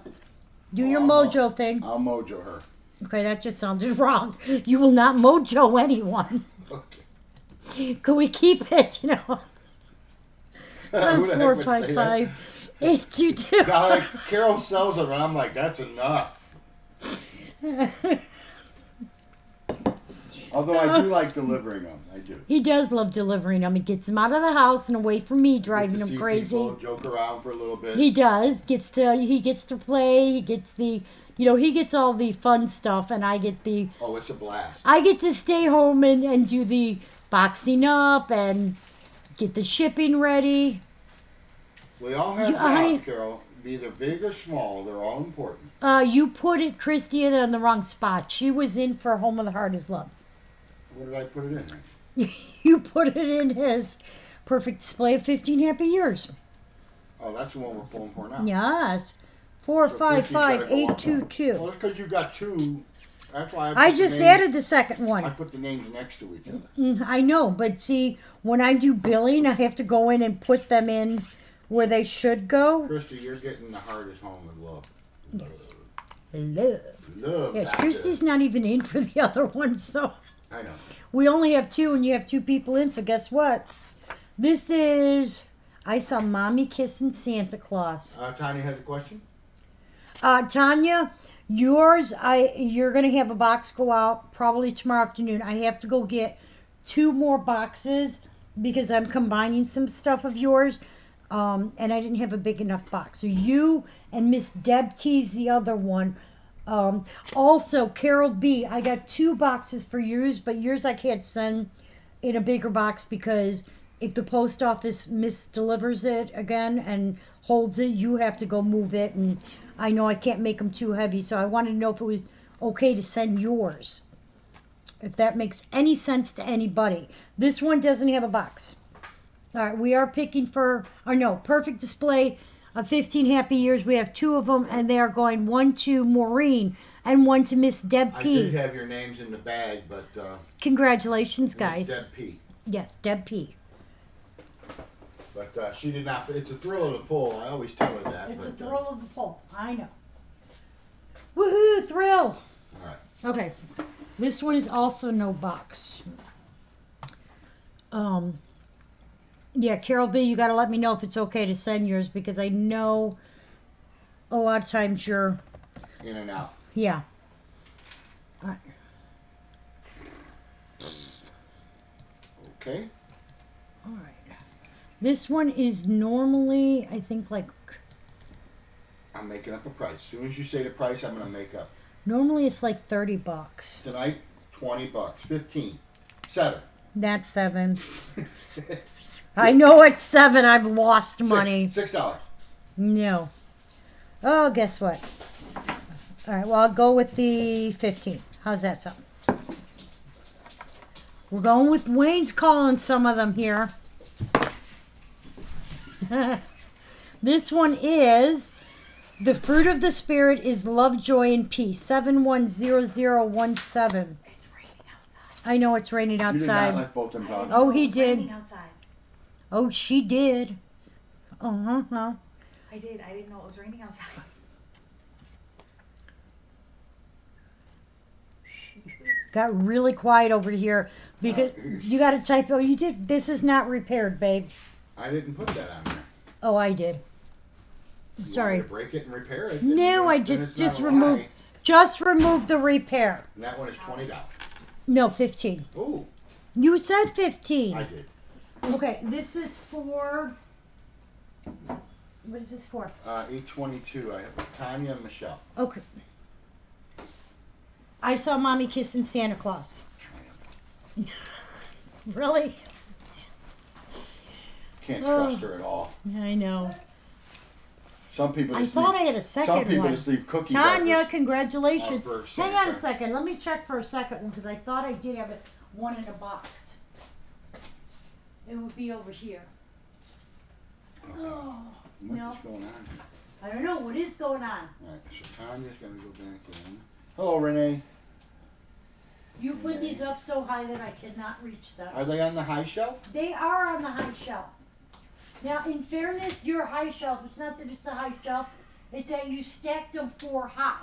Do your I'll mojo thing. I'll mojo her. Okay, that just sounded wrong. You will not mojo anyone. Okay. Could we keep it? You know, Who the heck would say that? 455-822. Now, like, Carol sells them, and I'm like, that's enough. Although I do like delivering them. I do. He does love delivering them. He gets them out of the house and away from me, driving Get to him see crazy. people joke around for a little bit. He does. He gets to play. He gets he gets all the fun stuff, and I get Oh, it's a blast. I get to stay home and do the boxing up and get the shipping ready. We all have honey- jobs, Carol. Be either big or small. They're all important. You put it, Christy, on the wrong spot. She was in for Home of the Heart is Love. Where did I put it in? You put it in his perfect display of 15 happy years. Oh, that's the one we're pulling for now. Yes. So Christy's gotta go on. 455-822. Well, that's because you got two. That's why I put the just names- added the second I one. put the names next to each other. I know, but see, when I do billing, I have to go in and put them in where they should go. Christy, you're getting the hardest home with love. Love. Love. Yes, that Christy's good. not even in for the other one, so I know. we only have two, and you have two people in. So guess what? This is I saw Mommy kissing Santa Claus. Tanya has a question. Tanya, you're gonna have a box go out probably tomorrow afternoon. I have to go get 2 more boxes because I'm combining some stuff of yours, and I didn't have a big enough box. So you and Miss Deb T's the other one. Also, Carol B, I got 2 boxes for yours, but yours I can't send in a bigger box because if the post office misdelivers it again and holds it, you have to go move it. And I know I can't make them too heavy, so I wanted to know if it was okay to send yours. If that makes any sense to anybody. This one doesn't have a box. All right, we are picking for, or no, Perfect Display of 15 Happy Years. We have 2 of them, and they are going 1 to Maureen and 1 to Miss Deb I P. did have your names in the bag, but Congratulations, it's guys. Deb P. Yes, Deb P. But she did not. It's a thrill of the pull. I always tell her that. It's a but, thrill of the poll. I know. Woohoo, thrill. All right. Okay. This one is also no box. Yeah, Carol B, you got to let me know if it's okay to send yours because I know a lot of times you're, In and out. yeah. All right. Okay. All right. This one is normally, I think, like, I'm making up a price. As soon as you say the price, I'm gonna make up. normally it's like $30. Tonight, $20. 15. 7. That's 7. I know it's 7. I've lost money. $6. No. Oh, guess what? All right, well, I'll go with the 15. How's that sound? We're going with Wayne's calling some of them here. This one is the fruit of the spirit is love, joy, and peace. 710017. It's raining outside. I know it's raining You did not outside. like both them dogs. Oh, he It's did. raining outside. Oh, she did. Uh-huh. I did. I didn't know it was raining outside. Got really quiet over here because you got to type. Oh, you did. This is not repaired, babe. I didn't put that on there. Oh, I did. You Sorry. Want me to break it and repair it? No, I Then it's just not a remove. lie. Just remove the repair. And that one is $20. No, 15. Ooh, You said 15. I did. Okay, this is for. What is this for? 822. I have Tanya and Michelle. Okay. I saw mommy kissing Santa Claus. Really? Can't Oh. trust her at all. I know. Some people. I just thought leave- I had a second Some people one. just leave cookies. Tanya, out congratulations. for Hang on a Santa. second. Let me check for a second one because I thought I did have one in a box. It would be over here. Okay. Oh, What no. is going on here? I don't know. What is going on? All right, so Tanya's gonna go back in. Hello, Renee. You put these up so high that I cannot reach them. Are they on the high shelf? They are on the high shelf. Now, in fairness, your high shelf, it's not that it's a high shelf, it's that you stacked them 4 high.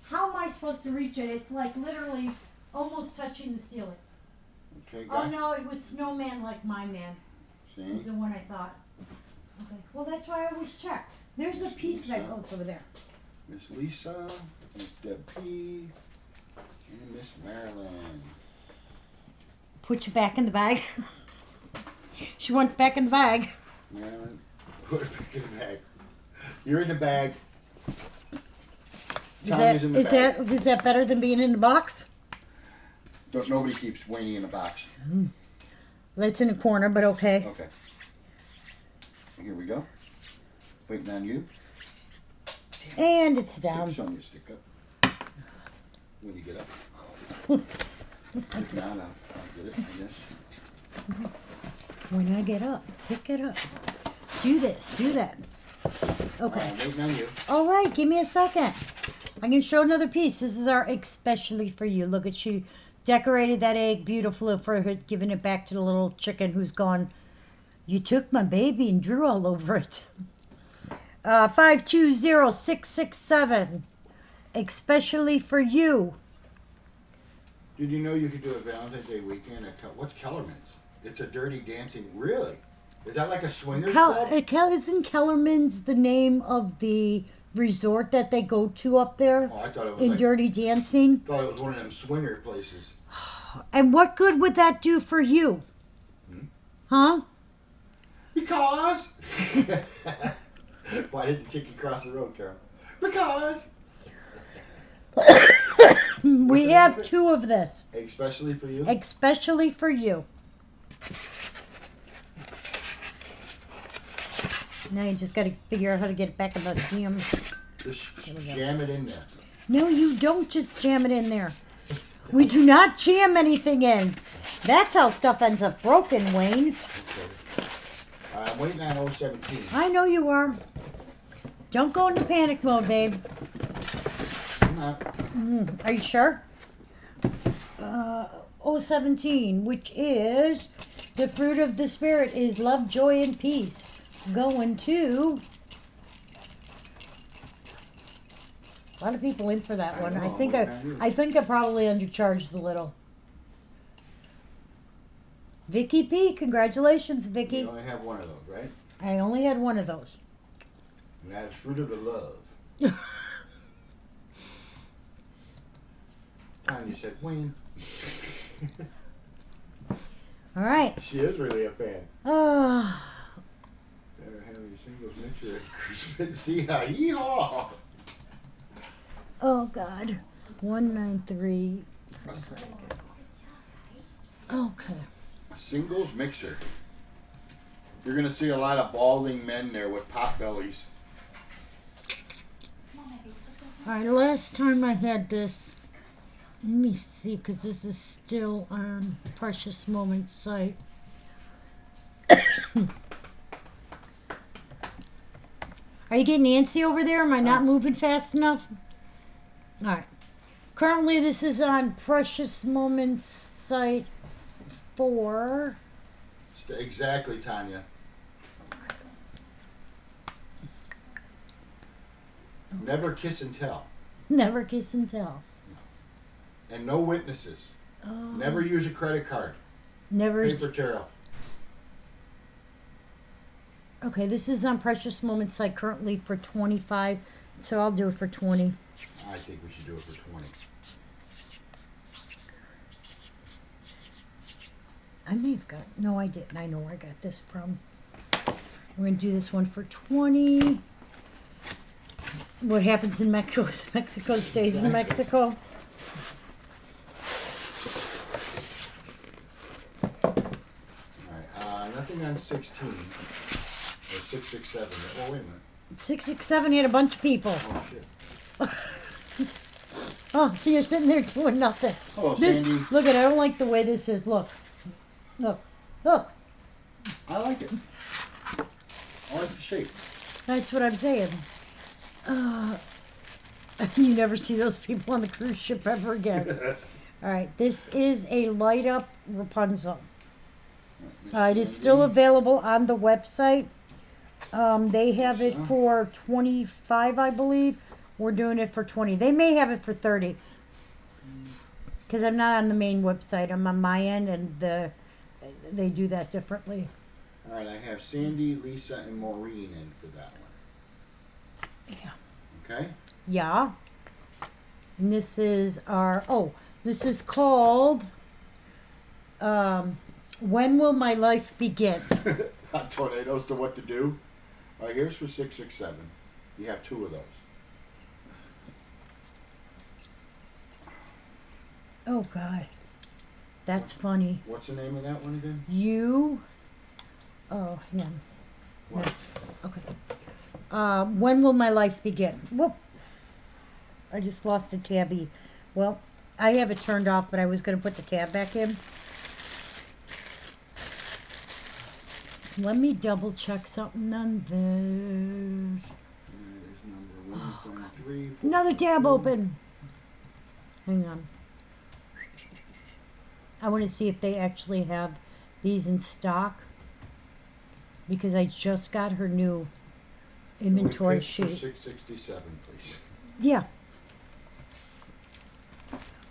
How am I supposed to reach it? It's like literally almost touching the ceiling. Okay, Oh no, it was Snowman like my man. See? Is the one I thought. Okay. Well, that's why I always check. There's a piece that goes over there. Miss Lisa, Miss Deb P, and Miss Marilyn. Put you back in the bag. She wants back in the bag. Marilyn, put her back in the bag. You're in the bag. Tanya's in the bag. Is that better than being in the box? Nobody keeps Wayne in a box. It's in the corner, but okay. Okay. Here we go. Waiting on you. And it's Put down. Sonia stick up. When you get up. If not, I'll get it, I guess. When I get up, pick it up. Do this, do that. Okay. Waiting on you. All right, give me a second. I'm going to show another piece. This is our especially for you. Look at she decorated that egg beautifully for her, giving it back to the little chicken who's gone, you took my baby and drew all over it. 520667. Especially for you. Did you know you could do a Valentine's Day weekend at what's Kellerman's? It's a dirty dancing. Really? Is that like a swingers club? Isn't Kellerman's the name of the resort that they go to up there Oh, I thought it was in like, Dirty Dancing? thought it was one of them swinger places. And what good would that do for you? Huh? Because. Why didn't the chicken cross the road, Carol? Because. We have 2 of this. Especially for you. Especially for you. Now you just got to figure out how to get it back in the damn. Just we go. jam it in there. No, you don't just jam it in there. We do not jam anything in. That's how stuff ends up broken, Wayne. Okay. I'm waiting on 017. I know you are. Don't go into panic mode, babe. I'm not. Are you sure? 017, which is the fruit of the Spirit is love, joy, and peace. Going to a lot of people in for that one. know, I think I probably undercharged a little. Vicky P, congratulations, Vicky. You only have one of those, right? I only had one of those. And that's fruit of the love. And you said, Wayne. All right. She is really a fan. Oh, There, have your singles mixture. See how yeehaw. oh God. 193. Okay. Singles mixer. You're gonna see a lot of balding men there with pot bellies. All right. Last time I had this. Let me see, because this is still on Precious Moments site. Are you getting antsy over there? Am I not moving fast enough? All right. Currently, this is on Precious Moments site for. Exactly, Tanya. Never kiss and tell. Never Kiss and Tell. And no witnesses. Never use a credit card. Never. Paper trail. Okay, this is on Precious Moments site currently for 25, so I'll do it for 20. I think we should do it for 20. I may have got. No, I didn't. I know where I got this from. We're going to do this one for 20. What happens in Mexico, Mexico stays in Mexico. Alright, nothing on 16. Or 667. Oh, wait a minute. 667 had a bunch of people. Oh, shit. Oh, so you're sitting there doing nothing. Hello, This, Sandy. look at. I don't like the way this is. Look, look. I like it. I like the shape. That's what I'm saying. You never see those people on the cruise ship ever again. All right, this is a light up Rapunzel. It is still available on the website. They have it for 25, I believe. We're doing it for 20. They may have it for 30. Because I'm not on the main website. I'm on my end, and they do that differently. Alright, I have Sandy, Lisa, and Maureen in for that one. Yeah. Okay? Yeah. And this is this is called When Will My Life Begin? Hot tornadoes to what to do. Alright, here's for 667. You have two of those. Oh, God. That's funny. What's the name of that one again? Oh, hang on. What? Okay. When Will My Life Begin? Whoop. I just lost the tabby. Well, I have it turned off, but I was going to put the tab back in. Let me double check something on this. There's number 1.3. Another tab open. Hang on. I want to see if they actually have these in stock. Because I just got her new inventory sheet. 667, please. Yeah.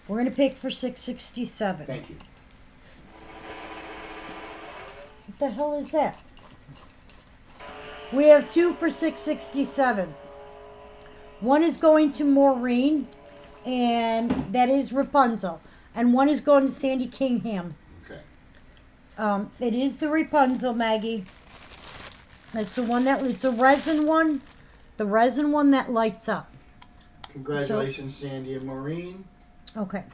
We're going to pick for 667. Thank you. What the hell is that? We have two for 667. One is going to Maureen, and that is Rapunzel. And one is going to Sandy Kingham. Okay. It is the Rapunzel, Maggie. It's the one that, it's a resin one. The resin one that lights up. Congratulations, Sandy and Maureen. Okay.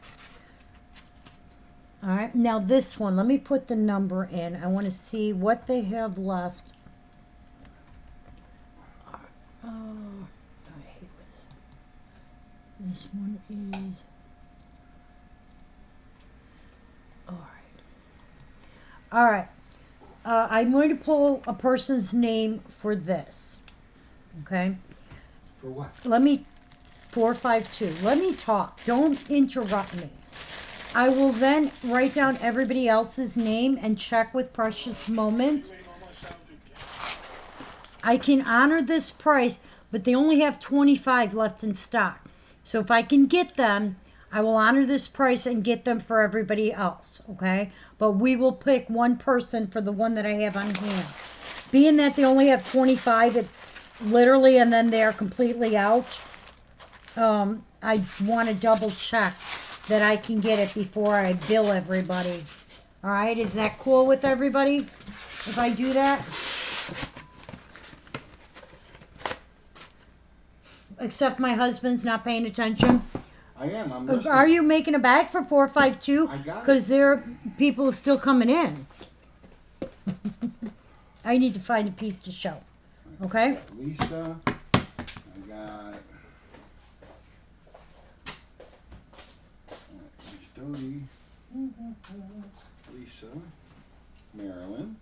All right. Now this one, let me put the number in. I want to see what they have left. I hate it. This one is. All right. I'm going to pull a person's name for this. Okay. For what? Let me 452. Let me talk. Don't interrupt me. I will then write down everybody else's name and check with Precious Moments. I can honor this price, but they only have 25 left in stock. So if I can get them, I will honor this price and get them for everybody else, okay? But we will pick one person for the one that I have on hand. Being that they only have 25, it's literally, and then they're completely out. I want to double check that I can get it before I bill everybody. All right, is that cool with everybody if I do that? Except my husband's not paying attention. I am. I'm listening. Are you making a bag for 452? I got it. Because there are people still coming in. I need to find a piece to show. Okay? Lisa. I got. Dodie. Lisa. Marilyn.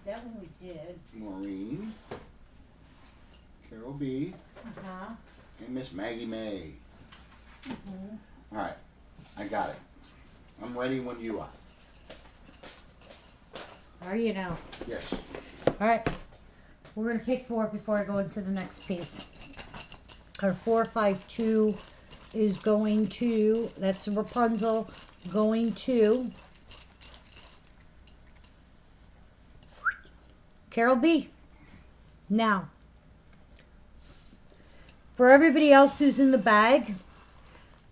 That one we did. Maureen. Carol B. Uh-huh. And Miss Maggie May. All right. I got it. I'm ready when you are. Are you now? Yes. All right. We're going to pick four before I go into the next piece. Our 452 is going to, that's Rapunzel, going to Carol B. Now, for everybody else who's in the bag,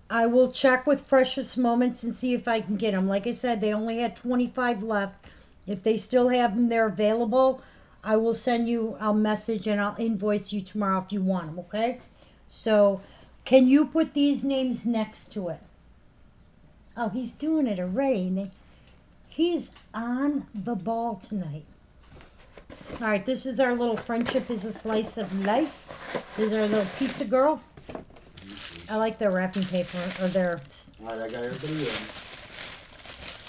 I will check with Precious Moments and see if I can get them. Like I said, they only had 25 left. If they still have them, they're available. I will send you a message and I'll invoice you tomorrow if you want them, okay? So, can you put these names next to it? Oh, he's doing it already. He's on the ball tonight. All right, this is our little Friendship is a Slice of Life. This is our little pizza girl. I like their wrapping paper, or their... All right, I got everybody in.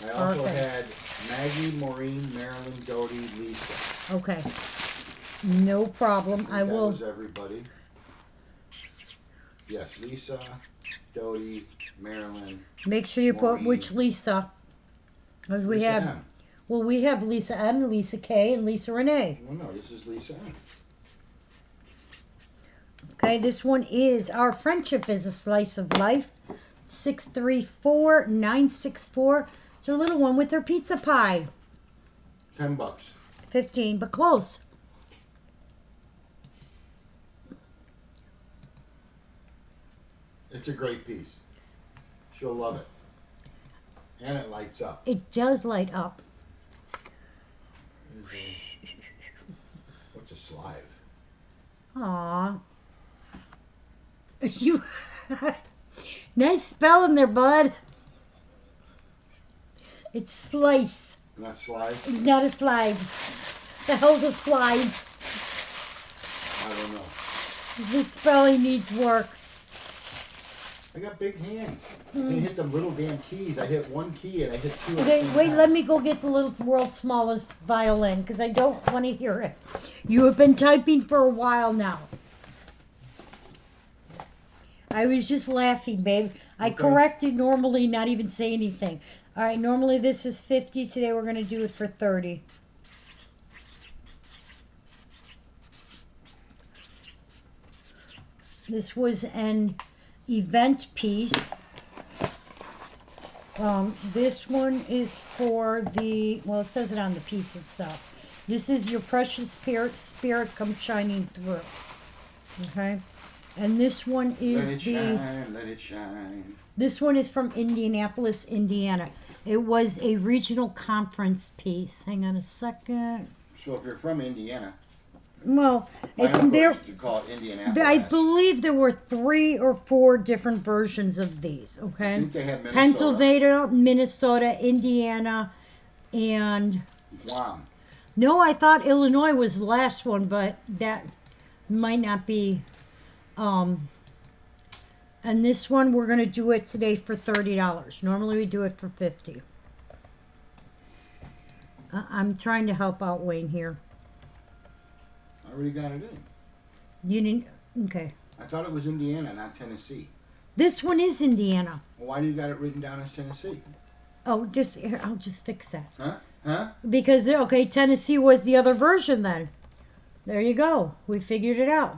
I also Perfect. had Maggie, Maureen, Marilyn, Dodie, Lisa. Okay. No problem. I will... That was everybody. Yes, Lisa, Dodie, Marilyn. Make sure you put Maureen. which Lisa. Because we Lisa have... M. Well, we have Lisa M, Lisa K, and Lisa Renee. Well, no, this is Lisa M. Okay, this one is Our Friendship is a Slice of Life. 634964. It's her little one with her pizza pie. $10. 15, but close. It's a great piece. She'll love it. And it lights up. It does light up. What's a slide? Aw. You... Nice spelling there, bud. It's slice. Not slide? It's not a slide. The hell's a slide? I don't know. The spelling needs work. I got big hands. I didn't hit them little damn keys. I hit one key and I hit two. at the Okay, same wait, time. let me go get the little world's smallest violin because I don't want to hear it. You have been typing for a while now. I was just laughing, babe. I Okay. corrected normally, not even say anything. All right, normally this is 50. Today we're going to do it for 30. This was an event piece. This one is for the, well, it says it on the piece itself. This is Your Precious Spirit Come Shining Through. Okay? And this one Let is it the, shine, let it shine. this one is from Indianapolis, Indiana. It was a regional conference piece. Hang on a second. So if you're from Indiana, Well, my it's uncle there. used to call it Indianapolis. I believe there were 3 or 4 different versions of these. I Okay, think they had Minnesota. Pennsylvania, Minnesota, Indiana, and Guam. no, I thought Illinois was the last one, but that Might not be. And this one we're gonna do it today for $30. Normally we do it for $50. I'm trying to help out Wayne here. I already got it in. You didn't. Okay. I thought it was Indiana, not Tennessee. This one is Indiana. Well, why do you got it written down as Tennessee? Oh, just here, I'll just fix that. Huh? Because okay, Tennessee was the other version then. There you go. We figured it out.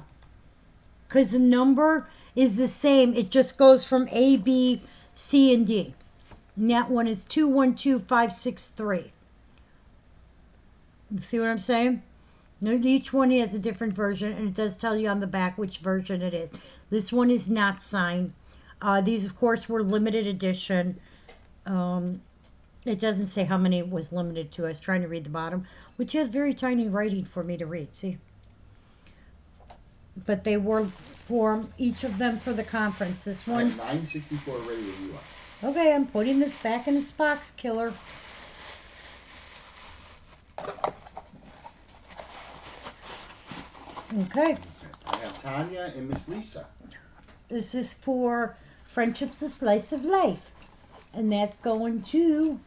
Because the number is the same. It just goes from A, B, C, and D. And that one is 212563. See what I'm saying? Each one has a different version, and it does tell you on the back which version it is. This one is not signed. These, of course, were limited edition. It doesn't say how many it was limited to. I was trying to read the bottom, which has very tiny writing for me to read. See? But they were for each of them for the conference. This I one. have 964 ready when you are. Okay, I'm putting this back in its box, killer. Okay. I have Tanya and Miss Lisa. This is for Friendship's the Slice of Life. And that's going to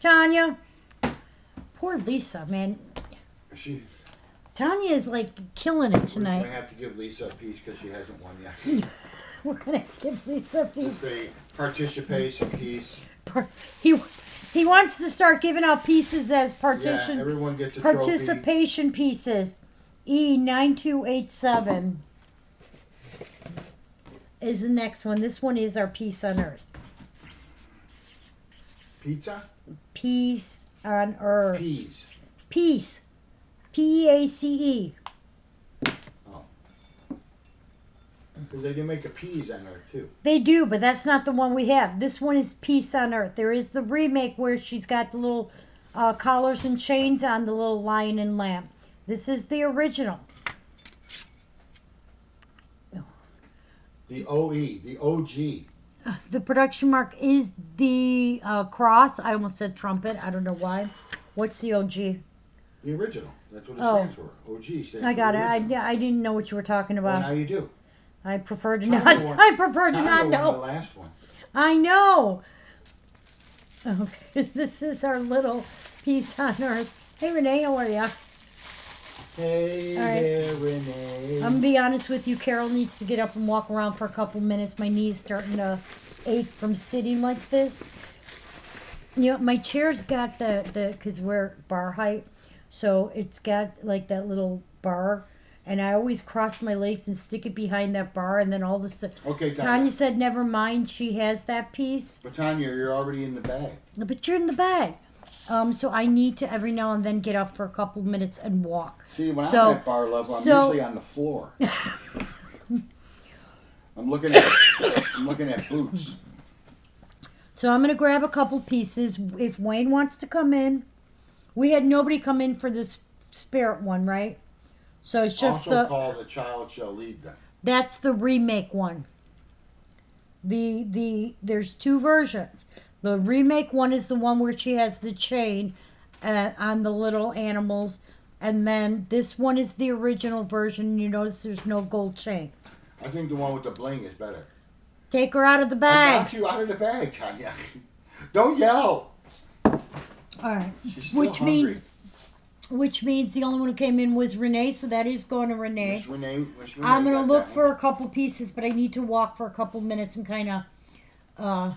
Tanya. Poor Lisa, man. She, Tanya is like killing it we're tonight. going to have to give Lisa a piece because she hasn't won yet. We're going to give Lisa a piece. It's a participation piece. He wants to start giving out pieces as Yeah, everyone gets a participation pieces. E9287 is the next one. This one is our Peace on Earth. trophy. Pizza? Peace on Earth. Peas. Peace. P-E-A-C-E. Oh. Because they do make a peas on there too. They do, but that's not the one we have. This one is Peace on Earth. There is the remake where she's got the little collars and chains on the little lion and lamb. This is the original. The OE, the OG. The production mark is the cross. I almost said trumpet. I don't know why. What's the OG? The original. That's what it Oh. stands for. OG stands I got for it. original. I didn't know what you were talking Well, about. now you do. I prefer to Tanya not. won- I prefer to Tanya not won the know. last one. I know. Okay, this is our little Peace on Earth. Hey Renee, how are ya? Hey All right. there, Renee. I'm gonna be honest with you. Carole needs to get up and walk around for a couple minutes. My knee's starting to ache from sitting like this. You know, my chair's got the because we're bar height, so it's got like that little bar, and I always cross my legs and stick it behind that bar, and then all of a sudden, Okay, Tanya said, "Never mind, she has that piece." But Tanya, you're already in the bag. But you're in the bag. So I need to every now and then get up for a couple of minutes and walk. See, when So- I'm at bar level, I'm so- usually on the floor. I'm looking at boots. So I'm gonna grab a couple pieces. If Wayne wants to come in, we had nobody come in for this spirit one, right? So it's just Also the called "The Child Shall Lead Them." that's the remake one. There's two versions. The remake one is the one where she has the chain on the little animals, and then this one is the original version. You notice there's no gold chain. I think the one with the bling is better. Take her out of the I bag. got you out of the bag, Tanya. Don't yell. All right. She's still Which hungry. means the only one who came in was Renee, so that is going to Renee. Miss Renee I'm gonna got look that for one. a couple pieces, but I need to walk for a couple minutes and kind of.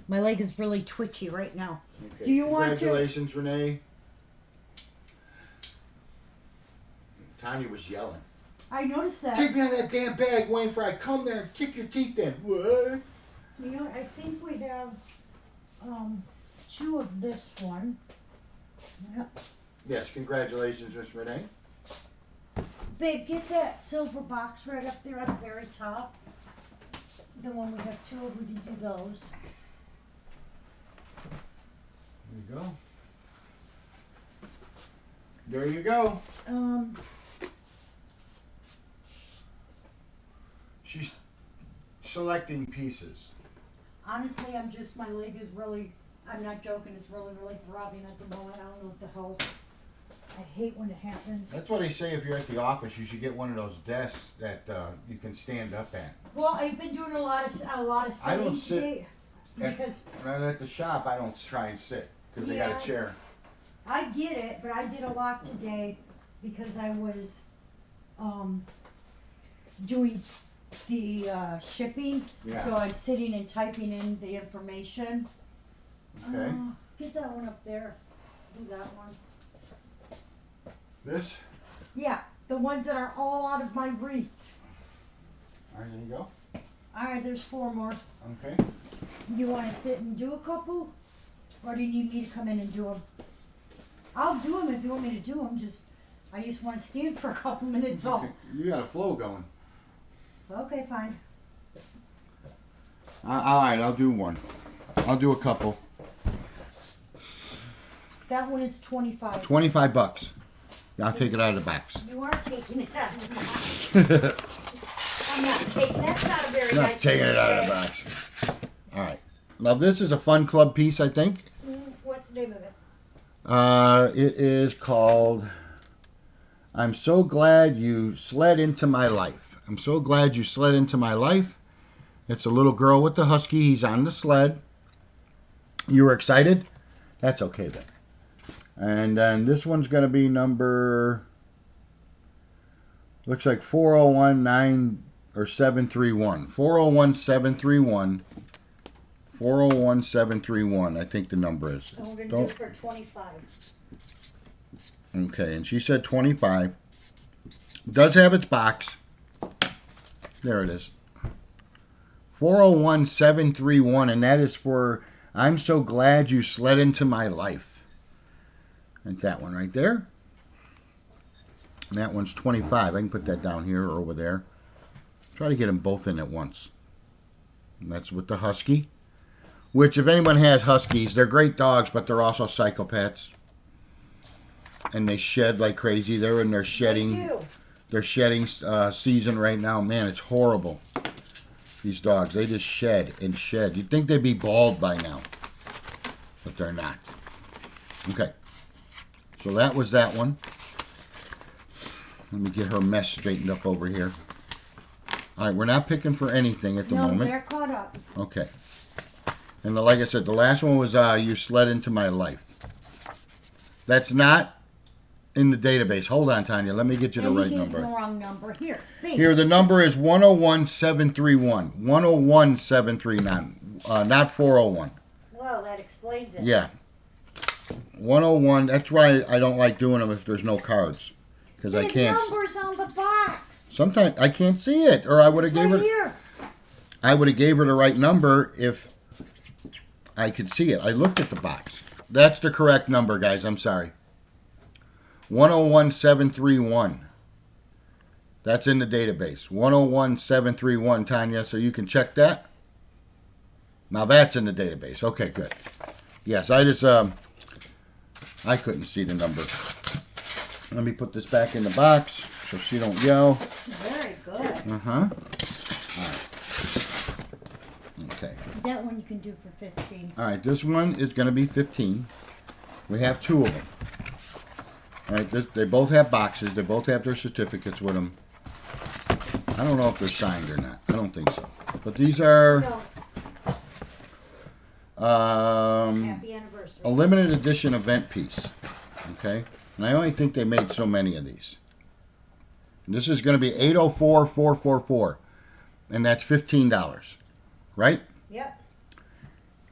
My leg is really twitchy right now. Okay. Do you want to? Congratulations, Renee. Tanya was yelling. I noticed that. Take me out of that damn bag, Wayne, for I come there and kick your teeth in. What? You know, I think we have two of this one. Yep. Yes, congratulations, Miss Renee. Babe, get that silver box right up there on the very top. The one we have two of, we can do those. There you go. There you go. She's selecting pieces. Honestly, my leg is really, I'm not joking, it's really, really throbbing at the moment. I don't know what the hell. I hate when it happens. That's what they say if you're at the office. You should get one of those desks that you can stand up at. Well, I've been doing a lot of I don't sitting sit today because At the shop, I don't try and sit because they got Yeah. a chair. I get it, but I did a lot today because I was doing the shipping. Yeah. So I'm sitting and typing in the information. Okay. Get that one up there. Do that one. This. Yeah, the ones that are all out of my reach. All right, there you go. All right, there's 4 more. Okay. You want to sit and do a couple, or do you need me to come in and do them? I'll do them if you want me to do them. I just want to stand for a couple minutes. All. You got a flow going. Okay, fine. All right, I'll do one. I'll do a couple. That one is 25. $25. I'll take it out of the box. You are taking it out of the box. I'm not taking. That's not a very Not nice taking thing it to out of the say. box. All right. Now this is a Fun Club piece, I think. What's the name of it? It is called "I'm So Glad You Sled Into My Life." I'm so glad you sled into my life. It's a little girl with the husky. He's on the sled. You were excited? That's okay then. And then this one's going to be number, looks like 4019 or 731. 401731. 401731, I think the number is. And we're going to do it for 25. Okay, and she said 25. Does have its box. There it is. 401731, and that is for "I'm So Glad You Sled Into My Life." That's that one right there. And that one's 25. I can put that down here or over there. Try to get them both in at once. And that's with the husky. Which, if anyone has huskies, they're great dogs, but they're also psychopaths. And they shed like crazy. They're in their shedding. They're shedding season right now. Man, it's horrible. These dogs, they just shed and shed. You'd think they'd be bald by now, but they're not. Okay. So that was that one. Let me get her mess straightened up over here. All right, we're not picking for anything at the No, moment. they're caught up. Okay. And like I said, the last one was "You Sled Into My Life." That's not in the database. Hold on, Tanya. Let me get you the And right you gave number. the wrong number. Here. Here, the number is 101731. 101739. Not 401. Well, that explains it. Yeah. 101. That's why I don't like doing them if there's no cards. Because I The can't. number's on the box. Sometimes I can't see it. Or I would have It's gave right her. here. I would have gave her the right number if I could see it. I looked at the box. That's the correct number, guys. I'm sorry. 101731. That's in the database. 101731, Tanya. So you can check that. Now that's in the database. Okay, good. Yes, I just I couldn't see the number. Let me put this back in the box so she don't yell. Very good. Uh-huh. All right. Okay. That one you can do for 15. All right, this one is going to be 15. We have 2 of them. All right, they both have boxes. They both have their certificates with them. I don't know if they're signed or not. I don't think so. But these are No, happy anniversary. a limited edition event piece. Okay? And I only think they made so many of these. And this is going to be 804444. And that's $15. Right? Yep.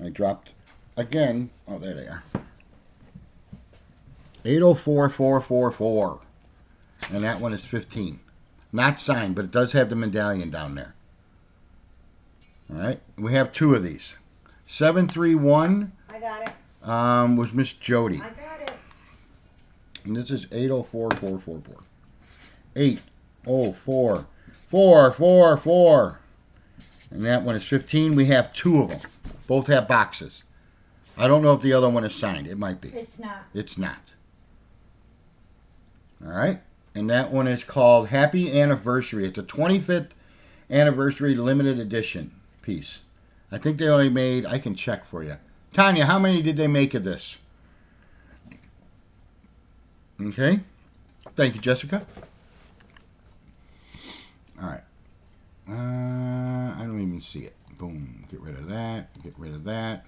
I dropped again. Oh, there they are. 804444. And that one is 15. Not signed, but it does have the medallion down there. All right. We have 2 of these. 731 I got it. was Miss Jody. I got it. And this is 804444. 804444. And that one is 15. We have 2 of them. Both have boxes. I don't know if the other one is signed. It might be. It's not. It's not. All right. And that one is called Happy Anniversary. It's a 25th anniversary limited edition piece. I think they only made, I can check for you. Tanya, how many did they make of this? Okay. Thank you, Jessica. All right. I don't even see it. Boom. Get rid of that. Get rid of that.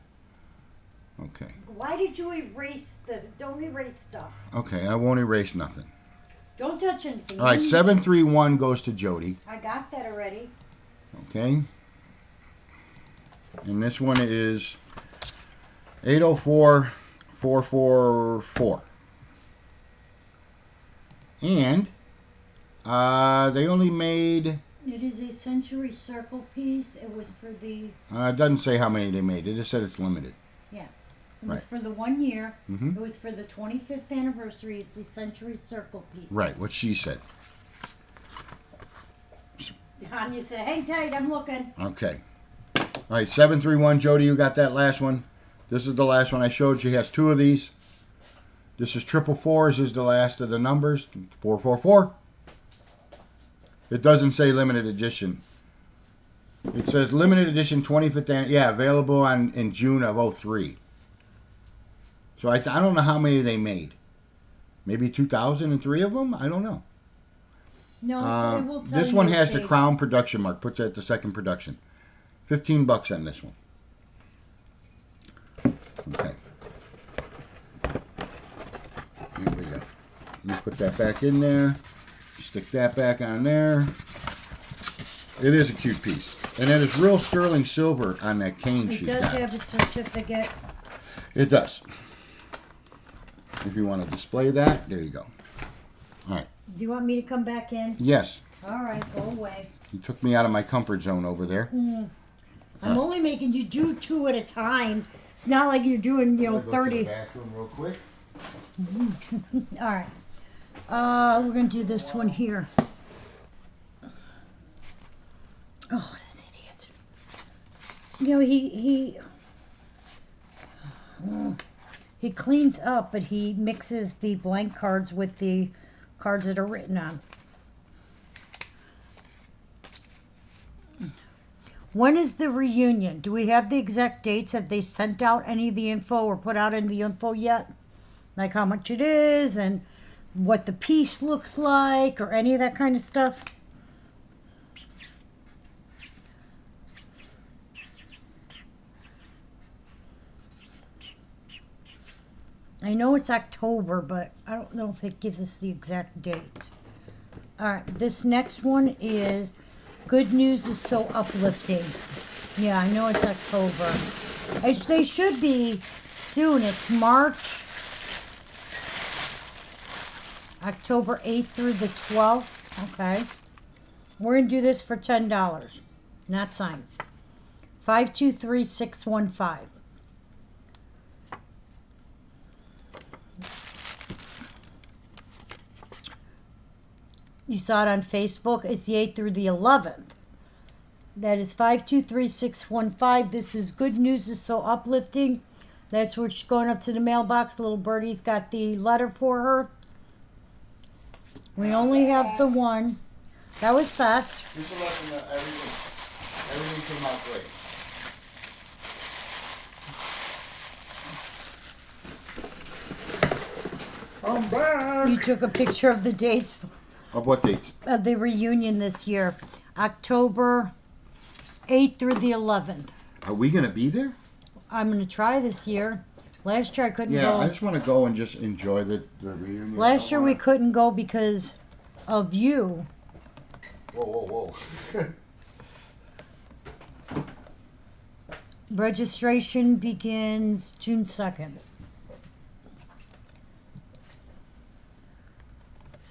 Okay. Why did you erase don't erase stuff. Okay, I won't erase nothing. Don't touch anything. All right, 731 goes to Jody. I got that already. Okay. And this one is 804444. And they only made... It is a century circle piece. It was for the... it doesn't say how many they made. It just said it's limited. Yeah. It was Right. for the 1 year. Mhm. It was for the 25th anniversary. It's the century circle piece. Right, what she said. Anya said, hang tight, I'm looking. Okay. All right, 731, Jody, you got that last one. This is the last one I showed. She has 2 of these. This is 444s. This is the last of the numbers. 444. It doesn't say limited edition. It says limited edition 25th anniversary. Yeah, available in June of 03. So I don't know how many they made. Maybe 2,003 of them? I don't know. No, it will tell This you one what has the date. Crown production mark. Puts it at the second production. $15 on this one. Okay. Here we go. Let me put that back in there. Stick that back on there. It is a cute piece. And that is real sterling silver on that cane It she's does got. have a certificate. It does. If you want to display that, there you go. All right. Do you want me to come back in? Yes. All right, go away. You took me out of my comfort zone over there. I'm only making you do 2 at a time. It's not like you're doing, Go to the 30. bathroom real quick. All right. We're going to do this one here. Oh, this idiot. He cleans up, but he mixes the blank cards with the cards that are written on. When is the reunion? Do we have the exact dates? Have they sent out any of the info or put out any of the info yet? Like how much it is and what the piece looks like or any of that kind of stuff? I know it's October, but I don't know if it gives us the exact date. All right, this next one is Good News is So Uplifting. Yeah, I know it's October. They should be soon. It's March, October 8th through the 12th. Okay. We're going to do this for $10. Not signed. 523615. You saw it on Facebook. It's the 8th through the 11th. That is 523615. This is Good News is So Uplifting. That's what's going up to the mailbox. Little birdie's got the letter for her. We only have the one. That was fast. Just to let them know everything came out great. I'm back. You took a picture of the dates Of what dates? of the reunion this year. October 8th through the 11th. Are we going to be there? I'm going to try this year. Last year I couldn't Yeah, I go. just want to go and just enjoy the reunion. Last year we couldn't go because of you. Whoa, whoa. Registration begins June 2nd.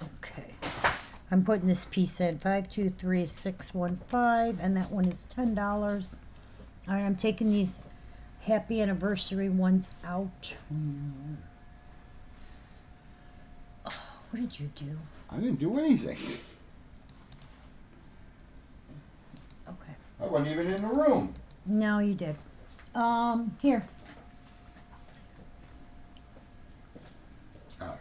Okay. I'm putting this piece in 523615 and that one is $10. All right, I'm taking these happy anniversary ones out. Oh, what did you do? I didn't do anything. Okay. I wasn't even in the room. No, you did. Here. Oh.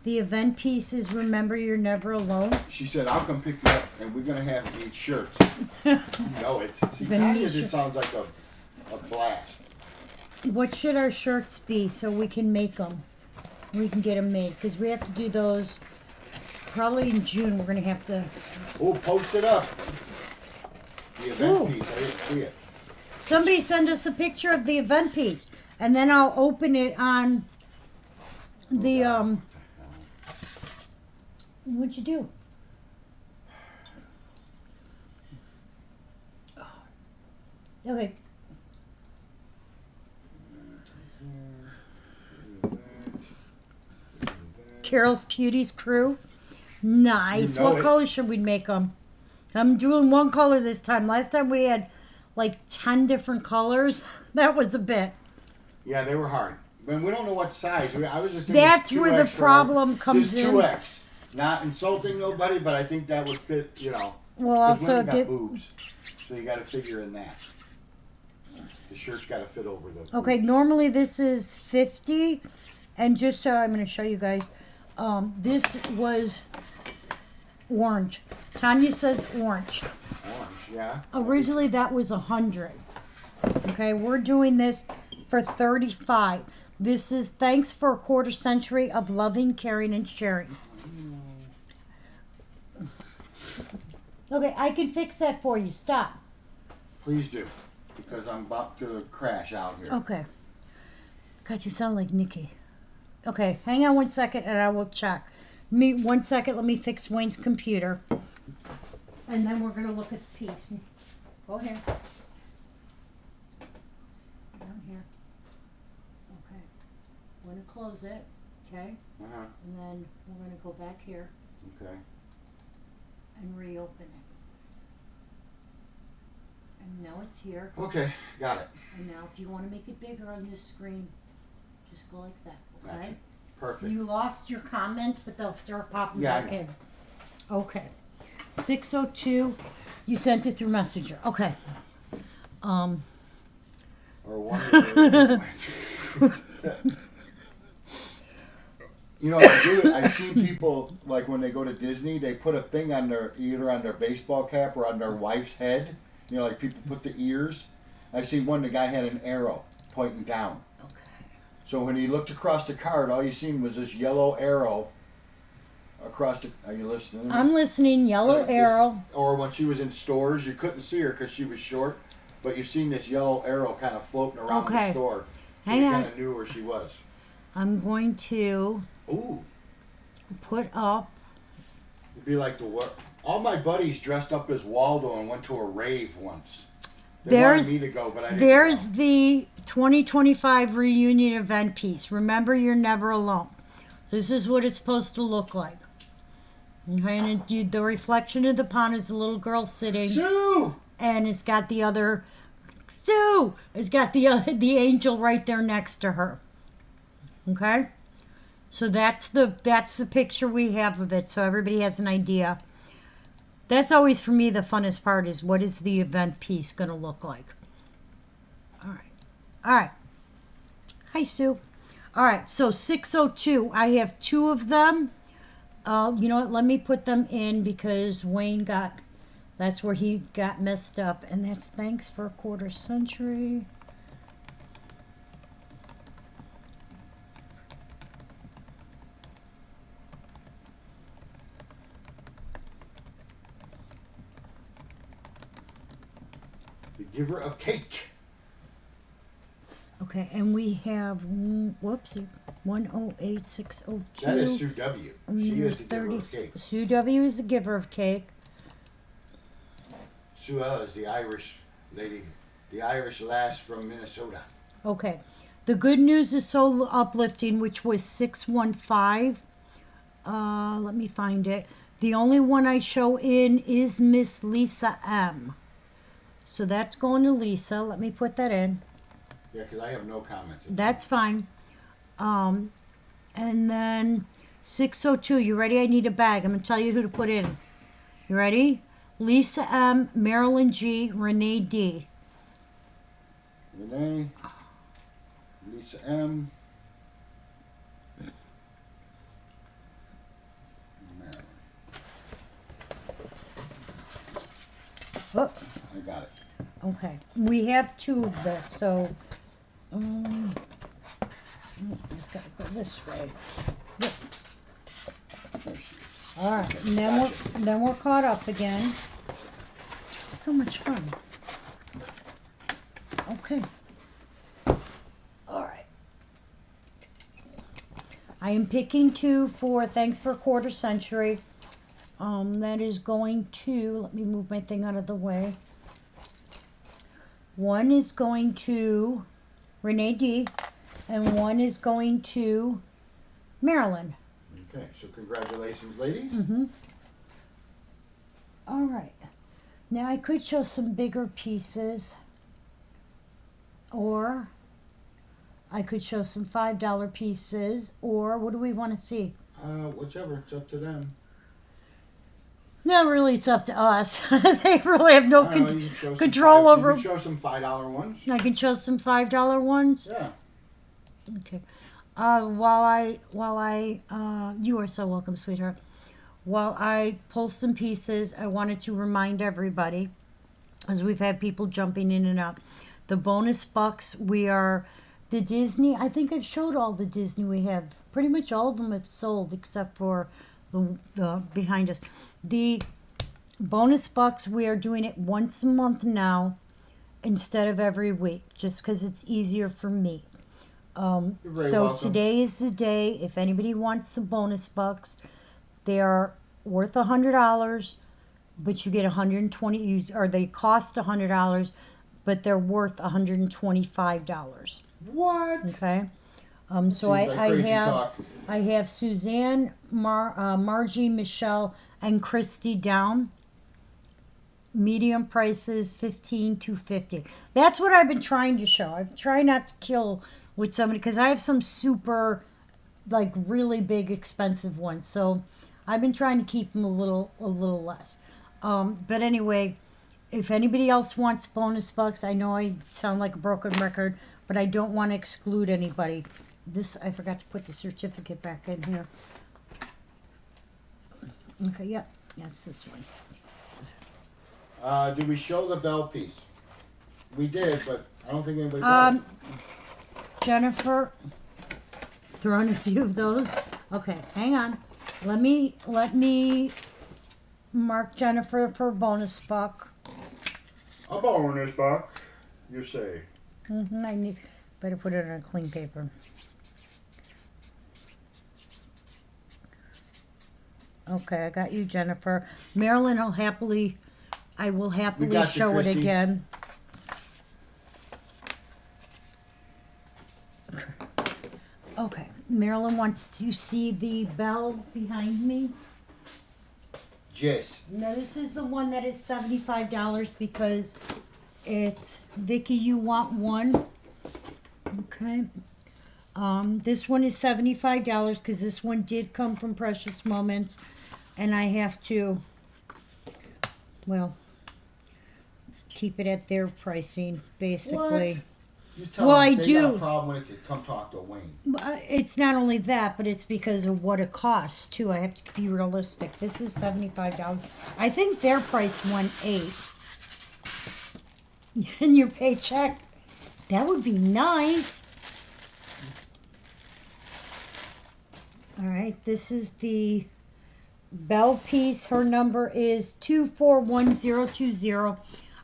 The event piece is Remember You're Never Alone. She said, I'll come pick you up and we're going to have these shirts. You know it. See, Then Tanya we just should- sounds like a blast. What should our shirts be so we can make them? we can get them made because we have to do those probably in June. We're gonna have to. Oh, post it up. The event Ooh. piece. I didn't see it. Somebody send us a picture of the event piece, and then I'll open it on the God. What'd you do? Okay. Carole's Cuties crew. Nice. You know What it. color should we make them? I'm doing one color this time. Last time we had like 10 different colors. That was a bit. Yeah, they were hard. When we don't know what size. I was just thinking That's where the 2X for problem hard. comes Just in. 2X. Not insulting nobody, but I think that would fit, you know. Well, 'Cause also women got get. boobs. So you got to figure in that. The shirt's got to fit over the. Okay, normally this is 50, and just so I'm going to show you guys, this was orange. Tanya says orange. Orange, yeah. Originally that was 100. Okay, we're doing this for 35. This is thanks for a quarter century of loving, caring, and sharing. Okay, I can fix that for you. Stop. Please do, because I'm about to crash out here. Okay. God, you sound like Nikki. Okay, hang on 1 second and I will check. Me 1 second, let me fix Wayne's computer. And then we're gonna look at the piece. Go here. Down here. Okay. We're gonna close it, okay? Uh-huh. And then we're gonna go back here Okay. and reopen it. And now it's here. Okay, got it. And now if you wanna make it bigger on this screen, just go like that, okay? Gotcha. Perfect. You lost your comments, but they'll start popping Yeah, I back know. in. Okay. 602, you sent it through Messenger. Okay. Or one. You know, I've seen people, like when they go to Disney, they put a thing on either on their baseball cap or on their wife's head. You know, like people put the ears. I've seen one, the guy had an arrow pointing down. Okay. So when he looked across the card, all you seen was this yellow arrow across the. Are you listening? I'm listening. Yellow Like this- arrow. Or when she was in stores, you couldn't see her because she was short, but you've seen this yellow arrow kind of floating around Okay. the store. So Hang you on. kind of knew where she was. I'm going to Ooh, put up. it'd be like the what? All my buddies dressed up as Waldo and went to a rave once. They There's- wanted me to go, but I didn't. There's go. the 2025 reunion event piece. Remember, you're never alone. This is what it's supposed to look like. Okay, and the reflection of the pond is the little girl sitting. Sue. And it's got the other Sue. It's got the angel right there next to her. Okay, so that's the picture we have of it, so everybody has an idea. That's always for me the funnest part is what is the event piece going to look like. All right. Hi, Sue. All right, so 602. I have two of them. You know what? Let me put them in because Wayne that's where he got messed up. And that's thanks for a quarter century. The giver of cake. Okay, and we have, whoopsie, 108602. That is Sue W. And She there's is the giver of cake. Sue W is the giver of cake. Sue L is the Irish lady, the Irish lass from Minnesota. Okay. The good news is so uplifting, which was 615. Let me find it. The only one I show in is Miss Lisa M. So that's going to Lisa. Let me put that in. Yeah, because I have no comments. That's fine. And then 602. You ready? I need a bag. I'm going to tell you who to put in. You ready? Lisa M, Marilyn G, Renee D. Renee, Lisa M. Marilyn. Oh, I got it. okay. We have two of this, so just gotta put this way. There she is. All right, and then we're caught up again. This is so much fun. Okay. All right. I am picking two for Thanks for a Quarter Century. That is going to, let me move my thing out of the way. One is going to Renee D, and one is going to Marilyn. Okay, so congratulations, ladies. All right. Now I could show some bigger pieces, or I could show some $5 pieces, or what do we want to see? Whichever, it's up to them. No, really, it's up to us. They really have no I don't know, you can show some control five- over. You can show some $5 ones. I can show some $5 ones. Yeah. Okay. While I, you are so welcome, sweetheart. While I pull some pieces, I wanted to remind everybody, as we've had people jumping in and out, the bonus bucks, the Disney, I think I've showed all the Disney we have. Pretty much all of them have sold except for the behind us. The bonus bucks, we are doing it once a month now instead of every week, just because it's easier for me. You're very So welcome. today is the day. If anybody wants the bonus bucks, they are worth $100, but you get 120. Or they cost $100, but they're worth $125. What? Okay. So Seems like crazy talk. I have Suzanne, Margie, Michelle, and Christy down. Medium prices $15 to $50. That's what I've been trying to show. I'm trying not to kill with somebody because I have some super, like really big expensive ones. So I've been trying to keep them a little less. But anyway, if anybody else wants bonus bucks, I know I sound like a broken record, but I don't want to exclude anybody. I forgot to put the certificate back in here. Okay, yeah, it's this one. Did we show the bell piece? We did, but I don't think anybody bought it. Jennifer, throwing a few of those. Okay, hang on. Let me mark Jennifer for bonus buck. A bonus buck, you say? I better put it on clean paper. Okay, I got you, Jennifer. Marilyn, I will happily you, show it Christy. again. Okay, Marilyn wants to see the bell behind me. Yes. No, this is the one that is $75 because it's Vicky. You want one? Okay. This one is $75 because this one did come from Precious Moments, and I have to, well, keep it at their pricing basically. What? You tell Well, them I if they got do. a problem with it, come talk to Wayne. It's not only that, but it's because of what it costs too. I have to be realistic. This is $75. I think their price went $8. In your paycheck, that would be nice. All right, this is the bell piece. Her number is 241020.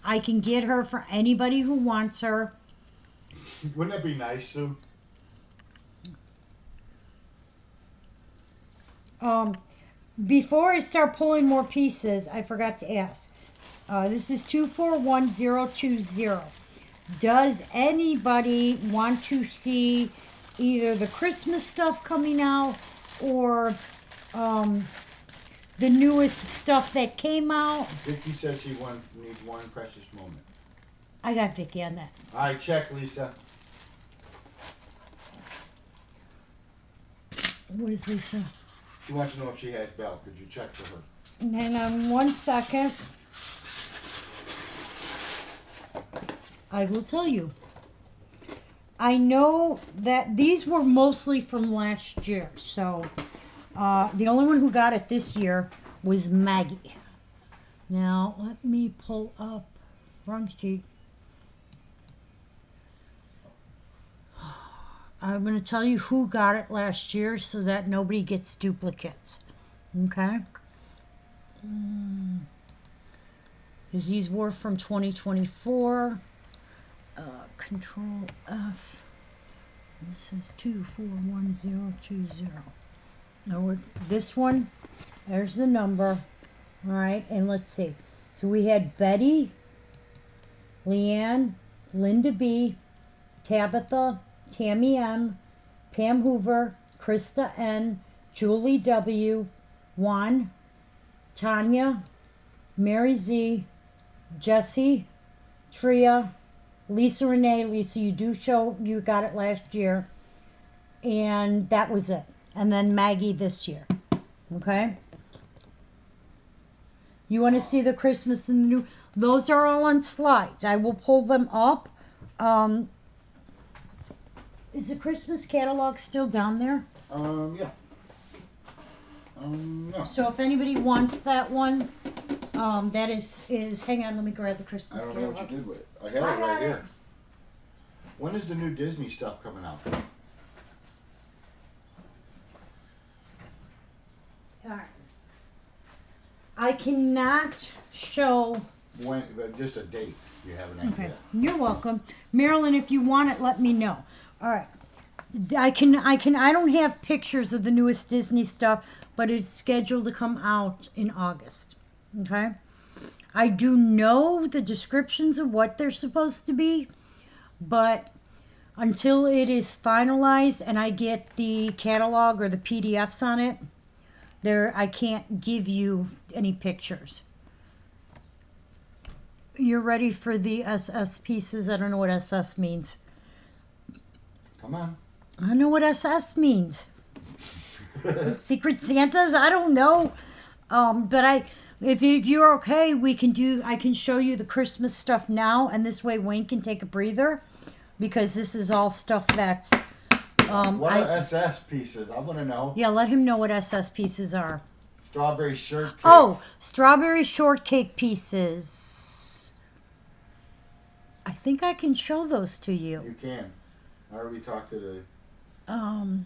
I can get her for anybody who wants her. Wouldn't that be nice, Sue? Before I start pulling more pieces, I forgot to ask. This is 241020. Does anybody want to see either the Christmas stuff coming out or the newest stuff that came out? Vicky says she needs one precious moment. I got Vicky on that. All right, check, Lisa. What is Lisa? She wants to know if she has Belle. Could you check for her? Hang on 1 second. I will tell you. I know that these were mostly from last year, so the only one who got it this year was Maggie. Now, let me pull up, wrong sheet. I'm going to tell you who got it last year so that nobody gets duplicates. Okay? Because these were from 2024. Control F. This is 241020. Now this one, there's the number. All right, and let's see. So we had Betty, Leanne, Linda B, Tabitha, Tammy M, Pam Hoover, Krista N, Julie W, Juan, Tanya, Mary Z, Jesse, Tria, Lisa Renee. Lisa, you do show you got it last year. And that was it. And then Maggie this year. Okay? You want to see the Christmas and the new? Those are all on slides. I will pull them up. Is the Christmas catalog still down there? Yeah. No. So if anybody wants that one, that is. Hang on, let me grab the I Christmas don't know catalog. what you did with it. I have it right here. When is the new Disney stuff coming out? All right. I cannot show. When? Just a date. You have an Okay, idea? you're welcome, Marilyn. If you want it, let me know. All right. I don't have pictures of the newest Disney stuff, but it's scheduled to come out in August. Okay. I do know the descriptions of what they're supposed to be, but until it is finalized and I get the catalog or the PDFs on it, I can't give you any pictures. You're ready for the SS pieces? I don't know what SS means. Come on. I don't know what SS means. Secret Santas? I don't know. But if you're okay, I can show you the Christmas stuff now, and this way Wayne can take a breather, because this is all stuff that's. What are SS pieces? I want to know. Yeah, let him know what SS pieces are. Strawberry shortcake. Oh, strawberry shortcake pieces. I think I can show those to you. You can. I already talked to the. All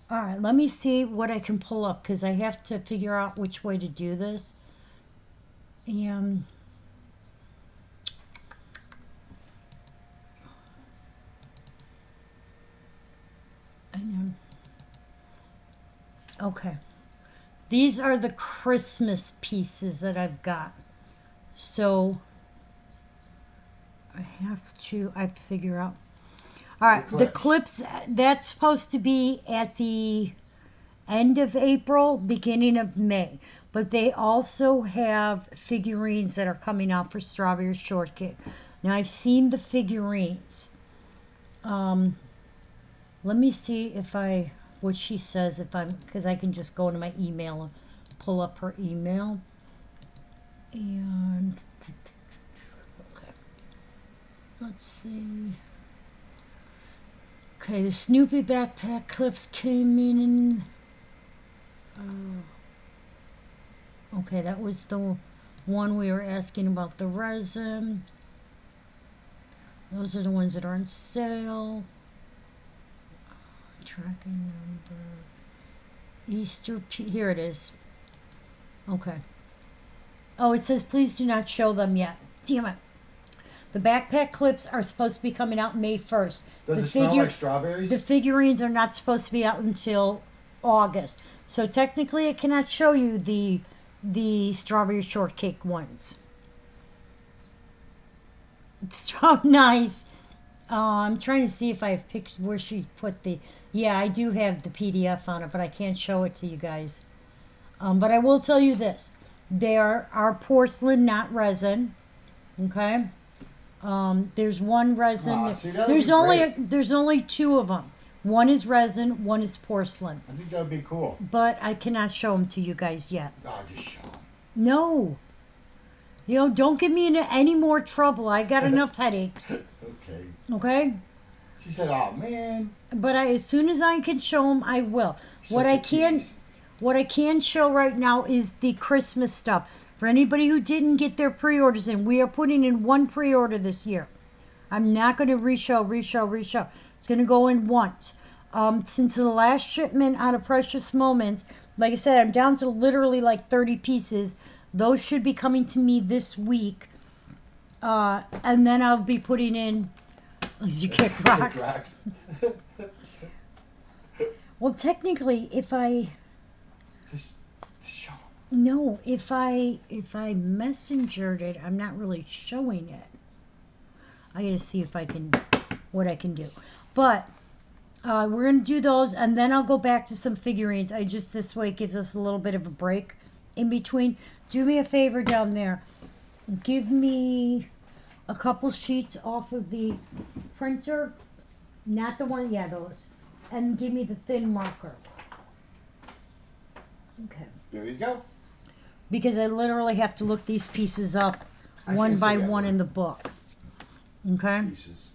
right, let me see what I can pull up, because I have to figure out which way to do this. And okay, these are the Christmas pieces that I've got. So I have to figure out. All right, the clips, that's supposed to be at the end of April, beginning of May. But they also have figurines that are coming out for Strawberry Shortcake. Now, I've seen the figurines. Let me see what she says, because I can just go into my email and pull up her email. And, okay, let's see. Okay, the Snoopy backpack clips came in. Okay, that was the one we were asking about the resin. Those are the ones that are on sale. Tracking number. Here it is. Okay. Oh, it says please do not show them yet. Damn it. The backpack clips are supposed to be coming out May 1st. Does it smell like strawberries? The figurines are not supposed to be out until August. So technically I cannot show you the strawberry shortcake ones. It's so nice. I'm trying to see if I have pictures where she put the. Yeah, I do have the PDF on it, but I can't show it to you guys. But I will tell you this: they are porcelain, not resin. Okay. There's one resin. There's only two of them. One is resin, one is porcelain. I think that would be cool. But I cannot show them to you guys yet. Oh, just show them. No. Don't get me into any more trouble. I got enough headaches. Okay. Okay? She said, "Oh man." But as soon as I can show them, I will. What I can show right now is the Christmas stuff. For anybody who didn't get their pre-orders in, we are putting in one pre-order this year. I'm not going to reshow. It's going to go in once. Since the last shipment out of Precious Moments, like I said, I'm down to literally like 30 pieces. Those should be coming to me this week. And then I'll be putting in, as you kick rocks. Well, technically, if I messengered it, I'm not really showing it. I gotta see if I can, what I can do. But we're gonna do those, and then I'll go back to some figurines. This way it gives us a little bit of a break in between. Do me a favor down there. Give me a couple sheets off of the printer, not the one, yeah, those, and give me the thin marker. Okay. There you go. Because I literally have to look these pieces up one can by say that one word. in the book. Okay? Pieces.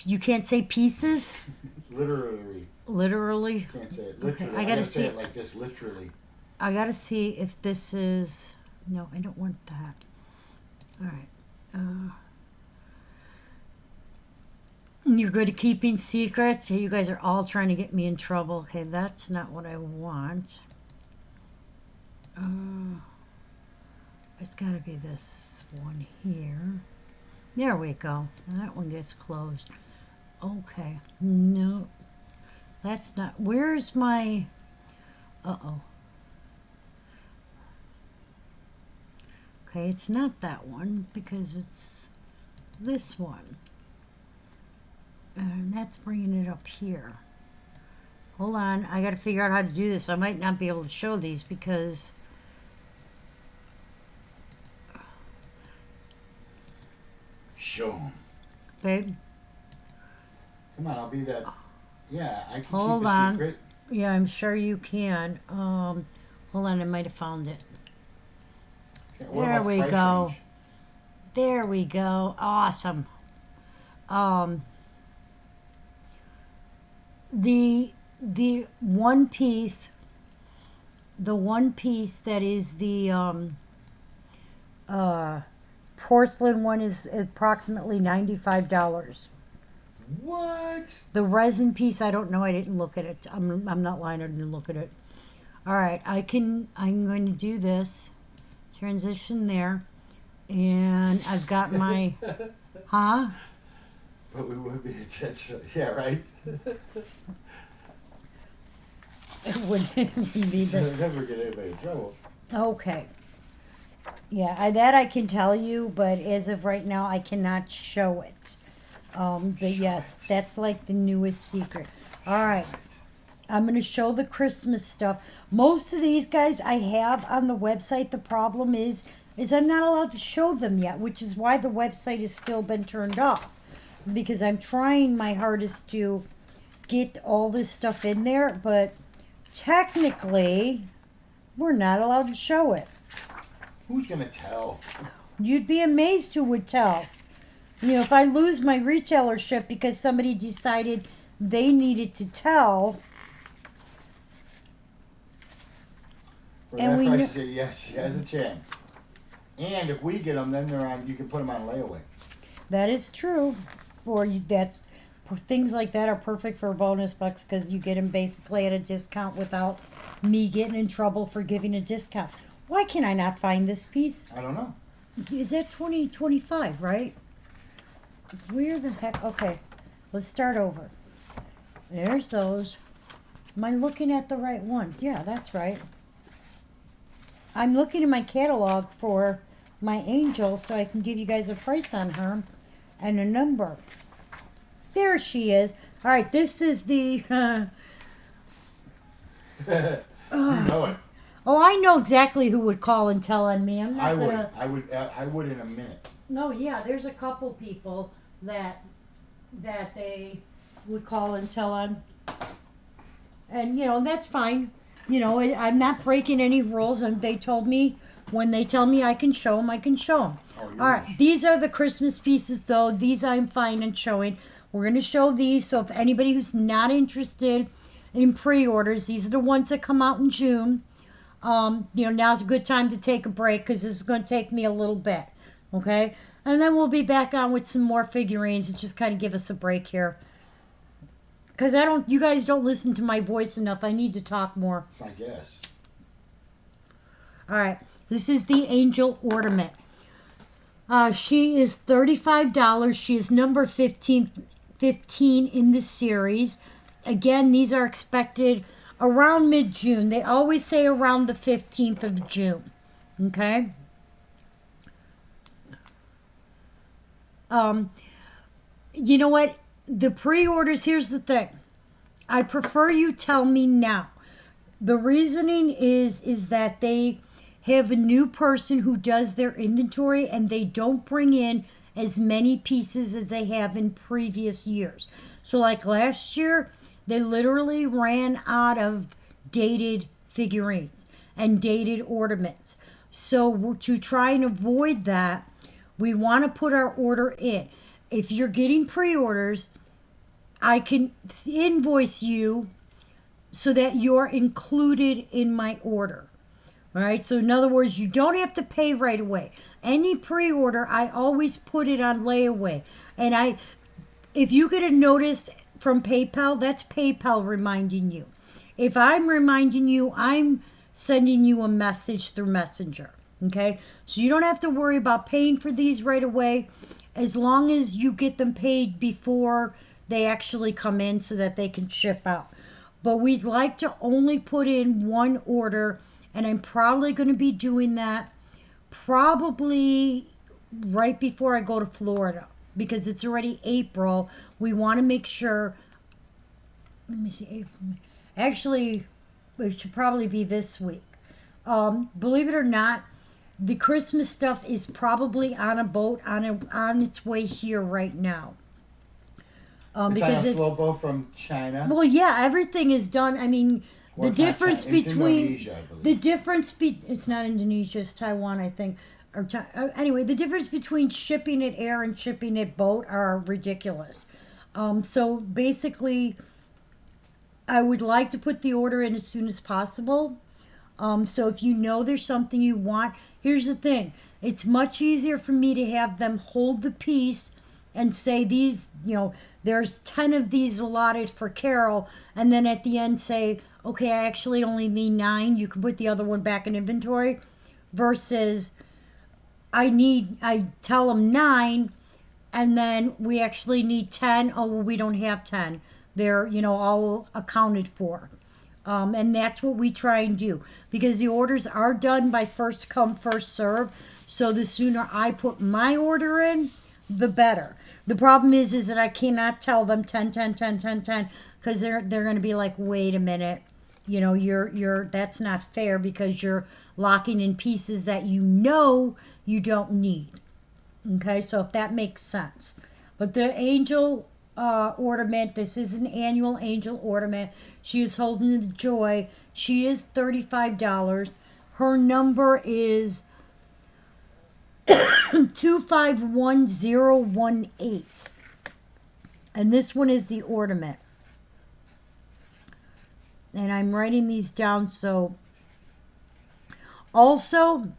You can't say pieces? Literally. Literally? Can't say it. Okay, Literally. I gotta say see it like this. Literally. I gotta see if this is. No, I don't want that. Alright. You're good at keeping secrets? You guys are all trying to get me in trouble. Okay, that's not what I want. It's gotta be this one here. There we go. That one gets closed. Okay. No. That's not. Where's my. Uh-oh. Okay, it's not that one because it's this one. And that's bringing it up here. Hold on. I got to figure out how to do this. I might not be able to show these because. Show 'em. Babe, Come on, I'll be that. Yeah, I can Hold keep a on. secret. yeah, I'm sure you can. Hold on. I might have found it. Okay, what There about we price go. range? There we go. Awesome. The one piece that is the porcelain one is approximately $95. What? The resin piece, I don't know. I didn't look at it. I'm not lying. I didn't look at it. All right, I'm going to do this transition there, and I've got my, huh? But we would be attention. Yeah, right. It wouldn't be the. Never get anybody in trouble. Okay. Yeah, that I can tell you, but as of right now, I cannot show it. But yes, that's like the newest secret. All right. I'm going to show the Christmas stuff. Most of these guys I have on the website. The problem is I'm not allowed to show them yet, which is why the website has still been turned off. Because I'm trying my hardest to get all this stuff in there, but technically, we're not allowed to show it. Who's gonna tell? You'd be amazed who would tell. You know, if I lose my retailership because somebody decided they needed to tell, For And that we price, kn- yes, she has a chance. And if we get them, then they're on. You can put them on layaway. that is true. Things like that are perfect for bonus bucks because you get them basically at a discount without me getting in trouble for giving a discount. Why can I not find this piece? I don't know. Is that 2025, right? Where the heck? Okay, let's start over. There's those. Am I looking at the right ones? Yeah, that's right. I'm looking in my catalog for my angel so I can give you guys a price on her and a number. There she is. All right, this is the. You know it. Oh, I know exactly who would call and tell on me. I'm not I would. gonna. I would in a minute. No, yeah, there's a couple people that they would call and tell on, and that's fine. I'm not breaking any rules, and they told me when they tell me I can show them, I can show them. Oh, All right, these are the Christmas pieces, though. These I'm fine in showing. We're gonna show these, so if anybody who's not interested in pre-orders, these are the ones that come out in June. Now's a good time to take a break because this is going to take me a little bit, okay? And then we'll be back on with some more figurines and just kind of give us a break here. Because you guys don't listen to my voice enough. I need to talk more. I guess. All right. This is the Angel Ornament. She is $35. She is number 15 in the series. Again, these are expected around mid-June. They always say around the 15th of June. Okay? You know what? The pre-orders, here's the thing. I prefer you tell me now. The reasoning is that they have a new person who does their inventory and they don't bring in as many pieces as they have in previous years. So like last year, they literally ran out of dated figurines and dated ornaments. So to try and avoid that, we want to put our order in. If you're getting pre-orders, I can invoice you so that you're included in my order. All right. So in other words, you don't have to pay right away. Any pre-order, I always put it on layaway. And if you get a notice from PayPal, that's PayPal reminding you. If I'm reminding you, I'm sending you a message through Messenger. Okay. So you don't have to worry about paying for these right away, as long as you get them paid before they actually come in so that they can ship out. But we'd like to only put in one order, and I'm probably going to be doing that probably right before I go to Florida, because it's already April. We want to make sure. Let me see. April. Actually, it should probably be this week. Believe it or not, the Christmas stuff is probably on a boat on its way here right now. Because it's on a slow boat from China. Well, yeah, everything is done. I mean, Well, the difference It's between Indonesia, I believe. the difference it's not Indonesia, it's Taiwan, I think. Or anyway, the difference between shipping it air and shipping it boat are ridiculous. So basically, I would like to put the order in as soon as possible. So if you know there's something you want, here's the thing. It's much easier for me to have them hold the piece and say these, there's 10 of these allotted for Carole, and then at the end say, okay, I actually only need 9. You can put the other one back in inventory. Versus I tell them 9, and then we actually need 10. Oh, well, we don't have 10. They're, all accounted for. And that's what we try and do, because the orders are done by first come, first serve. So the sooner I put my order in, the better. The problem is that I cannot tell them 10, 10, 10, 10, 10, because they're going to be like, wait a minute, you're that's not fair, because you're locking in pieces that you don't need. Okay, so if that makes sense. But the angel ornament, this is an annual angel ornament. She is holding the joy. She is $35. Her number is 251018. And this one is the ornament. And I'm writing these down. So also,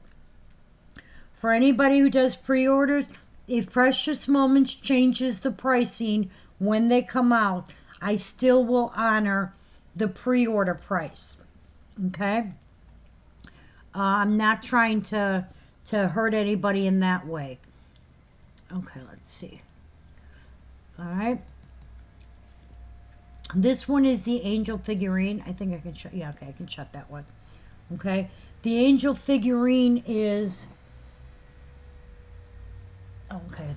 for anybody who does pre-orders, if Precious Moments changes the pricing when they come out, I still will honor the pre-order price. Okay? I'm not trying to hurt anybody in that way. Okay, let's see. All right. This one is the angel figurine. I think I can shut. Yeah, okay, I can shut that one. Okay. The angel figurine is. Oh, okay.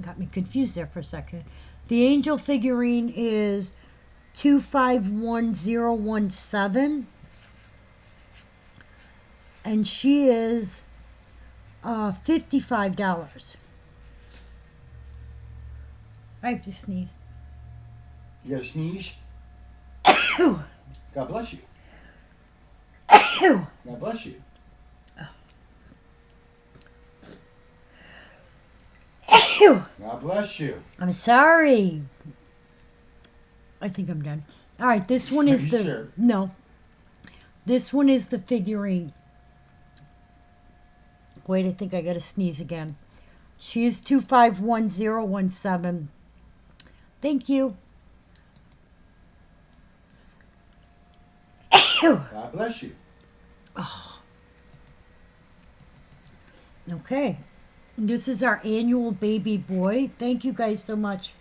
Got me confused there for a second. The angel figurine is 251017. And she is $55. I have to sneeze. You gotta sneeze? God bless you. God bless you. God bless you. I'm sorry. I think I'm done. All right, this one is the sure? No. This one is the figurine. Wait, I think I gotta sneeze again. She is 251017. Thank you. God bless you. Okay. This is our annual baby boy. Thank you guys so much.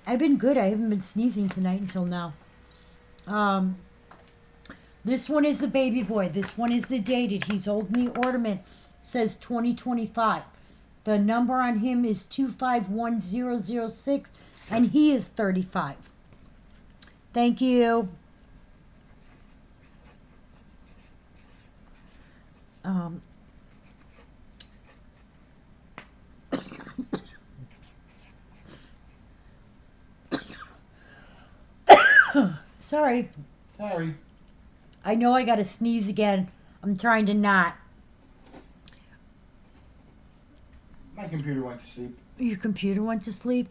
I've been good. I haven't been sneezing tonight until now. This one is the baby boy. This one is the dated. He's old me ornament. Says 2025. The number on him is 251006, and he is 35. Thank you. Sorry. Sorry. I know I gotta sneeze again. I'm trying to not. My computer went to sleep. Your computer went to sleep?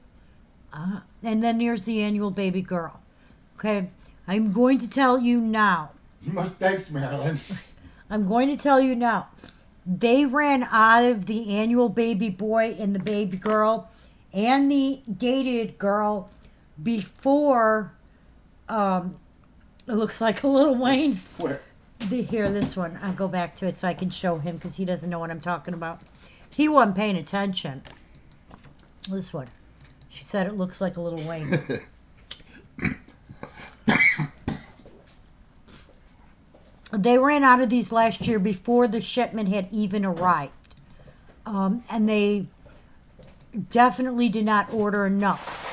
And then here's the annual baby girl. Okay? I'm going to tell you now. Thanks, Marilyn. I'm going to tell you now. They ran out of the annual baby boy and the baby girl and the dated girl before it looks like a Little Wayne. Where? Here, this one. I'll go back to it so I can show him because he doesn't know what I'm talking about. He wasn't paying attention. This one. She said it looks like a Little Wayne. They ran out of these last year before the shipment had even arrived. And they definitely did not order enough.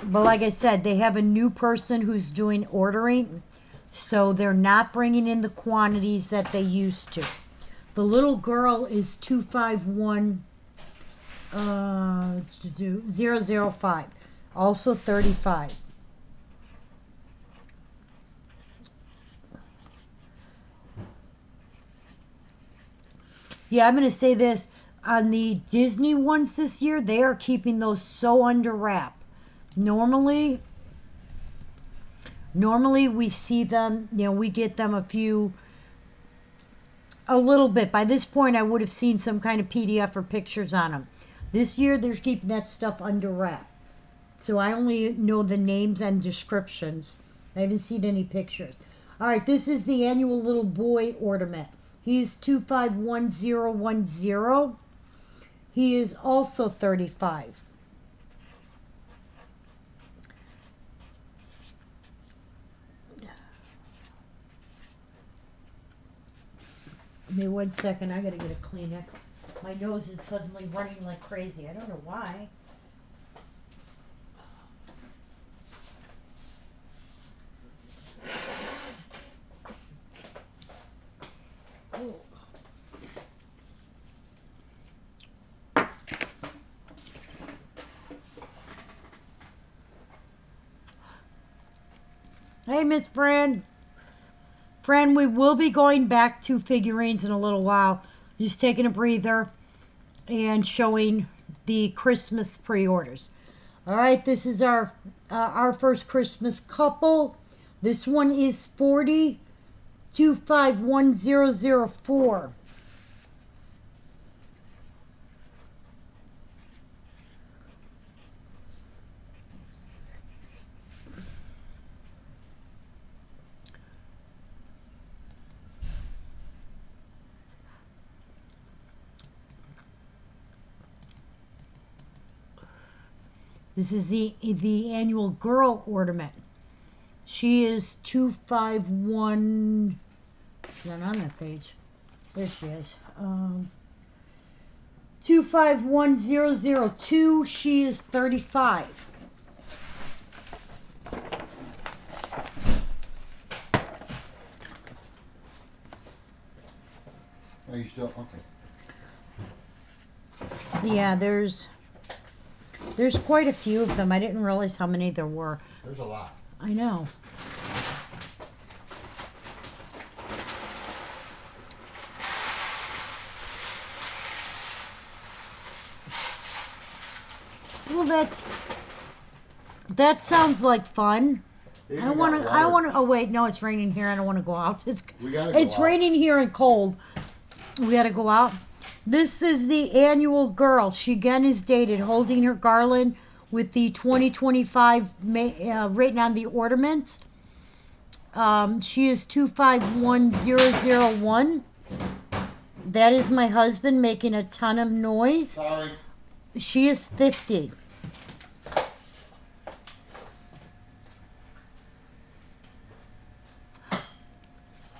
But like I said, they have a new person who's doing ordering. So they're not bringing in the quantities that they used to. The little girl is 251-005. Also 35. Yeah, I'm going to say this. On the Disney ones this year, they are keeping those so under wrap. Normally we see them, we get them a little bit. By this point, I would have seen some kind of PDF or pictures on them. This year, they're keeping that stuff under wrap. So I only know the names and descriptions. I haven't seen any pictures. All right, this is the annual little boy ornament. He's 251010. He is also 35. Give me 1 second. I gotta get a Kleenex. My nose is suddenly running like crazy. I don't know why. Oh. Hey, Miss Fran. Fran, we will be going back to figurines in a little while. Just taking a breather and showing the Christmas pre-orders. All right, this is our first Christmas couple. This one is 4025104. This is the annual girl ornament. She is 251. She's not on that page. There she is. 251002. She is 35. Are you still okay? Yeah, there's quite a few of them. I didn't realize how many there were. There's a lot. I know. Well, that sounds like fun. I want to. Oh wait, no, it's raining here. I don't want to go out. It's raining here and cold. We got to go out. This is the annual girl. She again is dated, holding her garland with the 2025 written on the ornaments. She is 251001. That is my husband making a ton of noise. Sorry. She is 50.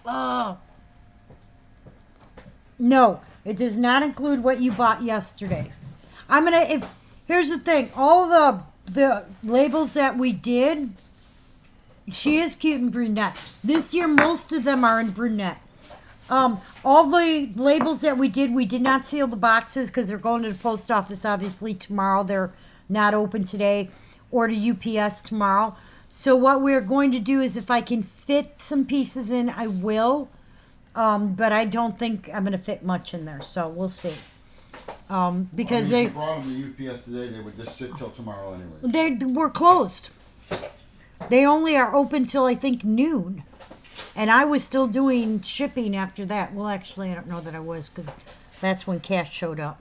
Oh. No, it does not include what you bought yesterday. Here's the thing, all the labels that we did, she is cute in brunette. This year most of them are in brunette. All the labels that we did not seal the boxes because they're going to the post office obviously tomorrow. They're not open today, or to UPS tomorrow. So what we're going to do is if I can fit some pieces in, I will. But I don't think I'm going to fit much in there, so we'll see. Because If you brought them to UPS today, they would just sit till tomorrow anyway. they were closed. They only are open till I think noon. And I was still doing shipping after that. Well, actually, I don't know that I was because that's when Cash showed up.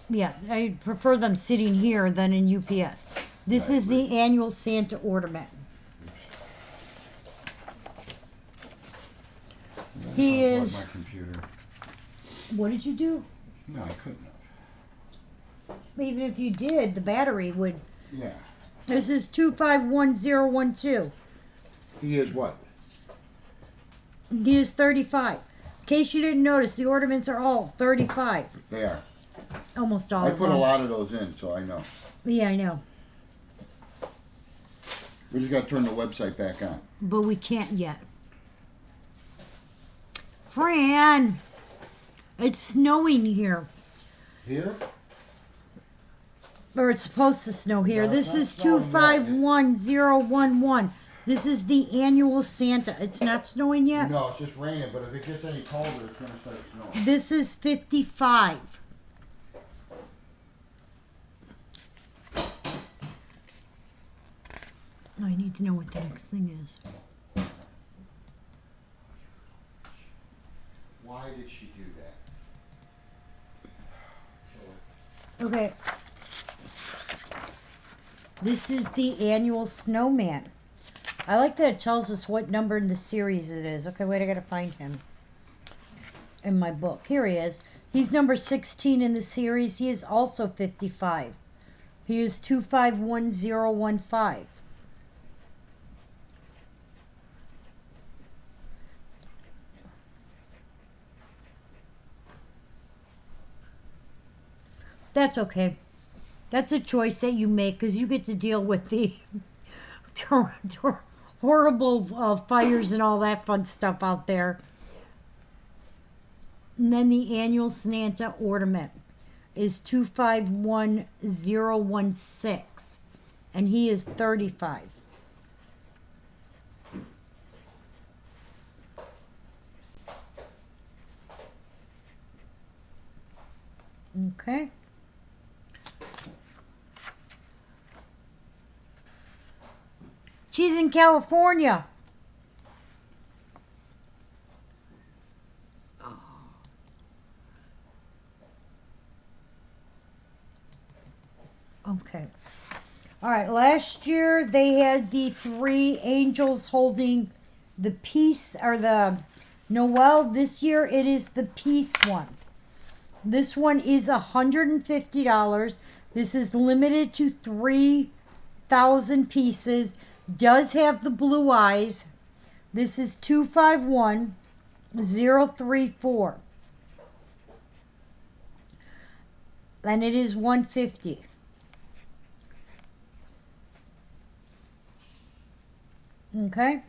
Yeah, I prefer them sitting here than in UPS. This is the annual Santa ornament. He Unplug is. my computer. What did you do? No, I couldn't have. Even if you did, the battery would. Yeah. This is 251012. He is what? He is 35. In case you didn't notice, the ornaments are all 35. They are. Almost all I of put them. a lot of those in, so I know. Yeah, I know. We just got to turn the website back on. But we can't yet. Fran! It's snowing here. Here? Or it's supposed to snow here. No, This it's is not snowing yet. 251011. This is the annual Santa. It's not snowing yet? No, it's just raining, but if it gets any colder, it's going to start snowing. This is 55. I need to know what the next thing is. Why did she do that? Okay. This is the annual snowman. I like that it tells us what number in the series it is. Okay, wait, I gotta find him in my book. Here he is. He's number 16 in the series. He is also 55. He is 251015. That's okay. That's a choice that you make because you get to deal with the horrible fires and all that fun stuff out there. And then the annual Santa ornament is 251016. And he is 35. Okay. She's in California. Okay. All right. Last year they had the three angels holding the peace or the Noel. This year it is the peace one. This one is $150. This is limited to 3,000 pieces. Does have the blue eyes. This is 251034. And it is $150. Okay.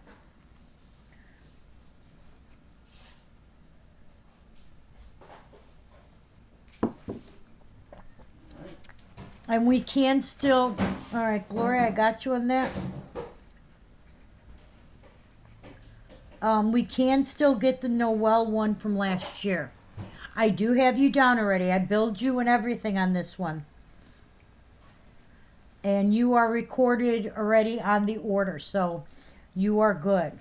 And we can still, all right, Gloria, I got you on that. We can still get the Noel one from last year. I do have you down already. I billed you and everything on this one. And you are recorded already on the order, so you are good.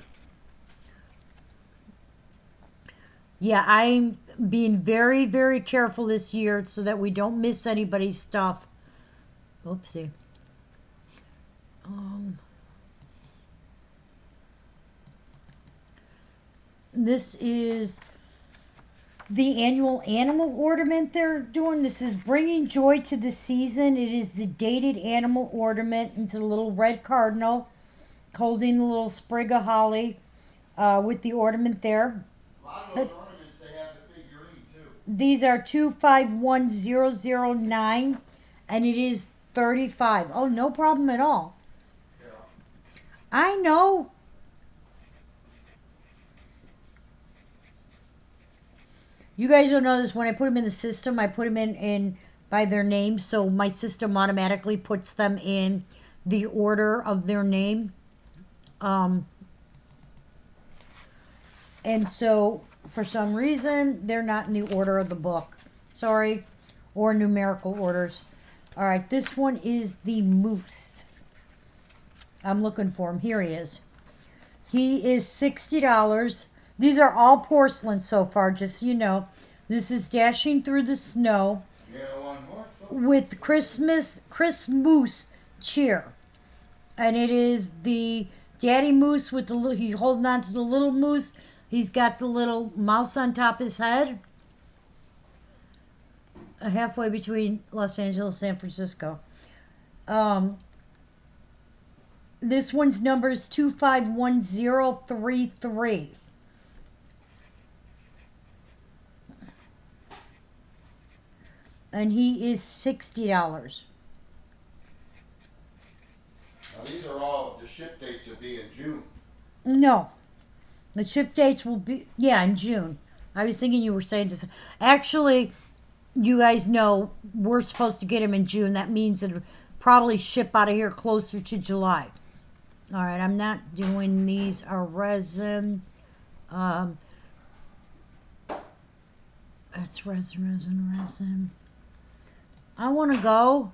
Yeah, I'm being very, very careful this year so that we don't miss anybody's stuff. Oopsie. This is the annual animal ornament they're doing. This is bringing joy to the season. It is the dated animal ornament. It's a little red cardinal holding the little sprig of holly with the ornament there. A lot of those ornaments, they have the figurine too. These are 251009 and it is 35. Oh, no problem at all. Carole. I know. You guys don't know this. When I put them in the system, I put them in by their name, so my system automatically puts them in the order of their name. And so for some reason, they're not in the order of the book. Sorry. Or numerical orders. All right, this one is the moose. I'm looking for him. Here he is. He is $60. These are all porcelain so far, just so you know. This is Dashing Through the Snow You got one more? with Christmas cheer. And it is the daddy moose with the little, he's holding on to the little moose. He's got the little mouse on top of his head. Halfway between Los Angeles and San Francisco. This one's number is 251033. And he is $60. Now these are all, the ship dates will be in June. No. The ship dates will be, yeah, in June. I was thinking you were saying this. Actually, you guys know we're supposed to get him in June. That means it'll probably ship out of here closer to July. All right, I'm not doing these are resin. That's resin. I want to go.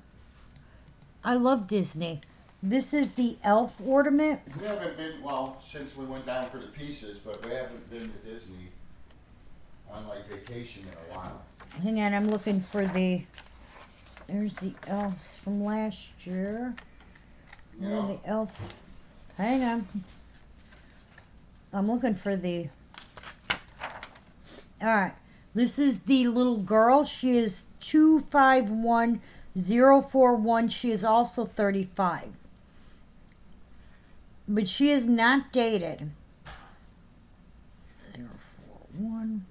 I love Disney. This is the elf ornament. We haven't been, well, since we went down for the pieces, but we haven't been to Disney on like vacation in a while. Hang on, I'm looking for the. There's the elves from last year. You Where are know? the elves? Hang on. I'm looking for the. All right. This is the little girl. She is 251041. She is also 35. But she is not dated. 041.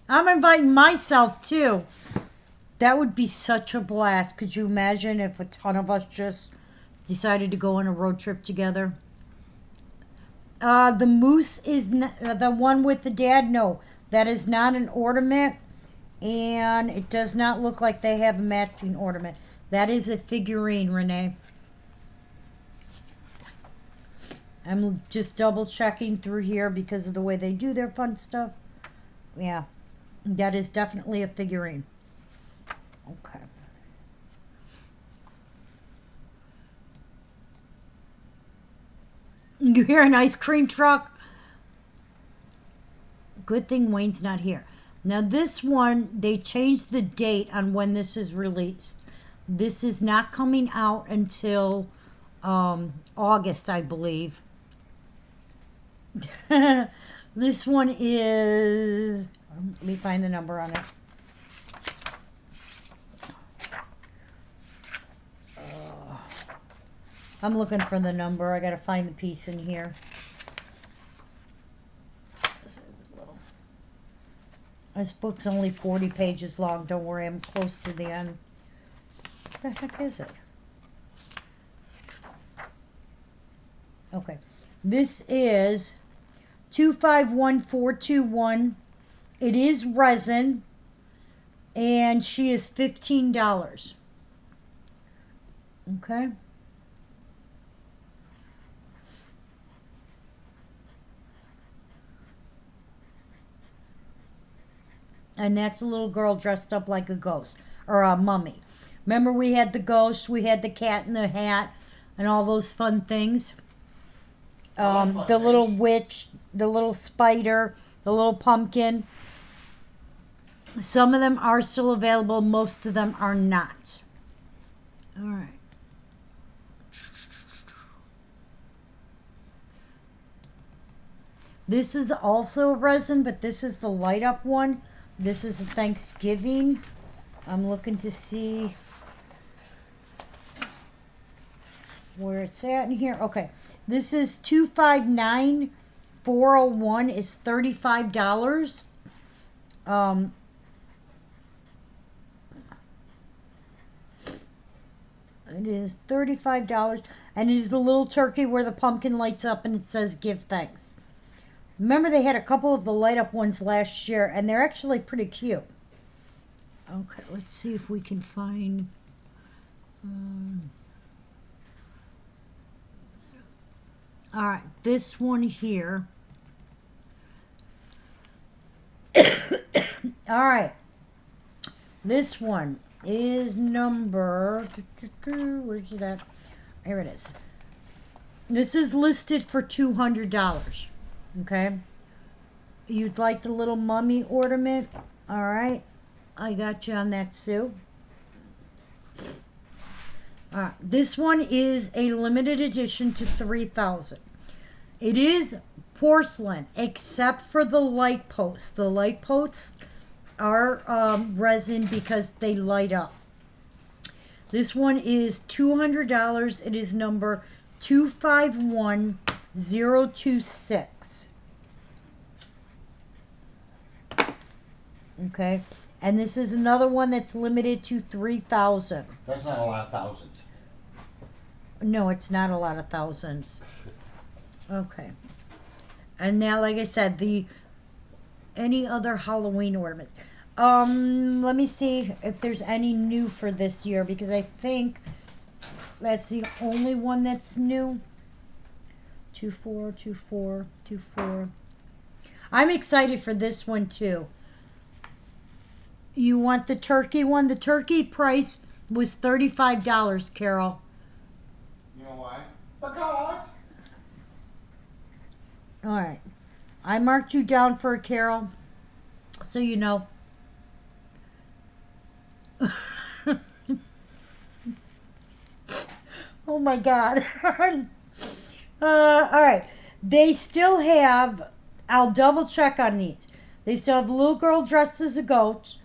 I'm inviting myself too. That would be such a blast. Could you imagine if a ton of us just decided to go on a road trip together? The moose is the one with the dad. No, that is not an ornament. And it does not look like they have a matching ornament. That is a figurine, Renee. I'm just double checking through here because of the way they do their fun stuff. Yeah, that is definitely a figurine. Okay. You hear an ice cream truck? Good thing Wayne's not here. Now this one, they changed the date on when this is released. This is not coming out until August, I believe. This one is, let me find the number on it. I'm looking for the number. I gotta find the piece in here. This book's only 40 pages long. Don't worry, I'm close to the end. What the heck is it? Okay. This is 251421. It is resin. And she is $15. Okay. And that's a little girl dressed up like a ghost or a mummy. Remember we had the ghost, we had the cat in the hat, and all those fun things. The little witch, the little spider, the little pumpkin. Some of them are still available. Most of them are not. All right. This is also a resin, but this is the light up one. This is a Thanksgiving. I'm looking to see where it's at in here. Okay. This is 259401 is $35. It is $35, and it is the little turkey where the pumpkin lights up and it says give thanks. Remember, they had a couple of the light up ones last year, and they're actually pretty cute. Okay, let's see if we can find. All right, this one here. All right, this one is number. Where's it at? Here it is. This is listed for $200. Okay. You'd like the little mummy ornament? All right. I got you on that, Sue. All right. This one is a limited edition to 3,000. It is porcelain, except for the light posts. The light posts are resin because they light up. This one is $200. It is number 251026. Okay, and this is another one that's limited to 3,000. That's not a lot of thousands. No, it's not a lot of thousands. Okay, and now, like I said, any other Halloween ornaments. Let me see if there's any new for this year, because I think that's the only one that's new. 242424. I'm excited for this one too. You want the turkey one? The turkey price was $35, Carol. You know why? Because. All right. I marked you down for it, Carol, so you know. Oh my God. All right. They still have, I'll double check on these. They still have the little girl dressed as a ghost,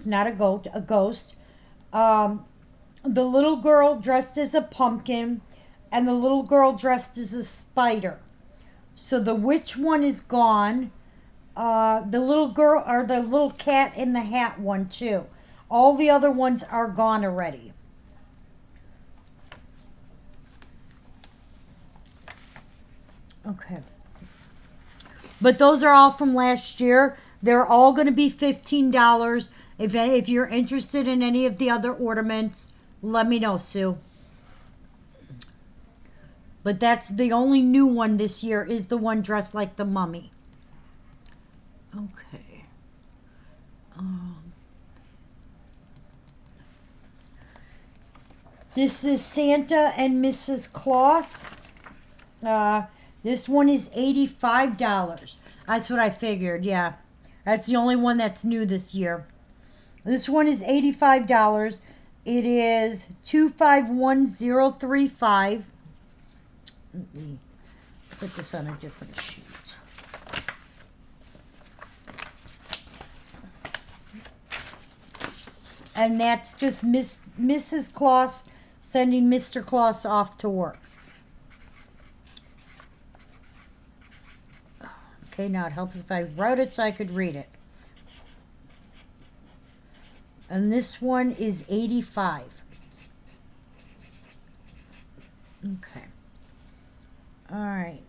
not a goat, a ghost. The little girl dressed as a pumpkin, and the little girl dressed as a spider. So the witch one is gone. The little girl, or the little cat in the hat one too. All the other ones are gone already. Okay. But those are all from last year. They're all going to be $15. If you're interested in any of the other ornaments, let me know, Sue. But that's the only new one this year, is the one dressed like the mummy. Okay. This is Santa and Mrs. Claus. This one is $85. That's what I figured, yeah. That's the only one that's new this year. This one is $85. It is 251035. Let me put this on a different sheet. And that's just Mrs. Claus sending Mr. Claus off to work. Okay, now it helps if I wrote it so I could read it. And this one is 85. Okay. All right.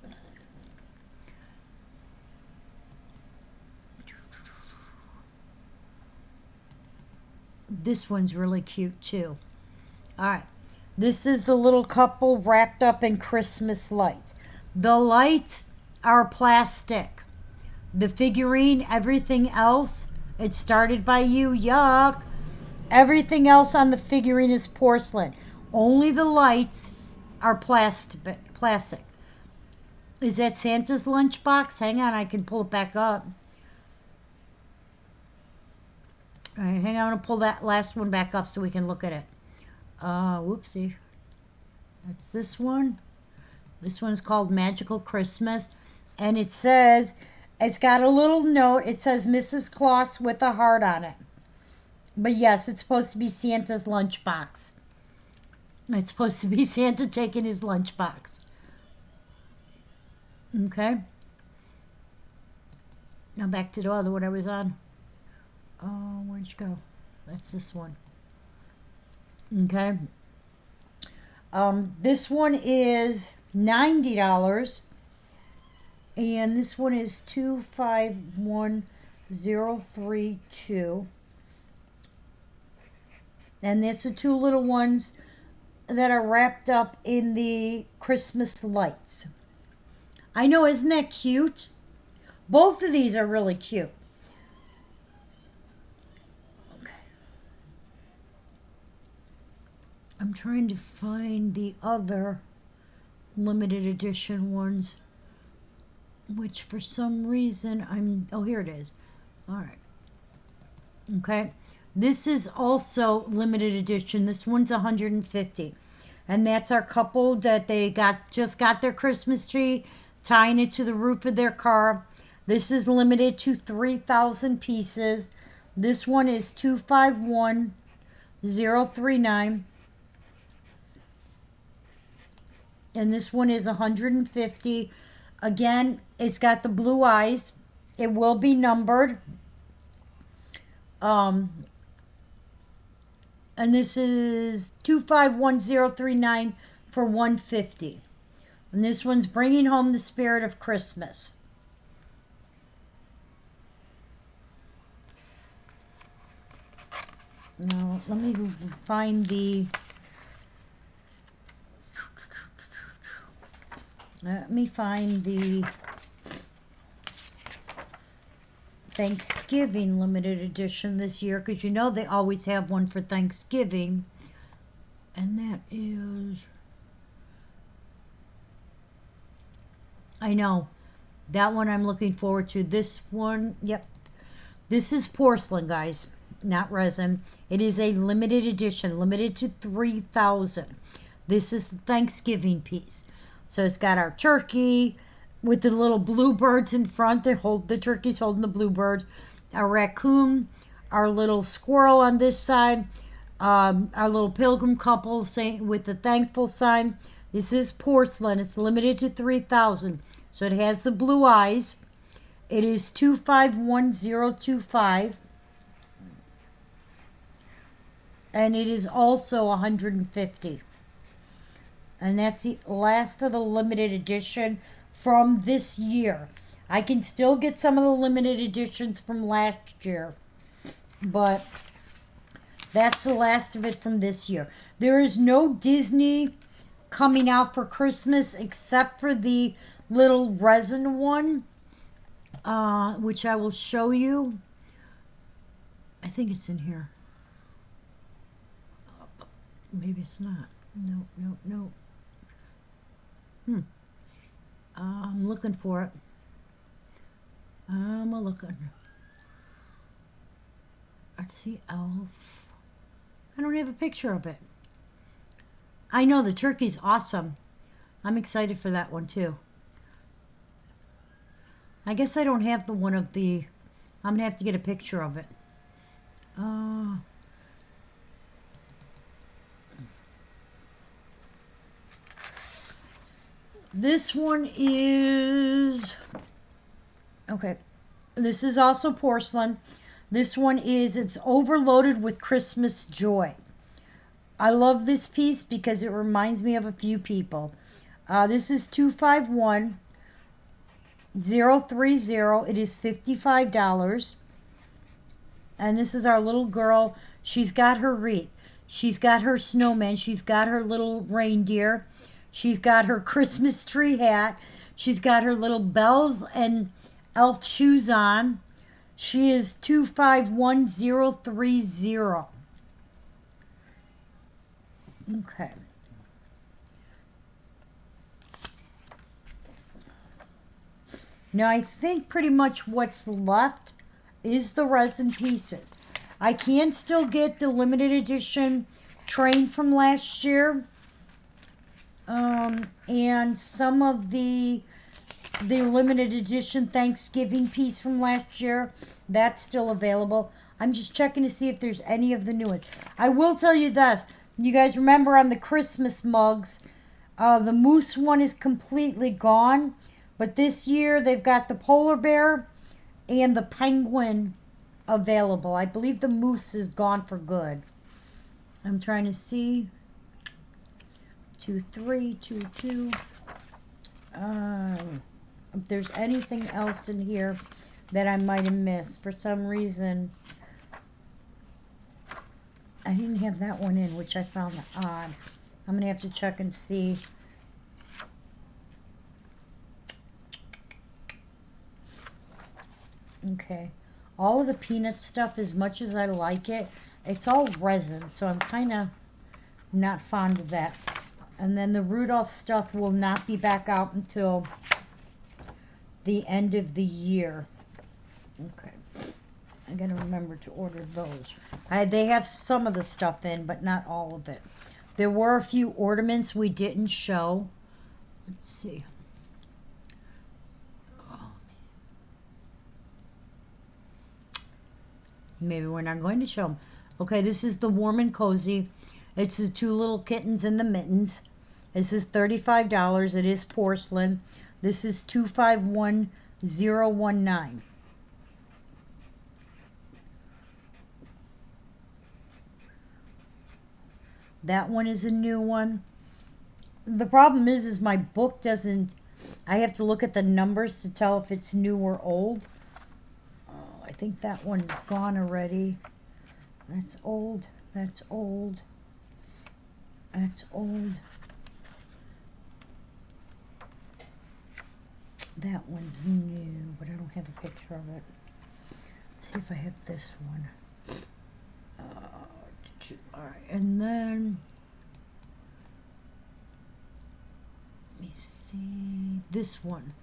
This one's really cute too. All right. This is the little couple wrapped up in Christmas lights. The lights are plastic. The figurine, everything else, it started by you, yuck. Everything else on the figurine is porcelain. Only the lights are plastic. Is that Santa's lunchbox? Hang on, I can pull it back up. All right, hang on, I'm going to pull that last one back up so we can look at it. Whoopsie. That's this one. This one's called Magical Christmas. And it says, it's got a little note. It says Mrs. Claus with a heart on it. But yes, it's supposed to be Santa's lunchbox. It's supposed to be Santa taking his lunchbox. Okay. Now back to the other one I was on. Oh, where'd you go? That's this one. Okay. This one is $90. And this one is 251032. And there's the two little ones that are wrapped up in the Christmas lights. I know, isn't that cute? Both of these are really cute. Okay. I'm trying to find the other limited edition ones, which for some reason oh, here it is. All right. Okay. This is also limited edition. This one's 150. And that's our couple that they just got their Christmas tree, tying it to the roof of their car. This is limited to 3,000 pieces. This one is 251039. And this one is 150. Again, it's got the blue eyes. It will be numbered. And this is 251039 for 150. And this one's bringing home the spirit of Christmas. Now, let me find the... Let me find the Thanksgiving limited edition this year, because you know they always have one for Thanksgiving. And that is... I know. That one I'm looking forward to. This one, yep. This is porcelain, guys, not resin. It is a limited edition, limited to 3,000. This is the Thanksgiving piece. So it's got our turkey with the little bluebirds in front. The turkey's holding the bluebird. Our raccoon, our little squirrel on this side, our little pilgrim couple with the thankful sign. This is porcelain. It's limited to 3,000. So it has the blue eyes. It is 251025. And it is also 150. And that's the last of the limited edition from this year. I can still get some of the limited editions from last year, but that's the last of it from this year. There is no Disney coming out for Christmas except for the little resin one, which I will show you. I think it's in here. Maybe it's not. No. I'm looking for it. I'm looking. Let's see, elf. I don't have a picture of it. I know the turkey's awesome. I'm excited for that one too. I guess I don't have the one of the... I'm gonna have to get a picture of it. This one is... Okay. This is also porcelain. This one it's overloaded with Christmas joy. I love this piece because it reminds me of a few people. This is 251030. It is $55. And this is our little girl. She's got her wreath. She's got her snowman. She's got her little reindeer. She's got her Christmas tree hat. She's got her little bells and elf shoes on. She is 251030. Okay. Now I think pretty much what's left is the resin pieces. I can still get the limited edition train from last year. And some of the the limited edition Thanksgiving piece from last year. That's still available. I'm just checking to see if there's any of the new ones. I will tell you this. You guys remember on the Christmas mugs, the moose one is completely gone. But this year they've got the polar bear and the penguin available. I believe the moose is gone for good. I'm trying to see. 2322. If there's anything else in here that I might have missed. For some reason, I didn't have that one in, which I found odd. I'm going to have to check and see. Okay. All of the peanut stuff, as much as I like it, it's all resin, so I'm kind of not fond of that. And then the Rudolph stuff will not be back out until the end of the year. Okay. I gotta remember to order those. They have some of the stuff in, but not all of it. There were a few ornaments we didn't show. Let's see. Maybe we're not going to show them. Okay, this is the Warm and Cozy. It's the two little kittens in the mittens. This is $35. It is porcelain. This is 251019. That one is a new one. The problem is my book doesn't, I have to look at the numbers to tell if it's new or old. Oh, I think that one is gone already. That's old. That's old. That's old. That one's new, but I don't have a picture of it. See if I have this one. Alright, and then let me see this one.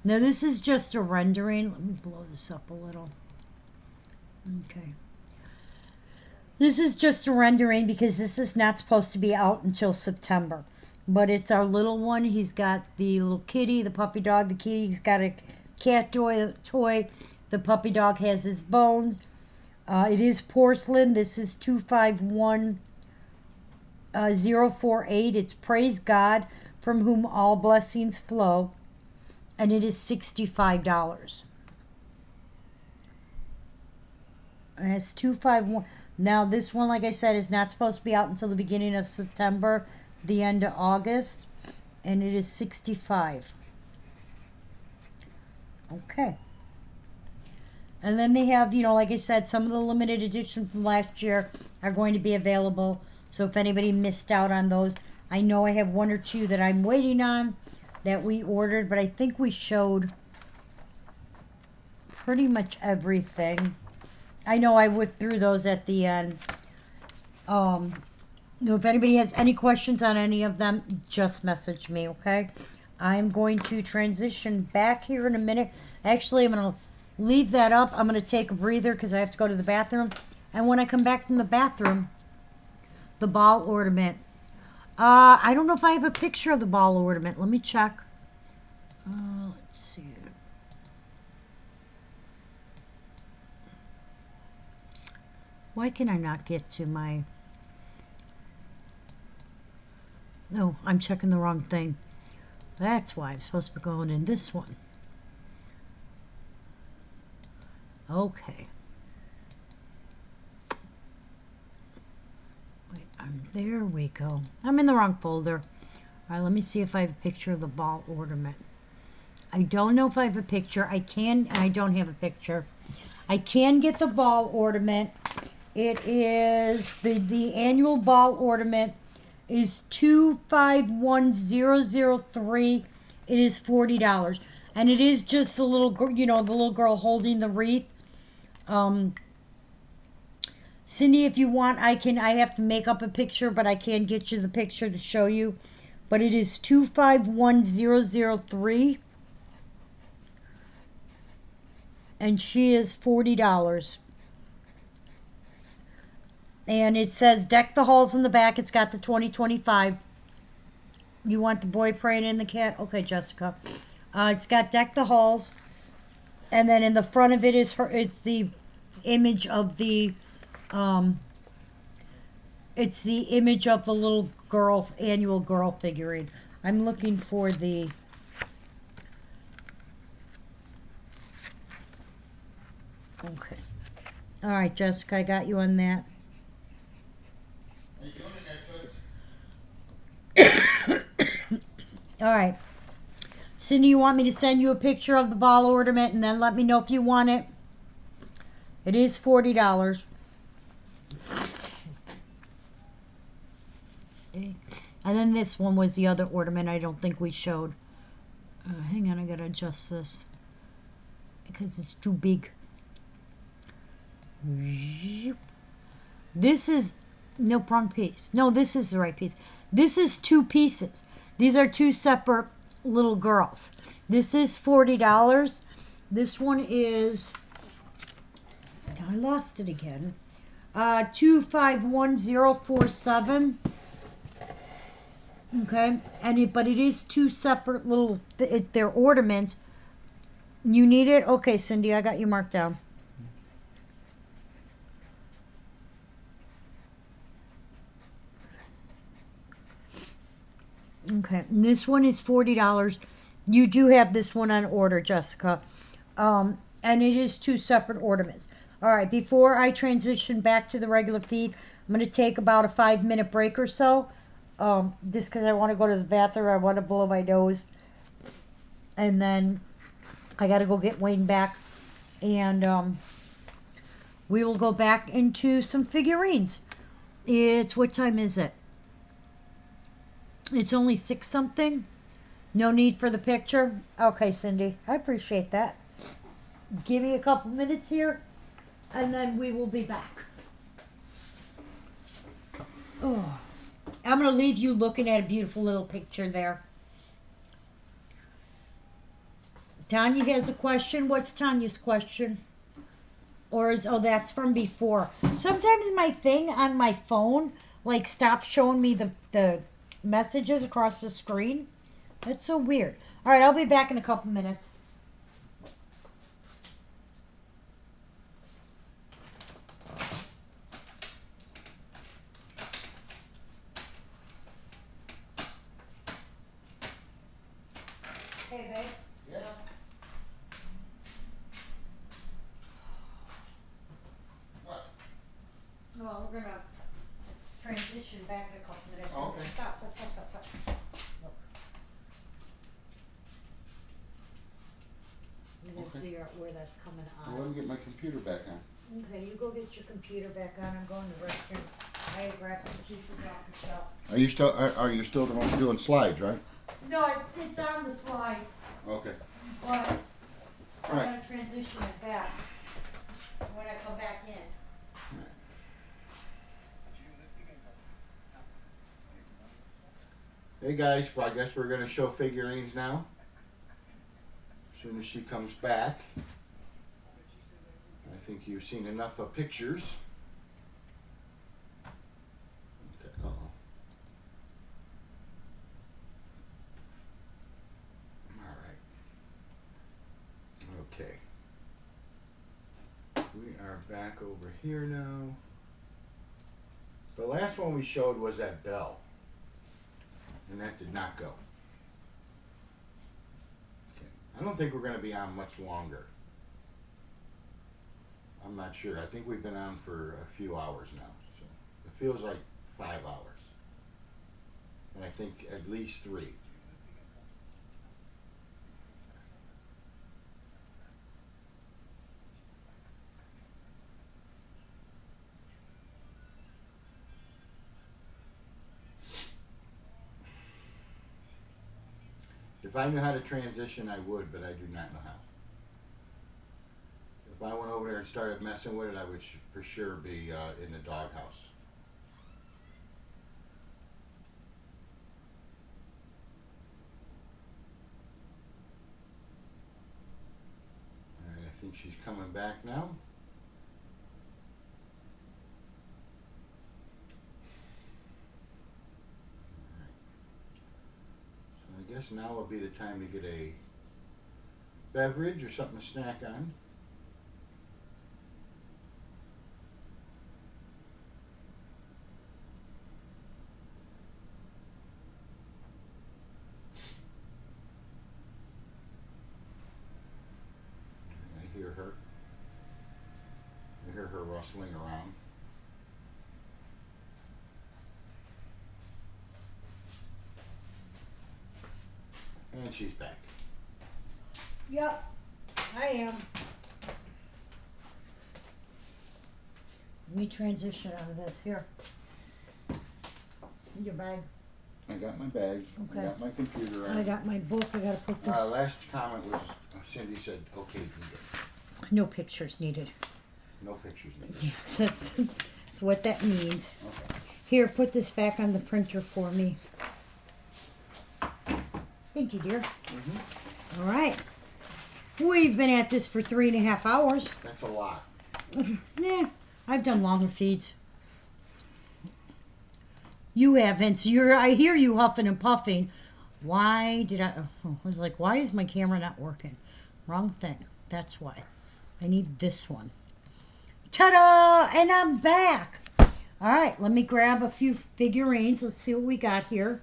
Now this is just a rendering. Let me blow this up a little. Okay. This is just a rendering because this is not supposed to be out until September. But it's our little one. He's got the little kitty, the puppy dog. The kitty's got a cat toy. The puppy dog has his bones. It is porcelain. This is 251048. It's Praise God, from whom all blessings flow. And it is $65. And it's 251. Now this one, like I said, is not supposed to be out until the beginning of September, the end of August, and it is $65. Okay. And then they have, like I said, some of the limited edition from last year are going to be available. So if anybody missed out on those, I know I have one or two that I'm waiting on that we ordered, but I think we showed pretty much everything. I know I went through those at the end. If anybody has any questions on any of them, just message me, okay? I'm going to transition back here in a minute. Actually, I'm going to leave that up. I'm going to take a breather because I have to go to the bathroom. And when I come back from the bathroom, the ball ornament. I don't know if I have a picture of the ball ornament. Let me check. Let's see. Why can I not get to my... No, I'm checking the wrong thing. That's why I'm supposed to be going in this one. Okay. Wait, there we go. I'm in the wrong folder. All right, let me see if I have a picture of the ball ornament. I don't know if I have a picture. I can, and I don't have a picture. I can get the ball ornament. It is, the annual ball ornament is 251003. It is $40. And it is just the little girl, the little girl holding the wreath. Cindy, if you want, I have to make up a picture, but I can get you the picture to show you. But it is 251003. And she is $40. And it says, deck the halls in the back. It's got the 2025. You want the boy praying and the cat? Okay, Jessica. It's got Deck the Halls, and then in the front of it is the image of the it's the image of the little girl annual girl figurine. I'm looking for the okay. All right, Jessica, I got you on that. How you doing in there, All right. Cindy, you want me to send you a picture of the ball ornament and then let me know if you want it? It is $40. And then this one was the other ornament I don't think we showed. Hang on, I gotta adjust this because it's too big. This is no wrong piece. No, this is the right piece. This is two pieces. These are two separate little girls. This is $40. This one is I lost it again. 251047. Okay, but it is two separate little. They're ornaments. You need it? Okay, Cindy, I got you marked down. Okay, and this one is $40. You do have this one on order, Jessica, and it is two separate ornaments. All right, before I transition back to the regular feed, I'm going to take about a 5-minute break or so, just because I want to go to the bathroom. I want to blow my nose, and then I got to go get Wayne back, and we will go back into some figurines. What time is it? It's only 6 something. No need for the picture. Okay, Cindy, I appreciate that. Give me a couple minutes here, and then we will be back. Oh, I'm going to leave you looking at a beautiful little picture there. Tanya has a question. What's Tanya's question? That's from before. Sometimes my thing on my phone stops showing me the messages across the screen. That's so weird. All right, I'll be back in a couple minutes. Hey, babe. Yeah. What? Well, we're gonna transition back in a couple minutes. Okay. Stop. Look. I'm gonna Okay. figure out where that's coming Well, let on. me get my computer back on. Okay, you go get your computer back on. I'm going to the restroom. I grabbed some pieces off the shelf. Are you still doing slides, right? No, it's on the slides, Okay. but All I'm right. gonna transition it back when I come back in. Hey guys, well, I guess we're gonna show figurines now. As soon as she comes back. I think you've seen enough of pictures. Okay. Uh-oh. All right. Okay. We are back over here now. The last one we showed was that bell. And that did not go. Okay. I don't think we're going to be on much longer. I'm not sure. I think we've been on for a few hours now. So it feels like 5 hours. And I think at least 3. If I knew how to transition, I would, but I do not know how. If I went over there and started messing with it, I would for sure be in the doghouse. All right, I think she's coming back now. I guess now will be the time to get a beverage or something to snack on. I hear her. I hear her rustling around. And she's back. Yep, I am. Let me transition out of this. Here. Your bag. I got my bag. Okay. I got my computer I on. got my book. I gotta put this. Last comment was Cindy said, okay, read it. No pictures needed. No pictures needed. Yes, that's what that means. Okay. Here, put this back on the printer for me. Thank you, dear. Mm-hmm. All right. We've been at this for 3.5 hours. That's a lot. Nah, I've done longer feeds. You haven't. I hear you huffing and puffing. Why did I was like, why is my camera not working? Wrong thing. That's why. I need this one. Ta-da! And I'm back. All right, let me grab a few figurines. Let's see what we got here.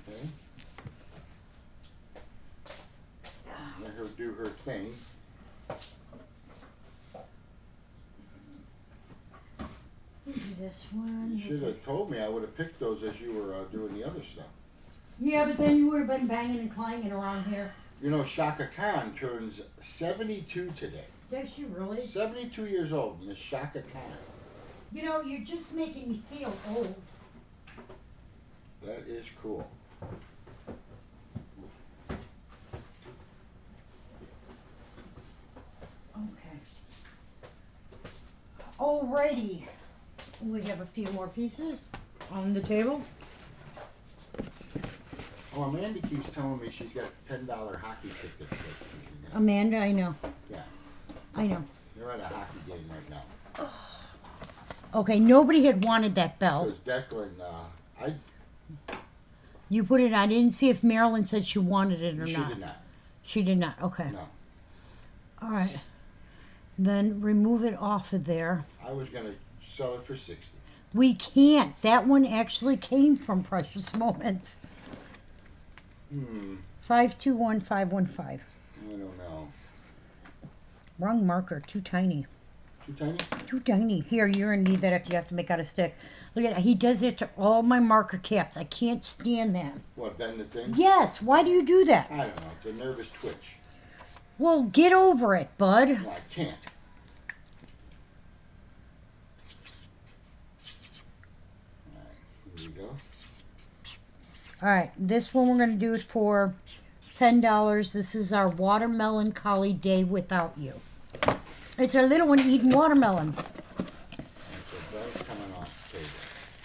Okay. Let her do her thing. This one. You should have told me. I would have picked those as you were doing the other stuff. Yeah, but then you would have been banging and clanging around here. You know, Shaka Khan turns 72 today. Does she really? 72 years old, Miss Shaka Khan. You know, you're just making me feel old. That is cool. Okay. Alrighty. We have a few more pieces on the table. Oh, Amanda keeps telling me she's got $10 hockey tickets. Amanda, I know. Yeah, I know. they're at a hockey game right now. Okay, nobody had wanted that bell. Because Declan, You put it, I didn't see if Marilyn said she wanted it or she not. did not. She did not. Okay. No, All right. Then remove it off of there. I was gonna sell it for 60. We can't. That one actually came from Precious Moments. 521515. I don't know. Wrong marker. Too tiny. Too tiny? Too tiny. Here, you're gonna need that if you have to make out a stick. Look at that. He does it to all my marker caps. I can't stand that. What, bend the thing? Yes. Why do you do that? I don't know. It's a nervous twitch. Well, get over it, bud. No, I can't. Alright, here we go. All right. This one we're gonna do it for $10. This is our watermelon collie day without you. It's a little one eating watermelon. And so Bell's coming off the table.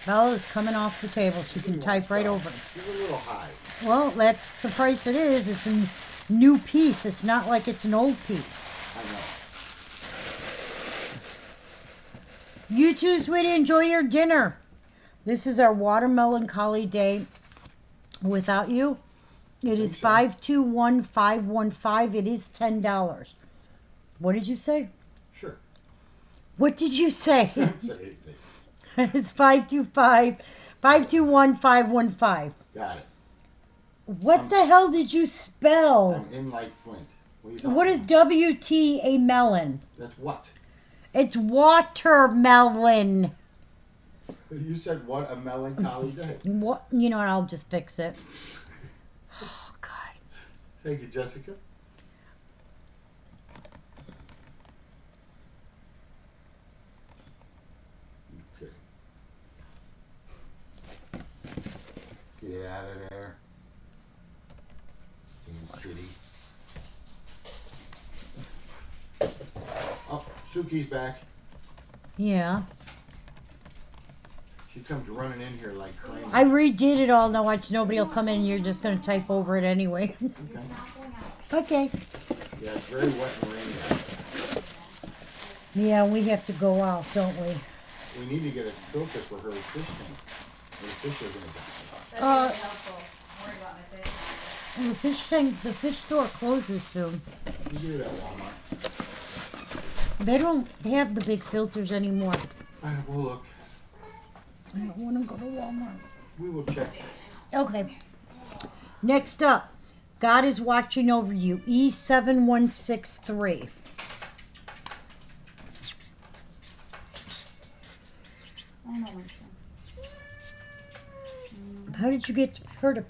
Bella is coming off the table, so you can type right over it. She's a little high. Well, that's the price it is. It's a new piece. It's not like it's an old piece. I know. You too, sweetie. Enjoy your dinner. This is our watermelon collie day without you. It is 521515. It is $10. What did you say? Sure. What did you say? Don't say anything. It's 521515. Got it. What the hell did you spell? I'm in like Flint. What are you talking What is about? WT a melon? That's what? It's watermelon. You said what a melancholy day. What? You know what? I'll just fix it. Oh God. Thank you, Jessica. Okay. Get out of there. Damn kitty. Oh, Suki's back. Yeah. She comes running in here like crazy. I redid it all. Now watch, nobody will come in. And you're just gonna type over it anyway. Okay. Okay. Yeah, it's very wet and rainy out. Yeah, we have to go out, don't we? We need to get a filter for her fish tank. Her fish are gonna die. That's Uh, really helpful. Don't worry about my face. The fish store closes soon. You do that at Walmart. They don't have the big filters anymore. We'll look. I don't want to go to Walmart. We will check. Okay. Next up, God is watching over you. E7163. How did you get her to?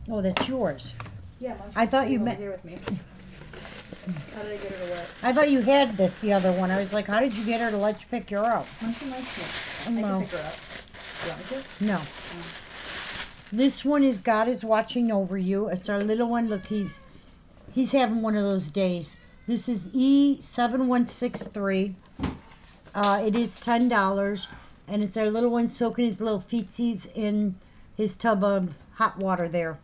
Oh, that's yours. Yeah, I thought you meant. here with me. How did I get her to what? I thought you had the other one. I was like, how did you get her to let you pick her up? When she likes me. I No. can pick her up. You want me to? No. This one is God is watching over you. It's our little one. Look, he's having one of those days. This is E7163. It is $10, and it's our little one soaking his little feetsies in his tub of hot water there.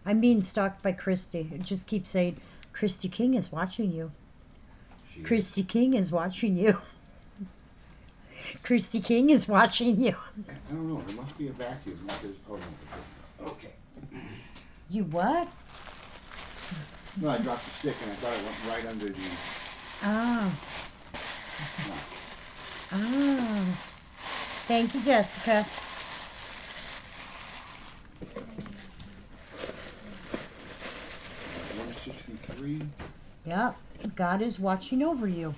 I'm being stalked by Christy. It just keeps saying, Christy King is watching you. Christy King is watching you. Christy King is watching you. I don't know. There must be a vacuum. Oh, no. Okay. You what? No, I dropped the stick and I thought it went right under the. Ah. No. Ah. Thank you, Jessica. $163. Yep. God is watching over you.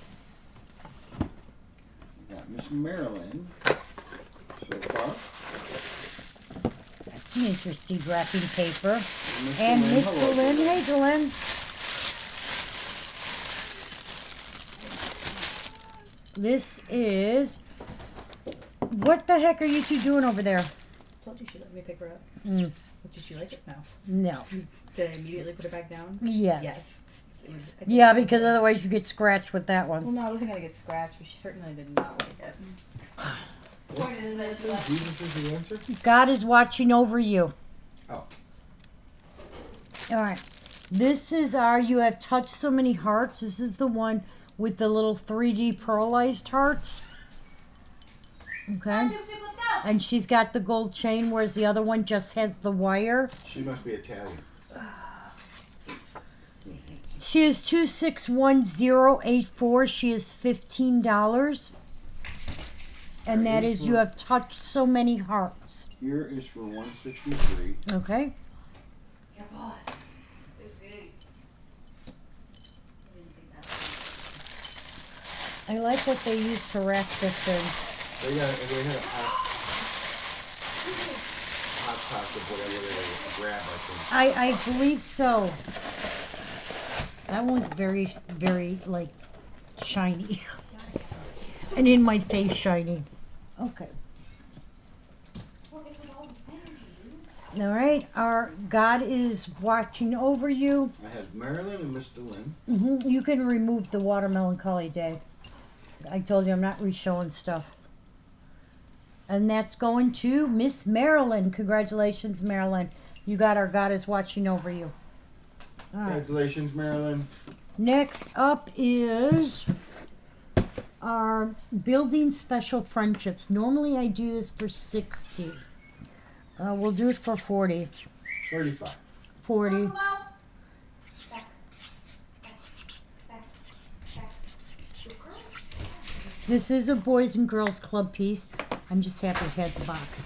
Got Miss Marilyn so far. That's an interesting wrapping paper. Mr. And Lynn, Mr. hello. Lynn. Hey, Dylan. This is. What the heck are you two doing over there? Told you she let me pick her up. Mm. But did she like it? No. No. Did I immediately put her back down? Yes. Yes. It was, I think- Yeah, because otherwise you get scratched with that Well, one. no, I wasn't gonna get scratched, but she certainly did not like it. Point is that she left. Jesus is the answer? God is watching over you. Oh. All right. This is our You Have Touched So Many Hearts. This is the one with the little 3D pearlized hearts. Okay. And she's got the gold chain, whereas the other one just has the wire. She must be Italian. She is 261084. She is $15. And that is You Have Touched So Many Hearts. Here is for 163. Okay. Careful. It's good. I like what they use to wrap this in. They had a hot pot of whatever they grab, I think. I believe so. That one's very, very, like, shiny. And in my face shiny. Okay. All right. Our God is watching over you. I had Marilyn and Mr. Lynn. You can remove the watermelon collie day. I told you I'm not re-showing stuff. And that's going to Miss Marilyn. Congratulations, Marilyn. You got our God is watching over you. All right. Congratulations, Marilyn. Next up is our building special friendships. Normally I do this for 60. We'll do it for 40. 35. 40. This is a Boys and Girls Club piece. I'm just happy it has a box.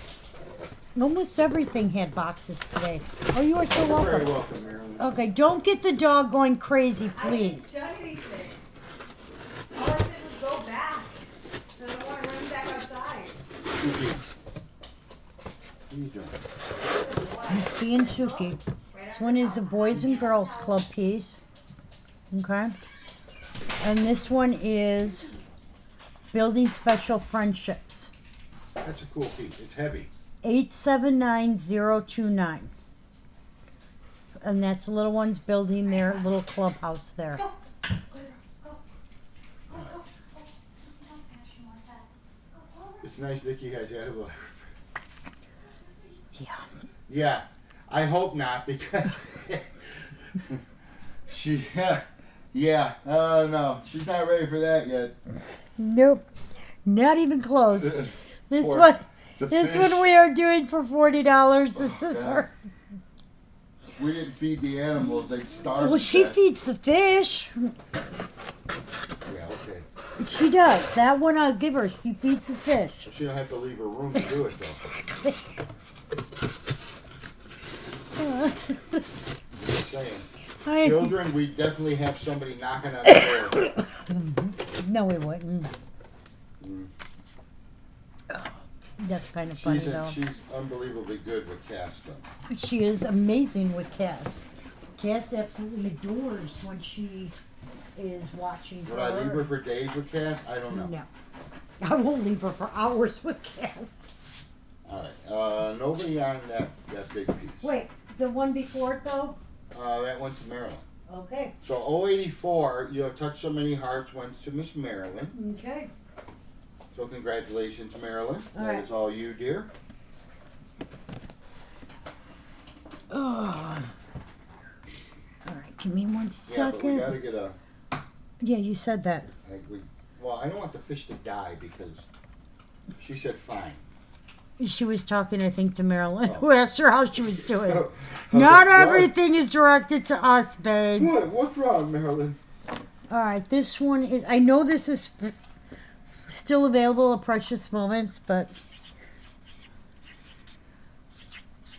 Almost everything had boxes today. Oh, you are so Very welcome. welcome, Marilyn. Okay, don't get the dog going crazy, please. I didn't done anything. All I did was go back. And I don't want to run back outside. What are you doing? Misty and Suki. This one is the Boys and Girls Club piece. Okay. And this one is Building Special Friendships. That's a cool piece. It's heavy. 879029. And that's the little ones building their little clubhouse there. Go. Go. Go. Go. Go. She wants that. Go. It's nice Vicky has that. Yeah. Yeah. I hope not because she, no, she's not ready for that yet. Nope. Not even close. This Poor- one the this fish. one we are doing for $40. This is God. her. we didn't feed the animals, they'd starve. Well, to she death. feeds the fish. Yeah, okay. She does. That one I'll give her. She feeds the fish. She don't have to leave her room to do it, though. Just saying. Children, we definitely have somebody knocking on the door. No, we wouldn't. Mm. That's kind of funny, though. She's unbelievably good with Cass, though. She is amazing with Cass. Cass absolutely adores when she is watching her. Would I leave her for days with Cass? I don't know. No. I won't leave her for hours with Cass. All right. Nobody on that big piece. Wait, the one before it, though? That went to Marilyn. Okay. So 084, you have touched so many hearts, went to Miss Marilyn. Okay. So congratulations, Marilyn. All That right. is all you, dear. Oh. All right, give me 1 Yeah, but we second. got to get a. Yeah, you said that. Well, I don't want the fish to die because she said fine. She was talking, I think, to Marilyn, Oh. who asked her how she was doing. How's Not that? everything is directed to us, babe. What? What's wrong, Marilyn? All right, this one is, I know this is still available at Precious Moments, but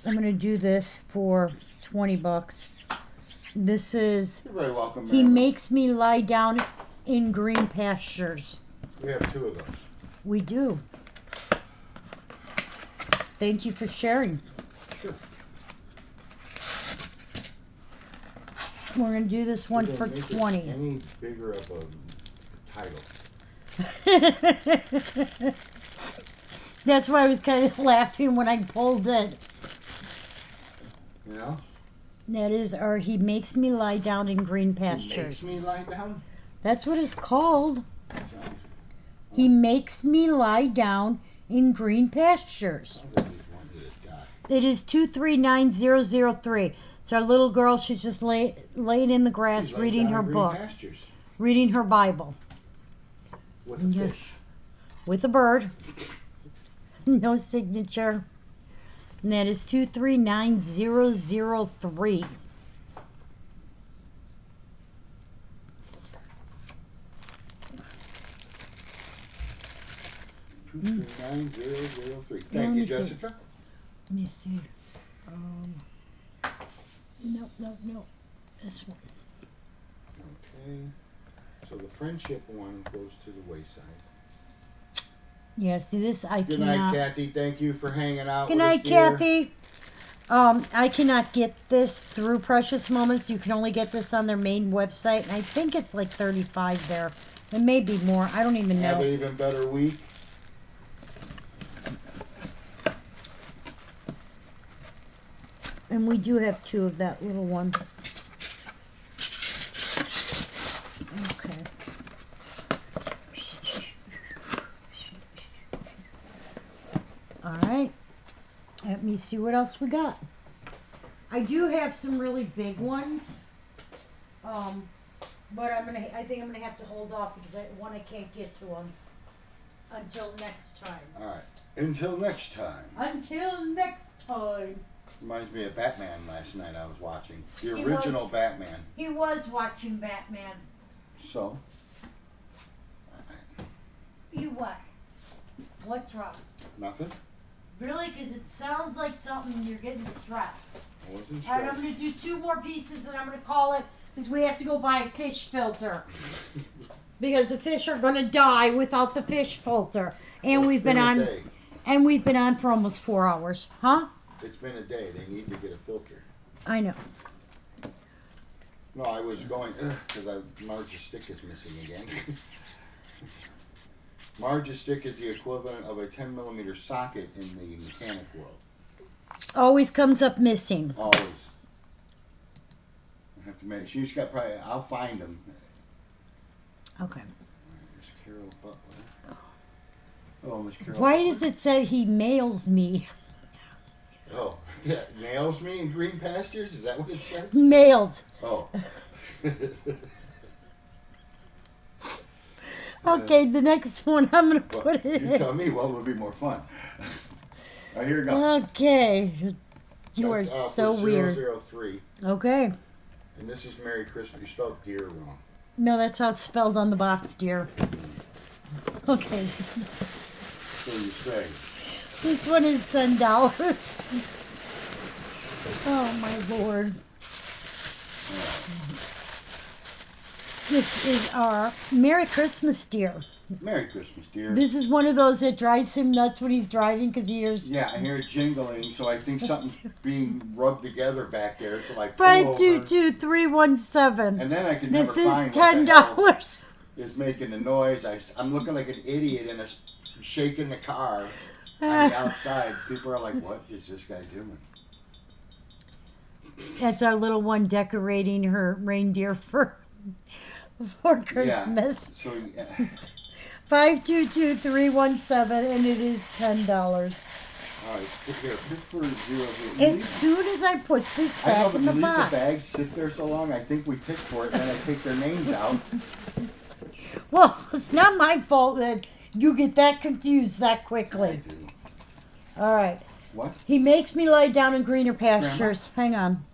I'm going to do this for 20 bucks. This is, You're very welcome, He Marilyn. Makes Me Lie Down in Green Pastures. We have 2 of those. We do. Thank you for sharing. Sure. We're going to do this one We for don't make it 20. Any bigger of a title? That's why I was kind of laughing when I pulled it. You know? That is our He Makes Me Lie Down in Green He makes Pastures. me lie down. That's what it's called. Sounds- He Makes Me Lie Down in Green Pastures. I always wanted to die. It is 239003. It's our little girl. She's just laying in the grass She's laying reading down her in green book, pastures reading her Bible with a Yeah. fish. with a bird. No signature. And that is 239003. 239003. Yeah, Thank let you, me see. Jessica. Let me see. No. This one. Okay. So the friendship one goes to the wayside. Yeah, see this I Good cannot. night, Kathy. Thank you for hanging out Good with night, us here. Kathy. I cannot get this through Precious Moments. You can only get this on their main website, and I think it's like 35 there. It may be more. I don't even Have know. an even better week. And we do have 2 of that little one. Okay. All right. Let me see what else we got. I do have some really big ones. But I think I'm gonna have to hold off because I can't get to them until next time. All right. Until next time. Until next time. Reminds me of Batman last night I was watching. The He original Batman. He was watching Batman. So, You what? What's wrong? nothing. Really? Because it sounds like something you're getting stressed. I wasn't All right, I'm stressed. going to do 2 more pieces and I'm going to call it because we have to go buy a fish filter. Because the fish are going to die without the fish filter. And we've been It's on a day. and we've been on for almost 4 hours. Huh? It's been a day. They need to get a filter. I know. No, I was going because Marge's stick is missing again. Marge's stick is the equivalent of a 10mm socket in the mechanic world. Always comes up missing. Always. I have to make. She's got probably. I'll find them. Okay. Miss Carole Butler. Oh, Miss Carole. Why Butler. does it say he mails me? Oh, yeah, nails me in green pastures. Is that what it said? Mails. Oh. Okay, the next one I'm going to Well, put it you in. tell me what would be more fun. All right, here we go. Okay. You are That's, so for weird. 003. Okay. And this is Merry Christmas. You spelled deer wrong. No, that's how it's spelled on the box, dear. Okay. So you say. This one is $10. Oh my Lord. This is our Merry Christmas, dear. Merry Christmas, dear. This is one of those that drives him nuts when he's driving because he hears Yeah, I hear it jingling, so I think something's being rubbed together back there. So I pull over, 522317. and then I can This never is find what the hell $10. is making the noise. I'm looking like an idiot in a shaking the car on the outside. People are like, "What is this guy doing?" That's our little one decorating her reindeer for Christmas. Yeah. So 522317, and it is $10. all right, pick for 0. As soon as I put this I know, back but in you the leave box. the bags sit there so long. I think we pick for it, and then I take their names out. Well, it's not my fault that you get that confused that I quickly. do. All right. What? He makes me lie down in greener pastures. Hang on.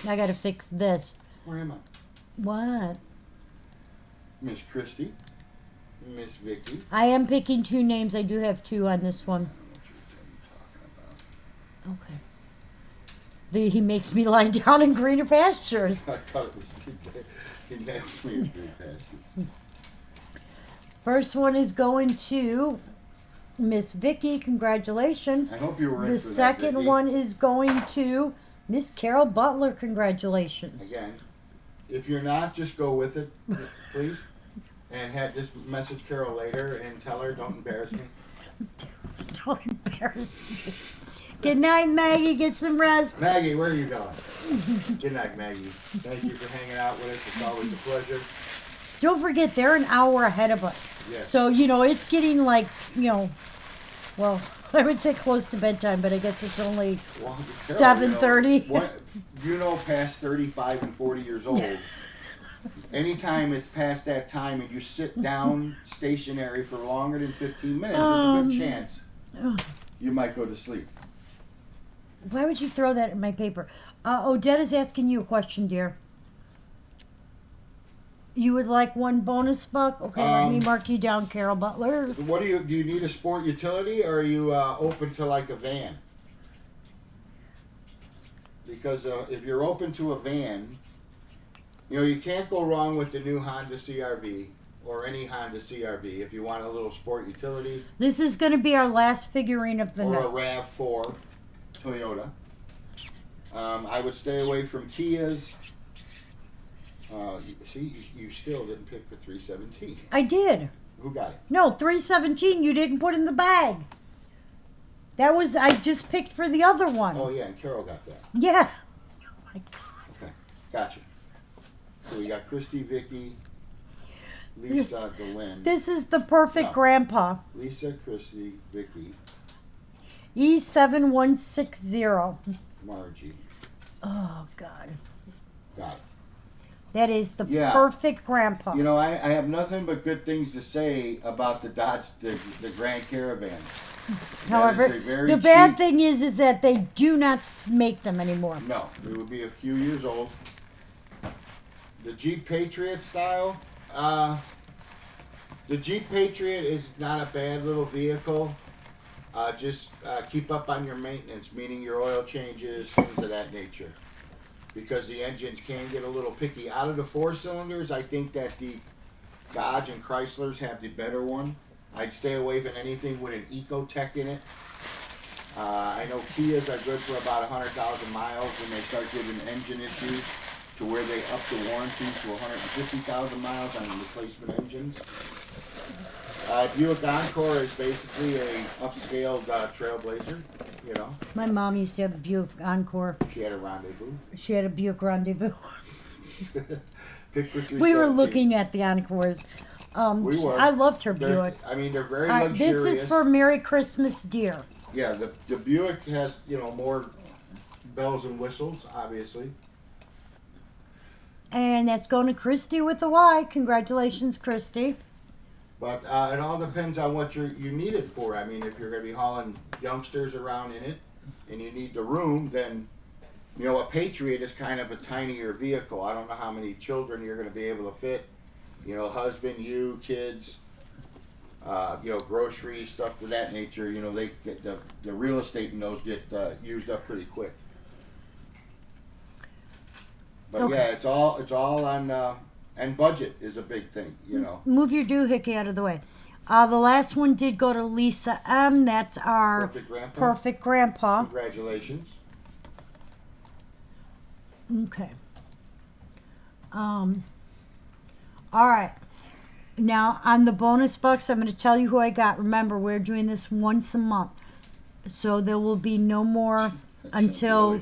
I got to fix this. Where am I? What? Miss Christie, Miss Vicky. I am picking two names. I do have two on this one. Okay. He makes me lie down in greener pastures. I thought it was he nailed me in three passes. First one is going to Miss Vicky. Congratulations. I hope you were in The for that, second Vicky. one is going to Miss Carole Butler. Congratulations. Again, if you're not, just go with it, please. And just message Carol later and tell her, don't embarrass me. Don't embarrass me. Good night, Maggie. Get some rest. Maggie, where are you going? Good night, Maggie. Thank you for hanging out with us. It's always a pleasure. Don't forget, they're an hour ahead of us. Yes. So, it's getting like, well, I would say close to bedtime, but I guess it's only Well, 7:30. Past 35 and 40 years old, anytime it's past that time and you sit down stationary for longer than 15 minutes, there's a good chance you might go to sleep. Why would you throw that in my paper? Odette is asking you a question, dear. You would like one bonus buck? Okay, let me mark you down, Carole Butler. What do you need a sport utility, or are you open to like a van? Because if you're open to a van, you can't go wrong with the new Honda CRV or any Honda CRV if you want a little sport utility. This is going to be our last figurine of the Or a night. RAV4 Toyota. I would stay away from Kias. You still didn't pick the 317. I did. Who got it? No, 317 you didn't put in the bag. I just picked for the other one. Oh yeah, and Carol got that. Yeah. Oh my God. Okay, gotcha. So we got Christy, Vicky, Lisa, Delenn. This is the perfect No. grandpa. Lisa, Christy, Vicky, E7160. Margie. Oh, God. Got it. That is the Yeah. perfect grandpa. I have nothing but good things to say about the Dodge, the Grand Caravan. However, That is a very the bad cheap- thing is that they do not make them anymore. No, it would be a few years old. The Jeep Patriot style, the Jeep Patriot is not a bad little vehicle. Just keep up on your maintenance, meaning your oil changes, things of that nature. Because the engines can get a little picky. Out of the 4 cylinders, I think that the Dodge and Chryslers have the better one. I'd stay away from anything with an Ecotech in it. I know Kias are good for about 100,000 miles when they start giving engine issues to where they up the warranty to 150,000 miles on replacement engines. Buick Encore is basically a upscaled Trailblazer, My mom used to have a Buick Encore. She had a Rendezvous. She had a Buick Rendezvous. Pick for 317. We were looking at the Encores. We were. I loved her They're- Buick. they're very All right, luxurious. this is for Merry Christmas, dear. Yeah, the Buick has, more bells and whistles, obviously. And that's going to Christy with a Y. Congratulations, Christy. But it all depends on what you need it for. I mean, if you're going to be hauling youngsters around in it and you need the room, then You know, a Patriot is kind of a tinier vehicle. I don't know how many children you're going to be able to fit. You know, husband, you, kids, you know, groceries, stuff of that nature. You know, they get the real estate in those get used up pretty quick. But Okay. yeah, it's all on, and budget is a big thing. You know, Move your doohickey out of the way. The last one did go to Lisa M. That's our perfect grandpa. perfect grandpa. Congratulations. Okay. All right. Now on the bonus bucks, I'm going to tell you who I got. Remember, we're doing this once a month, so there will be no more until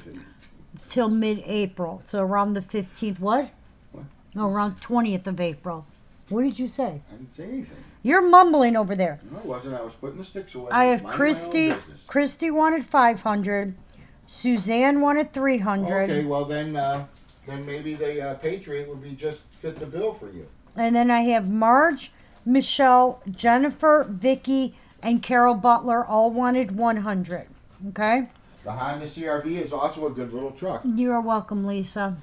till mid-April. So around the 15th. What? What? No, around 20th of April. What did you say? I didn't say anything. You're mumbling over there. No, it wasn't. I was putting the sticks away. I have Minding my own Christy. business. Christy wanted 500. Suzanne wanted 300. Okay, well then maybe the Patriot would be just fit the bill for you. And then I have Marge, Michelle, Jennifer, Vicky, and Carol Butler all wanted 100. Okay? The Honda CRV is also a good little truck. You are welcome, Lisa.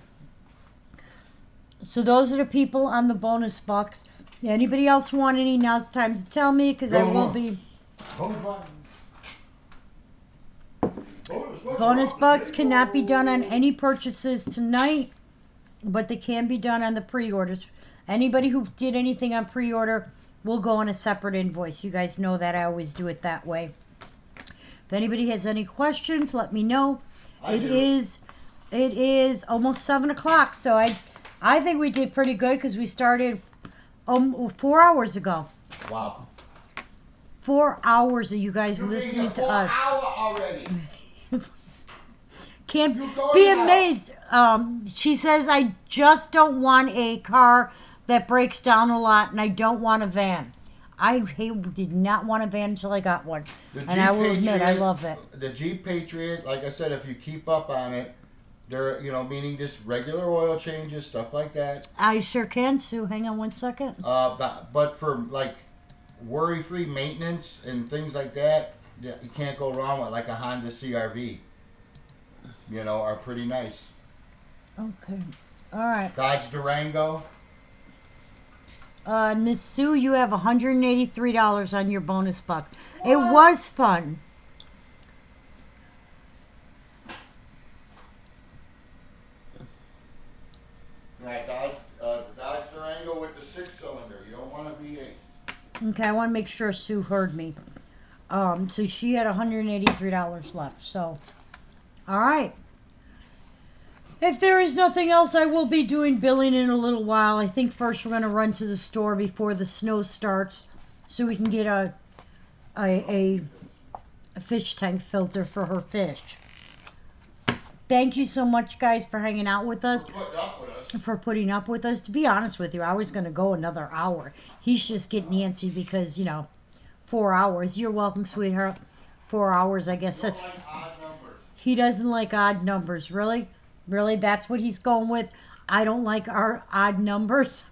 So those are the people on the bonus bucks. Anybody else want any? Now's the time to tell me because I will be. Bonus bucks cannot be done on any purchases tonight, but they can be done on the pre-orders. Anybody who did anything on pre-order will go on a separate invoice. You guys know that I always do it that way. If anybody has any questions, let me know. It is almost 7 o'clock, so I think we did pretty good because we started 4 hours ago. Wow. 4 hours of you guys listening to us. Hour already. Can't You go be now. amazed. She says, I just don't want a car that breaks down a lot, and I don't want a van. I did not want a van until I got one. And I will admit, I love it. The Jeep Patriot, like I said, if you keep up on it, they're, meaning just regular oil changes, stuff like that. I sure can, Sue. Hang on one second. But for, like, worry-free maintenance and things like that, you can't go wrong with, like, a Honda CRV. Are pretty nice. Okay. All right. Dodge Durango. Miss Sue, you have $183 on your bonus bucks. It was fun. Yeah, Dodge Durango with the 6-cylinder. You don't want a V8. Okay, I want to make sure Sue heard me. So she had $183 left. So, all right. If there is nothing else, I will be doing billing in a little while. I think first we're going to run to the store before the snow starts so we can get a fish tank filter for her fish. Thank you so much, guys, for hanging out with us, Put up with us. for putting up with us. To be honest with you, I was going to go another hour. He's just getting antsy because, 4 hours. You're welcome, sweetheart. 4 hours, I guess. That's Like odd numbers. He doesn't like odd numbers. Really? Really? That's what he's going with? I don't like our odd numbers.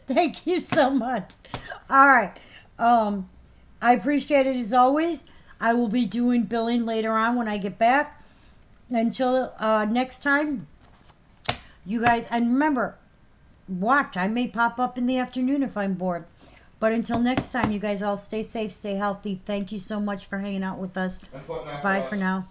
Thank you so much. All right. I appreciate it as always. I will be doing billing later on when I get back. Until next time, you guys, and remember, watch. I may pop up in the afternoon if I'm bored. But until next time, you guys all stay safe, stay healthy. Thank you so much for hanging out with us. And putting up Bye with for us. now.